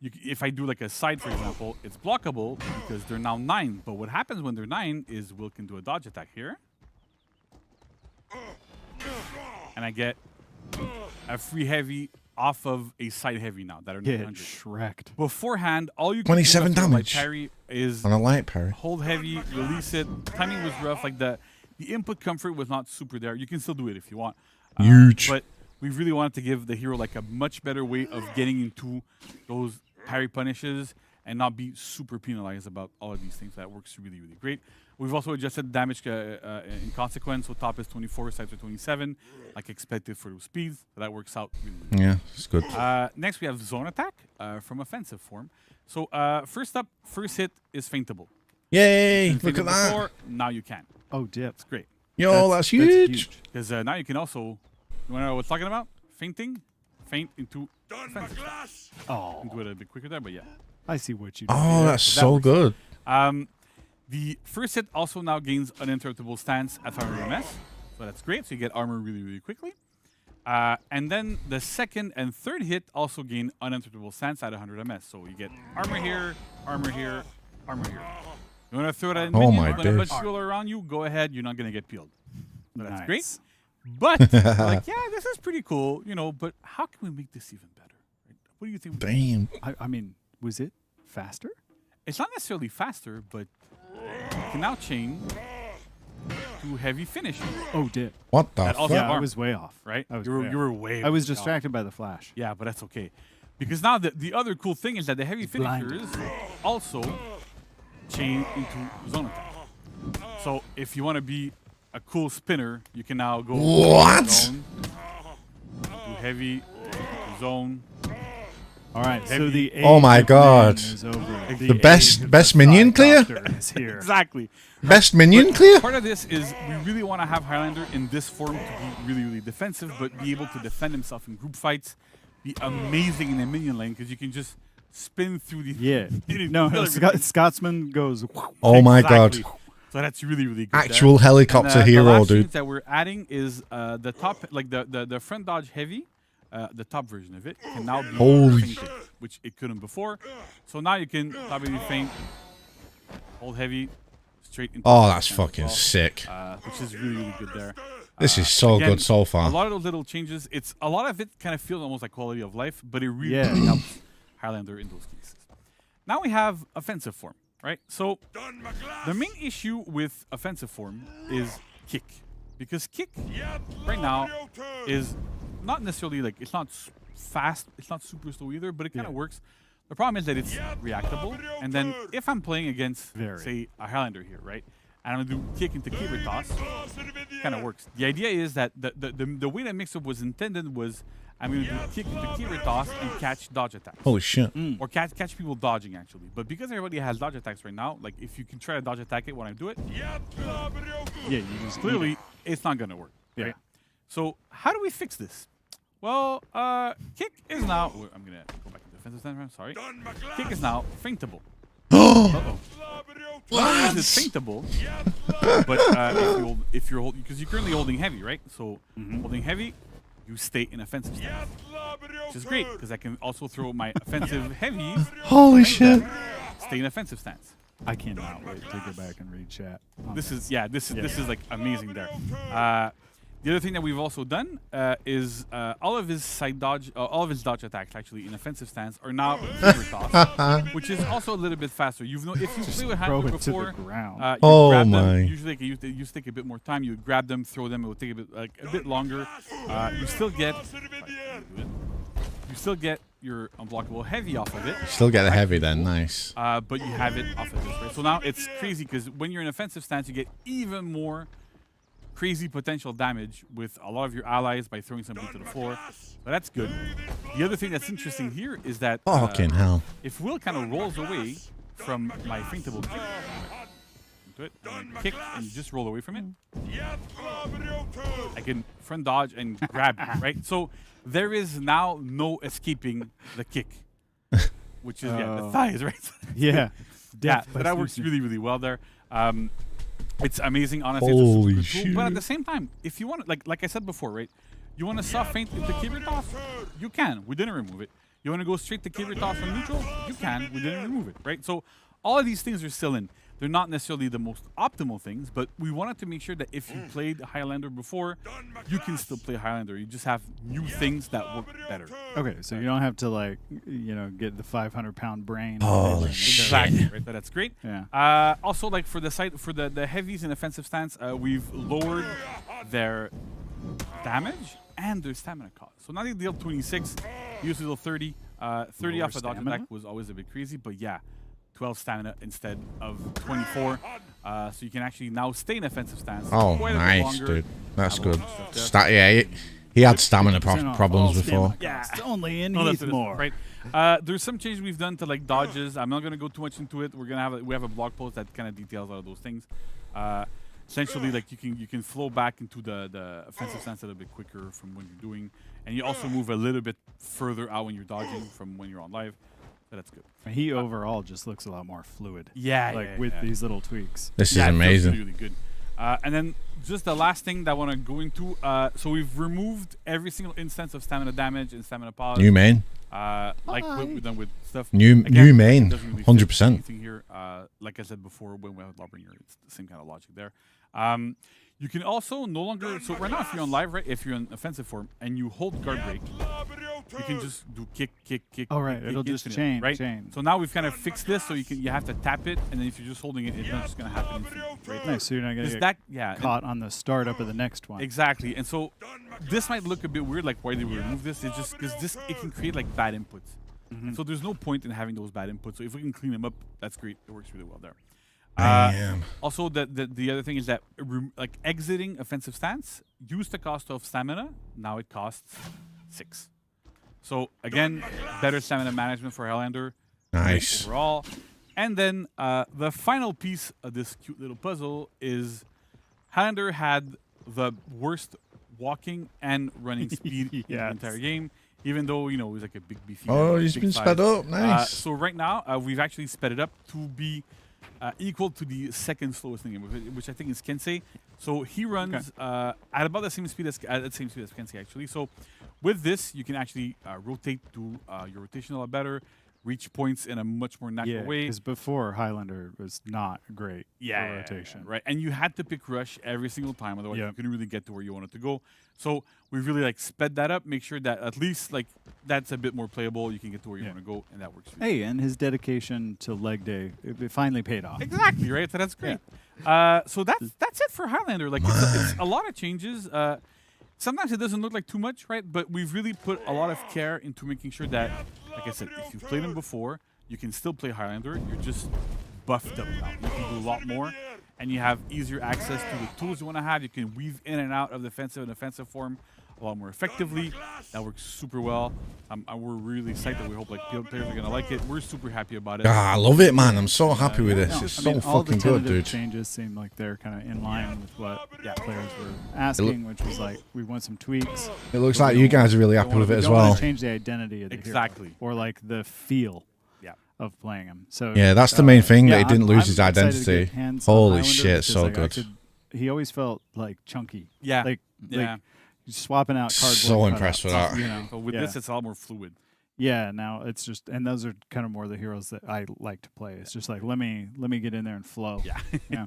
If I do like a side, for example, it's blockable because they're now 9. But what happens when they're 9 is Will can do a dodge attack here. And I get a free heavy off of a side heavy now that are 900. Shreked. Beforehand, all you can 27 do after a light damage. parry is On a light parry. hold heavy, release it. Timing was rough. Like the input comfort was not super there. You can still do it if you want. Huge. But we really wanted to give the hero like a much better way of getting into those parry punishes and not be super penalized about all of these things. That works really, really great. We've also adjusted damage in consequence. So top is 24, sides are 27, like expected for those speeds. So that works out really, really Yeah, it's good. Next, we have zone attack from offensive form. So first up, first hit is feintable. Yay! Didn't Look feint at it that. before, now you can. Oh, dip. It's great. Yo, that's huge. Because now you can also, you want to know what I'm talking about? Feinting, feint into offensive attack. Oh. You can do it a bit quicker there, but yeah. I see what you did. Oh, that's So that so works. good. The first hit also now gains uninterruptible stance at 500 MS. So that's great. So you get armor really, really quickly. And then the second and third hit also gain uninterruptible stance at 100 MS. So you get armor here, armor here, armor here. You want to throw that in Oh minion my when a bunch days. of people are around you, go ahead. You're not going to get peeled. So that's Nice. great. But, like, yeah, this is pretty cool, you know, but how can we make this even better? Right? What do you think? Damn. I mean, was it faster? It's not necessarily faster, but you can now chain to heavy finishing. Oh, dip. What the That also fuck? Yeah, I arm, was way off. right? I was You were, way you off. were way I was off. distracted by the flash. Yeah, but that's okay. Because now the other cool thing is that the heavy blinded. finishers also chain into zone attack. So if you want to be a cool spinner, you can now go What? zone, do heavy, zone. All right, so Heavy. the Oh my age of God. man is over. The best minion clear? Doctor is here. Exactly. Best minion But clear? Part of this is we really want to have Highlander in this form to be really, really defensive, but be able to defend himself in group fights, be amazing in the minion lane because you can just spin through the Yeah. No, kill Scot- everything. Scotsman goes. Oh my Exactly. god. So that's really, really good. Actual there. helicopter And, the hero, last dude. change that we're adding is the top, like the front dodge heavy, the top version of it can now be Holy feinted, which it couldn't before. So now you can top heavy feint, hold heavy, straight into. Oh, the that's defense as fucking well, sick. which is really, really good there. This is so Again, good so A far. lot of those little changes, a lot of it kind of feels almost like quality of life, but it really, Yeah. really helps Highlander in those cases. Now we have offensive form, right? So the main issue with offensive form is kick, because kick right now is not necessarily like it's not fast, it's not super slow either, but it kind of works. The problem is that it's reactable, and then if I'm playing against, say, a Highlander here, right? And I'm gonna do kick into keyboard toss, kind of works. The idea is that the way that mix-up was intended was I'm gonna do kick into keyboard toss and catch dodge attacks. Holy shit. Or catch people dodging actually. But because everybody has dodge attacks right now, like if you can try to dodge attack it when I do it, Yeah, you just clearly it's not gonna work. Yeah. Right? So how do we fix this? Well, kick is now. I'm gonna go back to defensive stance. Sorry. Kick is now feintable. Uh-oh. Not only is it faintable, but if you're holding, because you're currently holding heavy, right? So holding heavy, you stay in offensive stance, which is great because I can also throw my offensive heavies. Holy shit! Stay in offensive stance. I cannot wait to go back and read chat. This is like amazing there. The other thing that we've also done is all of his side dodge, all of his dodge attacks actually in offensive stance are now saber toss, which is also a little bit faster. If you play with Highlander before, you grab them. Usually it used to take a bit more time. You would grab them, throw them. It would take a bit longer. You still get your unblockable heavy off of it. Still get the heavy then, nice. But you have it off of this, right? So now it's crazy because when you're in offensive stance, you get even more crazy potential damage with a lot of your allies by throwing somebody to the floor. So that's good. The other thing that's interesting here is that fucking hell. If Will kind of rolls away from my feintable kick, into it, and kick and just roll away from it, I can front dodge and grab, right? So there is now no escaping the kick, which is the thighs, right? Yeah. But that works really, really well there. It's amazing, honestly. Holy it's a super shit. tool. But at the same time, if you want, like I said before, right? You want to soft feint with the keyboard toss? You can. We didn't remove it. You want to go straight to keyboard toss on neutral? You can. We didn't remove it, right? So all of these things are still in. They're not necessarily the most optimal things, but we wanted to make sure that if you played Highlander before, you can still play Highlander. You just have new things that work better. Okay, so you don't have to get the 500-pound brain. Holy shit! Exactly, right? That's great. Yeah. Also, like for the heavies in offensive stance, we've lowered their damage and their stamina cost. So now they deal 26. Usually deal 30. 30 off a dodge attack was always a bit crazy, but yeah. 12 stamina instead of 24, so you can actually now stay in offensive stance. Oh, nice, dude. That's good. He had stamina problems before. Yeah, it's only in Heathmore. Right. There's some changes we've done to like dodges. I'm not gonna go too much into it. We have a blog post that kind of details all of those things. Essentially, like you can flow back into the offensive stance a little bit quicker from when you're doing, and you also move a little bit further out when you're dodging from when you're on live. So that's good. He overall just looks a lot more fluid. Yeah, with these little tweaks. This is amazing. Really, really good. And then just the last thing that I want to go into. So we've removed every single instance of stamina damage and stamina pause. New main. Like what we've done with stuff. New main. 100%. Here, like I said before, when we have Lawbringer, it's the same kind of logic there. You can also no longer. So right now, if you're on live, right, if you're in offensive form and you hold guard break, you can just do kick. Oh right, it'll just chain, right? chain. So now we've kind of fixed this, so you have to tap it, and then if you're just holding it, it's not just gonna happen. Right? Nice. So you're not gonna get caught on the startup of the next one. Exactly. And so this might look a bit weird, like why did we remove this? It's just because it can create like bad inputs. So there's no point in having those bad inputs. So if we can clean them up, that's great. It works really well there. Also, the other thing is that like exiting offensive stance used the cost of stamina. Now it costs 6. So again, better stamina management for Highlander. Nice overall. And then the final piece of this cute little puzzle is Highlander had the worst walking and running speed in the entire game. Even though he was like a big beefy. Oh, he's been sped up. Nice. So right now we've actually sped it up to be equal to the second slowest thing, which I think is Kensei. So he runs at about the same speed as Kensei actually. So with this, you can actually rotate to your rotation a lot better, reach points in a much more natural way. Because before Highlander was not great for rotation. Right. And you had to pick rush every single time, otherwise you couldn't really get to where you wanted to go. So we really like sped that up, make sure that at least like that's a bit more playable. You can get to where you want to go, and that works. Hey, and his dedication to leg day, it finally paid off. Exactly, right? So that's great. So that's it for Highlander. Like it's a lot of changes. Sometimes it doesn't look like too much, right? But we've really put a lot of care into making sure that, like I said, if you've played him before, you can still play Highlander. You're just buffed up now. You can do a lot more, and you have easier access to the tools you want to have. You can weave in and out of defensive and offensive form a lot more effectively. That works super well. We're really excited. We hope like players are gonna like it. We're super happy about it. I love it, man. I'm so happy with this. It's so fucking good, dude. Changes seem like they're kind of in line with what players were asking, which was like we want some tweaks. It looks like you guys are really happy with it as well. Change the identity of the hero, or like the feel. Yeah. of playing him. So Yeah, that's the main thing, that he yeah, didn't lose I'm his excited to identity. get hands on Holy Highlander shit, because, so like, good. he always felt like chunky. Yeah. Like Yeah. swapping out cardboard. So impressed with cutouts, that. You know, But with yeah. this, it's a lot more fluid. Yeah, now it's just, and those are kind of more the heroes that I like to play. It's just like let me get in there and flow. Yeah. Yeah.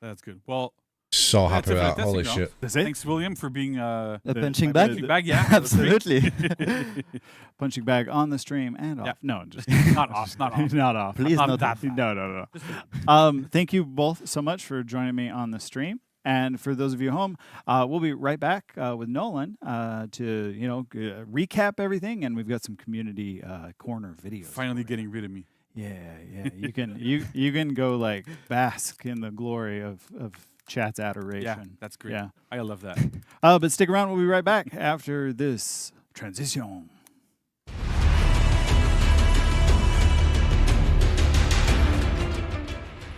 That's good. Well, So that's happy a with that. fantastic Holy round. shit. That's it. Thanks, William, for being A the punching bag? punching bag. Yeah, that's great. Absolutely. Punching bag on the stream and off. Yeah. No, just Not off. Not off. not off. Please Not not that. No. Thank you both so much for joining me on the stream. And for those of you home, we'll be right back with Nolan to recap everything, and we've got some community corner videos. Finally getting rid of me. Yeah. You can you can go like bask in the glory of chat's adoration. Yeah, that's great. Yeah. I love that. But stick around. We'll be right back after this transition.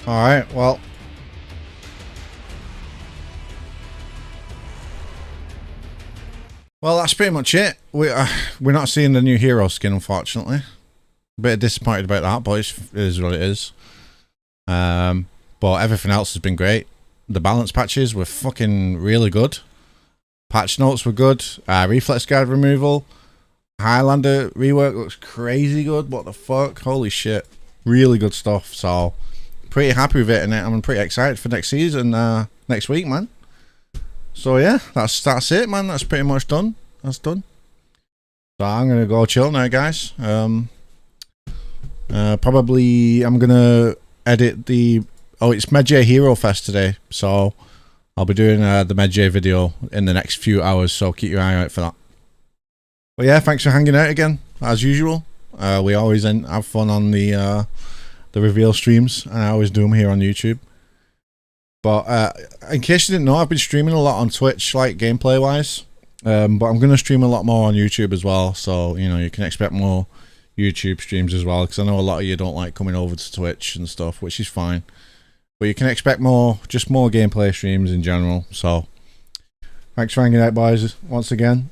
All right, well. Well, that's pretty much it. We're not seeing the new hero skin, unfortunately. A bit disappointed about that, but it is what it is. But everything else has been great. The balance patches were fucking really good. Patch notes were good. Reflex guard removal. Highlander rework looks crazy good. What the fuck? Holy shit. Really good stuff. So, pretty happy with it, and I'm pretty excited for next season, next week, man. So yeah, that's it, man. That's pretty much done. That's done. So I'm gonna go chill now, guys. Probably I'm gonna edit the. Oh, it's Medjay Hero Fest today, so I'll be doing the Medjay video in the next few hours. So keep your eye out for that. But yeah, thanks for hanging out again, as usual. We always have fun on the reveal streams, and I always do them here on YouTube. But in case you didn't know, I've been streaming a lot on Twitch, like gameplay wise. But I'm going to stream a lot more on YouTube as well. So, you can expect more YouTube streams as well. Because I know a lot of you don't like coming over to Twitch and stuff, which is fine. But you can expect just more gameplay streams in general. So, thanks for hanging out, boys, once again.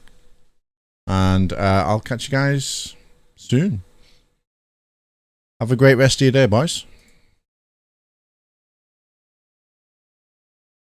And I'll catch you guys soon. Have a great rest of your day, boys.